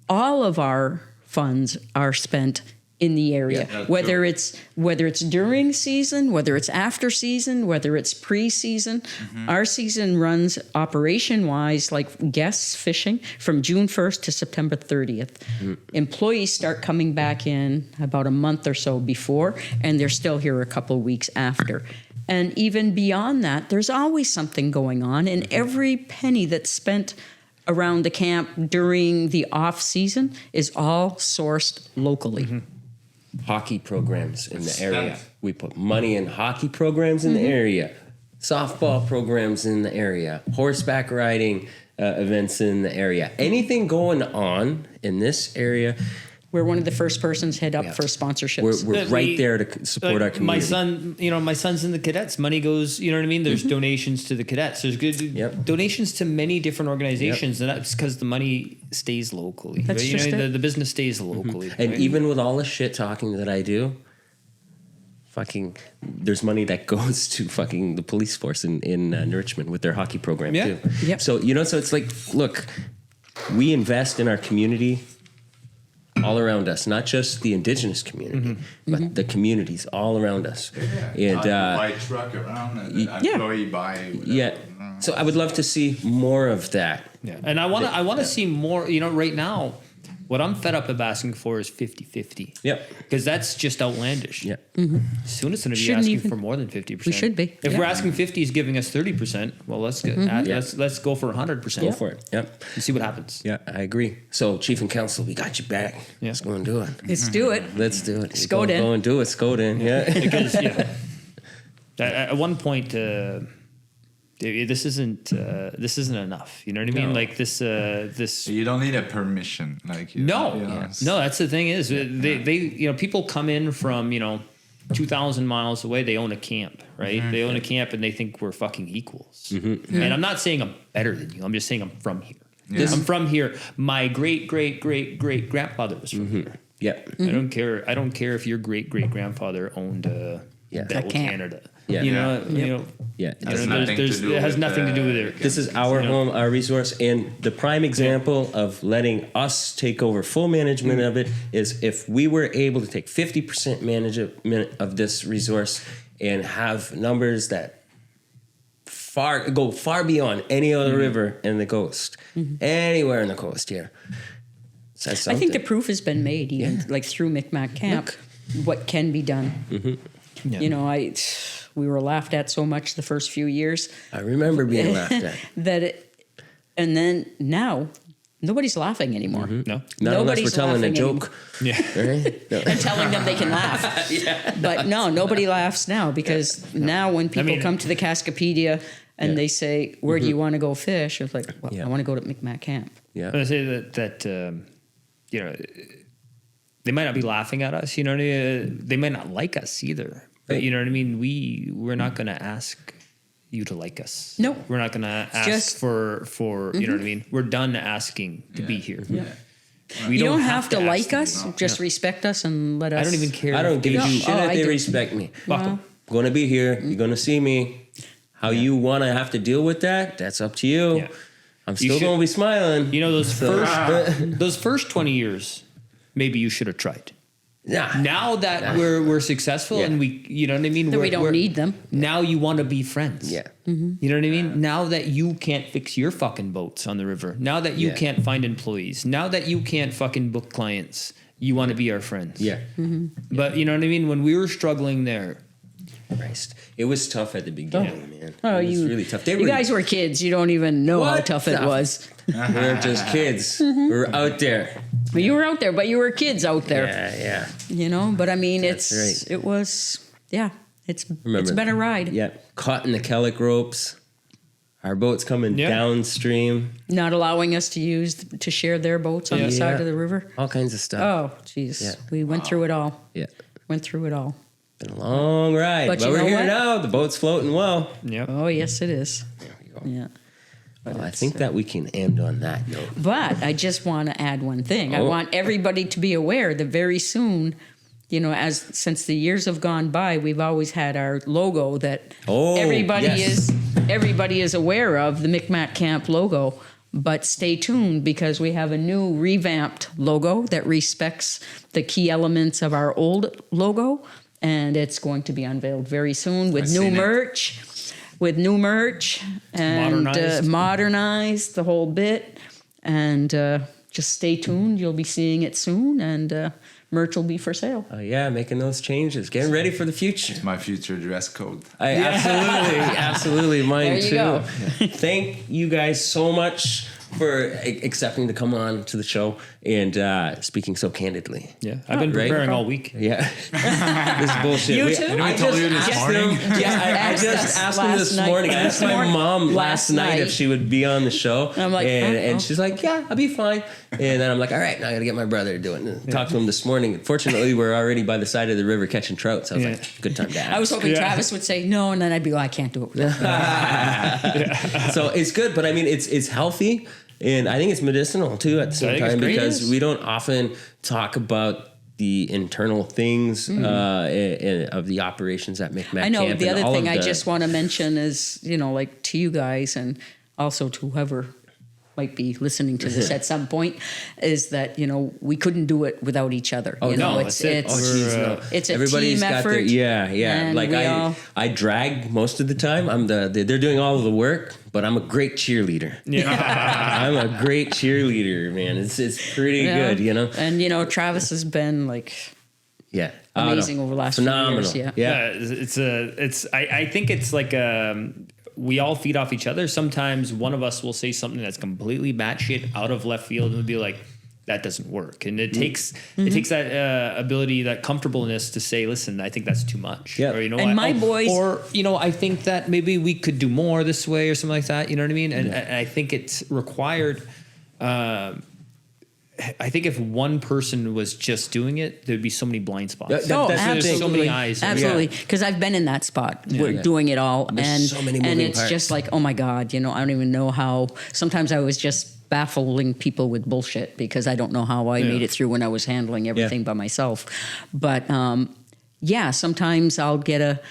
Speaker 5: all of our funds are spent in the area.
Speaker 3: Yeah,
Speaker 5: whether it's during season, whether it's after season, whether it's pre-season. Our season runs operation wise like guests fishing from June 1st to September 30th. Employees start coming back in about a month or so before, and they're still here a couple weeks after. And even beyond that, there's always something going on, and every penny that's spent around the camp during the off season is all sourced locally.
Speaker 2: Hockey programs in the area. We put money in hockey programs in the area, softball programs in the area, horseback riding events in the area. Anything going on in this area,
Speaker 5: We're one of the first persons head up
Speaker 2: Yeah.
Speaker 5: for sponsorships.
Speaker 2: we're right there to support our community.
Speaker 4: My son's in the cadets. Money goes, you know what I mean? There's donations to the cadets. There's good
Speaker 2: Yep.
Speaker 4: donations to many different organizations, and that's because the money stays locally.
Speaker 5: That's
Speaker 4: right?
Speaker 5: just it.
Speaker 4: The business stays locally.
Speaker 2: And
Speaker 4: right?
Speaker 2: even with all the shit talking that I do, fucking, there's money that goes to fucking the police force in Richmond with their hockey program
Speaker 4: Yeah.
Speaker 2: too.
Speaker 5: Yep.
Speaker 2: So, so it's like, look, we invest in our community all around us, not just the Indigenous community, but the communities all around us. And
Speaker 3: buy truck around and employee buy.
Speaker 2: yeah, so I would love to see more of that.
Speaker 4: Yeah. And I want to see more, right now, what I'm fed up of asking for is 50-50.
Speaker 2: Yep.
Speaker 4: Because that's just outlandish.
Speaker 2: Yeah.
Speaker 4: Soon it's going to be
Speaker 5: Shouldn't
Speaker 4: asking
Speaker 5: even-
Speaker 4: for more than 50%.
Speaker 5: We should be,
Speaker 4: If
Speaker 5: yeah.
Speaker 4: we're asking 50, he's giving us 30%. Well, let's go. Let's go for 100%.
Speaker 2: Go for it. Yep.
Speaker 4: And see what happens.
Speaker 2: Yeah, I agree. So, Chief and Council, we got you back.
Speaker 4: Yeah.
Speaker 2: Let's go and do it.
Speaker 5: Let's do it.
Speaker 2: Let's do it.
Speaker 5: Skoden.
Speaker 2: Go and do it. Skoden. Yeah.
Speaker 4: Because at one point, this isn't enough. You know what I mean?
Speaker 3: No.
Speaker 4: Like this.
Speaker 3: You don't need a permission, like
Speaker 4: No,
Speaker 3: it's-
Speaker 4: no. That's the thing is they people come in from 2,000 miles away. They own a camp, right? They own a camp and they think we're fucking equals. And I'm not saying I'm better than you. I'm just saying I'm from here.
Speaker 3: Yeah.
Speaker 4: I'm from here. My great grandfather was from here.
Speaker 2: Yeah.
Speaker 4: I don't care. I don't care if your great grandfather owned Bell,
Speaker 5: camp.
Speaker 4: Canada.
Speaker 2: Yeah.
Speaker 3: Yeah.
Speaker 2: Yeah.
Speaker 3: It has nothing to do
Speaker 4: it has
Speaker 3: with,
Speaker 4: nothing to do with it.
Speaker 2: This is our home, our resource, and the prime example of letting us take over full management of it is if we were able to take 50% management of this resource and have numbers that go far beyond any other river in the coast, anywhere in the coast here. Says
Speaker 5: I think the
Speaker 2: something.
Speaker 5: proof has been made, even like through Micmac Camp, what can be done.
Speaker 4: Yeah.
Speaker 5: We were laughed at so much the first few years
Speaker 2: I remember being laughed at.
Speaker 5: and then now nobody's laughing anymore.
Speaker 4: No.
Speaker 2: Not unless
Speaker 5: Nobody's
Speaker 2: we're telling a
Speaker 5: laughing
Speaker 2: joke.
Speaker 4: Yeah.
Speaker 2: Right? No.
Speaker 5: And telling them they can laugh. But no, nobody laughs now because now when people come to the Cascapédia and they say, where do you want to go fish? It's like, well, I want to go to Micmac Camp.
Speaker 2: Yeah.
Speaker 4: I say that they might not be laughing at us. You know what I mean? They might not like us either. But you know what I mean? We're not going to ask you to like us.
Speaker 5: No.
Speaker 4: We're not going to ask
Speaker 5: Just-
Speaker 4: for you know what I mean? We're done asking to be here.
Speaker 3: Yeah.
Speaker 4: We
Speaker 5: You don't have to
Speaker 4: ask
Speaker 5: like
Speaker 4: them.
Speaker 5: us. Just respect us and let us.
Speaker 4: I don't even care.
Speaker 2: I don't
Speaker 4: if
Speaker 2: give
Speaker 4: they
Speaker 2: a
Speaker 5: No.
Speaker 2: shit
Speaker 5: Oh,
Speaker 2: if
Speaker 5: I
Speaker 2: they
Speaker 5: do.
Speaker 2: respect me.
Speaker 4: Fuck 'em.
Speaker 2: going to be here. You're going to see me. How you want to have to deal with that, that's up to you.
Speaker 4: Yeah.
Speaker 2: I'm still going to be smiling.
Speaker 4: You know, those first 20 years, maybe you should have tried.
Speaker 2: Yeah.
Speaker 4: Now that we're successful and we, you know what I mean?
Speaker 5: That we don't need them.
Speaker 4: Now you want to be friends.
Speaker 2: Yeah.
Speaker 5: Mm-hmm.
Speaker 4: You know what I mean? Now that you can't fix your fucking boats on the river. Now that you can't find employees. Now that you can't fucking book clients. You want to be our friends.
Speaker 2: Yeah.
Speaker 5: Mm-hmm.
Speaker 4: But you know what I mean? When we were struggling there.
Speaker 2: Christ. It was tough at the beginning, man.
Speaker 5: Oh,
Speaker 2: it was really tough.
Speaker 5: You guys were kids. You don't even know how
Speaker 2: What
Speaker 5: tough it
Speaker 2: the-
Speaker 5: was.
Speaker 2: We weren't just kids. We were out there.
Speaker 5: But you were out there, but you were kids out there.
Speaker 2: Yeah.
Speaker 5: You know, but I mean,
Speaker 2: That's right.
Speaker 5: it was, it's
Speaker 2: Remember,
Speaker 5: been a ride.
Speaker 2: Yeah. Caught in the Kellic ropes. Our boat's coming downstream.
Speaker 5: Not allowing us to share their boats on the side of the river.
Speaker 2: All kinds of stuff.
Speaker 5: Oh, jeez.
Speaker 2: Yeah.
Speaker 5: We went through it all.
Speaker 2: Yeah.
Speaker 5: Went through it all.
Speaker 2: Been a long ride.
Speaker 5: But
Speaker 2: But
Speaker 5: you
Speaker 2: we're
Speaker 5: know
Speaker 2: here
Speaker 5: what?
Speaker 2: now. The boat's floating well.
Speaker 4: Yeah.
Speaker 5: Oh, yes, it is.
Speaker 2: There we go.
Speaker 5: Yeah.
Speaker 2: Well, I think that we can end on that note.
Speaker 5: But I just want to add one thing. I
Speaker 2: Oh.
Speaker 5: want everybody to be aware that very soon, you know, since the years have gone by, we've always had our logo that everybody is aware of, the Micmac Camp logo. But stay tuned because we have a new revamped logo that respects the key elements of our old logo, and it's going to be unveiled very soon with new merch. With new merch and modernized the whole bit, and just stay tuned. You'll be seeing it soon, and merch will be for sale.
Speaker 2: Oh yeah, making those changes, getting ready for the future.
Speaker 3: My future dress code.
Speaker 2: Absolutely, mine
Speaker 5: There you
Speaker 2: too.
Speaker 5: go.
Speaker 2: Thank you guys so much for accepting to come on to the show and speaking so candidly.
Speaker 4: Yeah. I've been preparing all week.
Speaker 2: Yeah, this is bullshit.
Speaker 5: You too?
Speaker 3: I told you this morning.
Speaker 2: I just asked him this morning. I asked my mom last night if she would be on the show.
Speaker 5: And I'm like,
Speaker 2: and she's like, yeah, I'll be fine. And then I'm like, all right, now I got to get my brother to do it. And talk to him this morning. Fortunately, we're already by the side of the river catching trout. So I was like, good time to ask.
Speaker 5: I was hoping Travis would say no, and then I'd be like, I can't do it.
Speaker 2: So it's good, but I mean, it's healthy. And I think it's medicinal too at the same time because we don't often talk about the internal things of the operations at Micmac Camp.
Speaker 5: I know. The
Speaker 2: and
Speaker 5: other
Speaker 2: all
Speaker 5: thing
Speaker 2: of
Speaker 5: I just want to mention is, you know, like to you guys and also to whoever might be listening to this at some point, is that, you know, we couldn't do it without each other.
Speaker 2: Oh,
Speaker 5: you know,
Speaker 2: no,
Speaker 5: it's
Speaker 2: it's
Speaker 5: a
Speaker 2: everybody's
Speaker 5: team
Speaker 2: got
Speaker 5: effort.
Speaker 2: their yeah.
Speaker 5: and
Speaker 2: Like I drag most of the time. They're doing all of the work, but I'm a great cheerleader.
Speaker 4: Yeah.
Speaker 2: I'm a great cheerleader, man. It's pretty good, you know.
Speaker 5: And you know, Travis has been like
Speaker 2: Yeah,
Speaker 5: amazing over the last few
Speaker 2: phenomenal.
Speaker 5: years.
Speaker 2: Yeah.
Speaker 4: I think it's like we all feed off each other. Sometimes one of us will say something that's completely batshit out of left field and we'll be like, that doesn't work. And it takes that ability, that comfortableness to say, listen, I think that's too much.
Speaker 2: Yeah.
Speaker 4: Or, you know,
Speaker 5: And my boys-
Speaker 4: or, you know, I think that maybe we could do more this way or something like that. You know what I mean? And I think it's required. I think if one person was just doing it, there'd be so many blind spots.
Speaker 2: That's
Speaker 4: there's so many eyes.
Speaker 5: Absolutely, because I've been in that spot. We're doing it all, and
Speaker 2: so many moving
Speaker 5: it's
Speaker 2: parts.
Speaker 5: just like, oh my god, you know, I don't even know how. Sometimes I was just baffling people with bullshit because I don't know how I made it through when I was handling everything by myself. But sometimes I'll get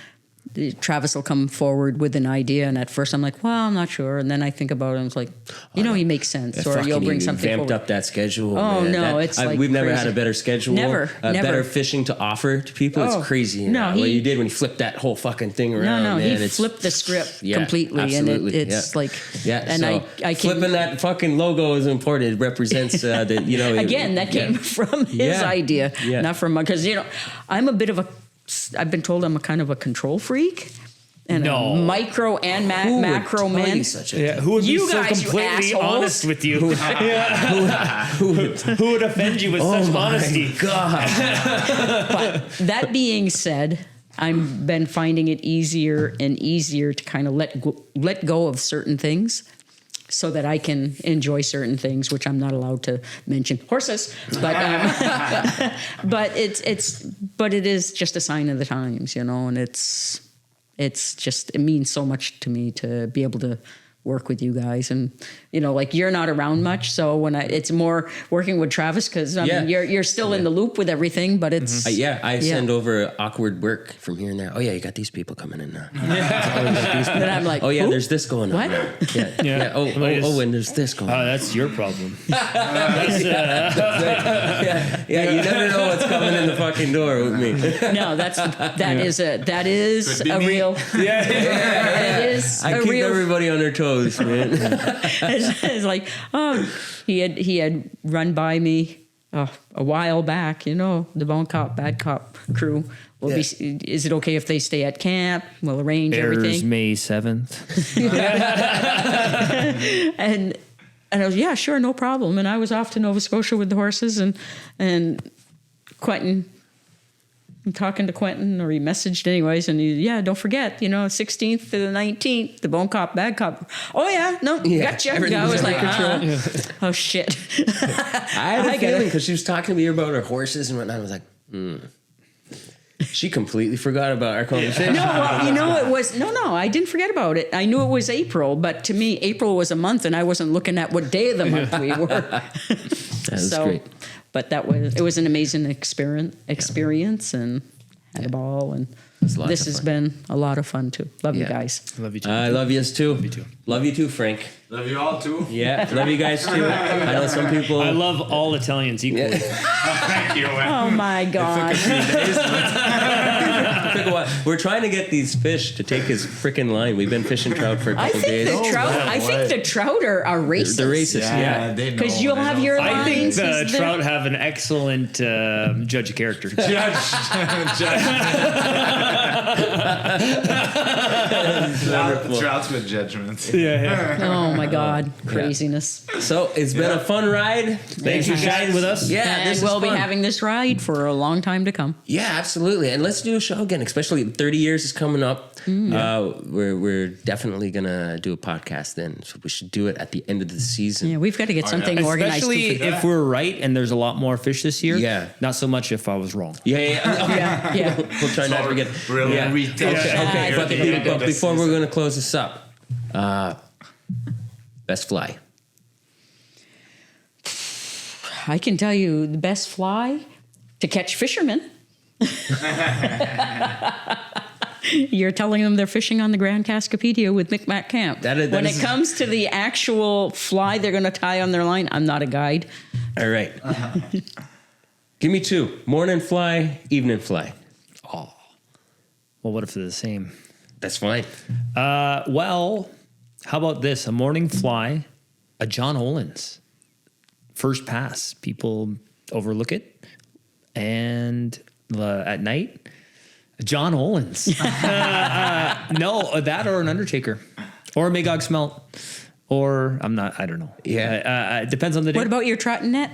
Speaker 5: Travis will come forward with an idea, and at first I'm like, well, I'm not sure, and then I think about it, and it's like, he makes sense, or you'll bring something
Speaker 2: vamped
Speaker 5: forward.
Speaker 2: up that schedule.
Speaker 5: Oh,
Speaker 2: man.
Speaker 5: no, it's like
Speaker 2: we've never
Speaker 5: crazy.
Speaker 2: had a better schedule.
Speaker 5: Never.
Speaker 2: Better fishing to offer to people.
Speaker 5: Oh,
Speaker 2: It's crazy.
Speaker 5: no,
Speaker 2: what you did when you flipped that whole fucking thing around.
Speaker 5: No,
Speaker 2: man,
Speaker 5: he
Speaker 2: it's,
Speaker 5: flipped the script
Speaker 2: Yeah,
Speaker 5: completely,
Speaker 2: absolutely,
Speaker 5: and it's like,
Speaker 2: and
Speaker 5: so
Speaker 2: I
Speaker 5: can
Speaker 2: flipping that fucking logo is important. It represents that
Speaker 5: again that came from his idea, not from because I've been told I'm a kind of a control freak. And a micro and macro man.
Speaker 4: Who would be
Speaker 5: You
Speaker 4: so
Speaker 5: guys, you
Speaker 4: completely
Speaker 5: assholes.
Speaker 4: honest with you? Who would offend you with such honesty?
Speaker 2: God.
Speaker 5: But that being said, I've been finding it easier and easier to kind of let go of certain things so that I can enjoy certain things, which I'm not allowed to mention. Horses. But but it is just a sign of the times, you know, and it means so much to me to be able to work with you guys. And, like you're not around much. So when it's more working with Travis, because I mean, you're still in the loop with everything, but it's.
Speaker 2: I send over awkward work from here and there. Oh, yeah, you got these people coming in now.
Speaker 5: Then I'm like,
Speaker 2: Oh, yeah,
Speaker 5: who?
Speaker 2: there's this going on.
Speaker 5: What?
Speaker 2: Now. Yeah. Oh, and there's this going on.
Speaker 4: Oh, that's your problem.
Speaker 2: You never know what's coming in the fucking door with me.
Speaker 5: No, that is a real. It is.
Speaker 2: I keep everybody on their toes, man.
Speaker 5: It's like, he had run by me a while back. The Bone Cop, Bad Cop crew. Is it okay if they stay at camp? We'll arrange everything.
Speaker 4: May 7th.
Speaker 5: And I was, yeah, sure, no problem. And I was off to Nova Scotia with the horses, and Quentin. I'm talking to Quentin, or he messaged anyways, and don't forget, 16th to the 19th, the Bone Cop, Bad Cop. Oh yeah, no, gotcha. I was like, oh shit.
Speaker 2: I had a feeling because she was talking to me about her horses and whatnot. I was like, She completely forgot about our conversation.
Speaker 5: No, it was no. I didn't forget about it. I knew it was April, but to me, April was a month, and I wasn't looking at what day of the month we were.
Speaker 2: That was great.
Speaker 5: But it was an amazing experience, and had a ball, and this has been a lot of fun too. Love you guys.
Speaker 4: Love you too.
Speaker 2: I love yous too.
Speaker 4: Love you too.
Speaker 2: Love you too, Frank.
Speaker 3: Love you all too.
Speaker 2: Yeah, love you guys too. I know some people.
Speaker 4: I love all Italians equally.
Speaker 3: Thank you.
Speaker 5: Oh my God.
Speaker 2: We're trying to get these fish to take his freaking line. We've been fishing trout for a couple days.
Speaker 5: I think the trout are racist.
Speaker 2: They're racist, yeah.
Speaker 5: Because you'll have your
Speaker 4: I think
Speaker 5: lines.
Speaker 4: the trout have an excellent judge of character.
Speaker 3: Trouts with judgments.
Speaker 5: Oh my God, craziness.
Speaker 2: So it's been a fun ride.
Speaker 4: Thanks for chatting with us.
Speaker 2: Yeah,
Speaker 5: And we'll be having this ride for a long time to come.
Speaker 2: Yeah, absolutely. And let's do a show again, especially 30 years is coming up. We're definitely going to do a podcast then. So we should do it at the end of the season.
Speaker 5: Yeah, we've got to get something organized.
Speaker 4: Especially if we're right and there's a lot more fish this year.
Speaker 2: Yeah.
Speaker 4: Not so much if I was wrong.
Speaker 5: Yeah.
Speaker 2: We'll try not to forget.
Speaker 3: Really?
Speaker 2: Yeah. Okay. But before we're going to close this up, best fly.
Speaker 5: I can tell you the best fly to catch fishermen. You're telling them they're fishing on the Grand Cascapédia with Micmac Camp. When it comes to the actual fly they're going to tie on their line, I'm not a guide.
Speaker 2: All right. Give me two. Morning fly, evening fly.
Speaker 4: Oh. Well, what if they're the same?
Speaker 2: That's fine.
Speaker 4: Well, how about this? A morning fly, a John Olins. First pass. People overlook it. And at night, John Olins. No, that or an Undertaker. Or a Magog Smelt. Or, I don't know.
Speaker 2: Yeah.
Speaker 4: It depends on the day.
Speaker 5: What about your trotting net?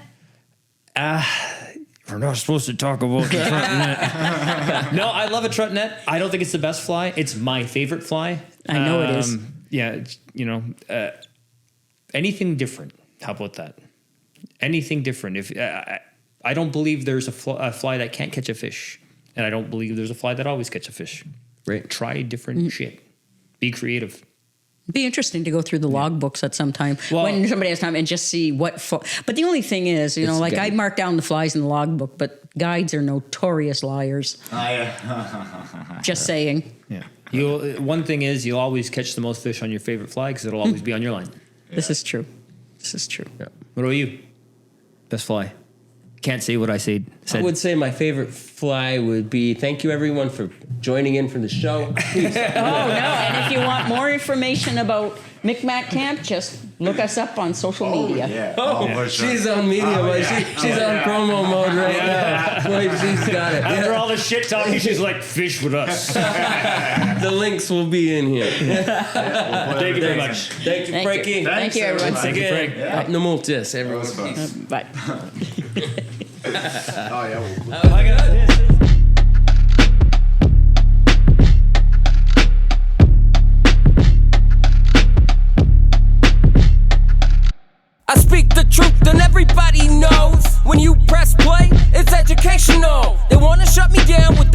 Speaker 4: We're not supposed to talk about the trot net. No, I love a trot net. I don't think it's the best fly. It's my favorite fly.
Speaker 5: I know it is.
Speaker 4: Yeah, anything different. How about that? Anything different. If I don't believe there's a fly that can't catch a fish, and I don't believe there's a fly that always catch a fish.
Speaker 2: Right.
Speaker 4: Try different shit. Be creative.
Speaker 5: It'd be interesting to go through the logbooks at some time when somebody has time and just see what. But the only thing is, I mark down the flies in the logbook, but guides are notorious liars. Just saying.
Speaker 4: Yeah. One thing is, you'll always catch the most fish on your favorite fly because it'll always be on your line.
Speaker 5: This is true.
Speaker 2: Yeah.
Speaker 4: What about you? Best fly. Can't say what I said.
Speaker 2: I would say my favorite fly would be thank you everyone for joining in for the show. Please.
Speaker 5: And if you want more information about Micmac Camp, just look us up on social media.
Speaker 3: For sure.
Speaker 2: She's on media, she's on promo mode right now. Boy, she's got it.
Speaker 4: After all the shit talking, she's like, fish with us.
Speaker 2: The links will be in here.
Speaker 4: Thank you very much.
Speaker 2: Thank you, Frankie.
Speaker 5: Thank you, everyone.
Speaker 4: Thank you, Frank.
Speaker 2: Optimaltis, everyone. Peace.
Speaker 5: Bye.
Speaker 1: I speak the truth and everybody knows when you press play, it's educational. They wanna shut me down with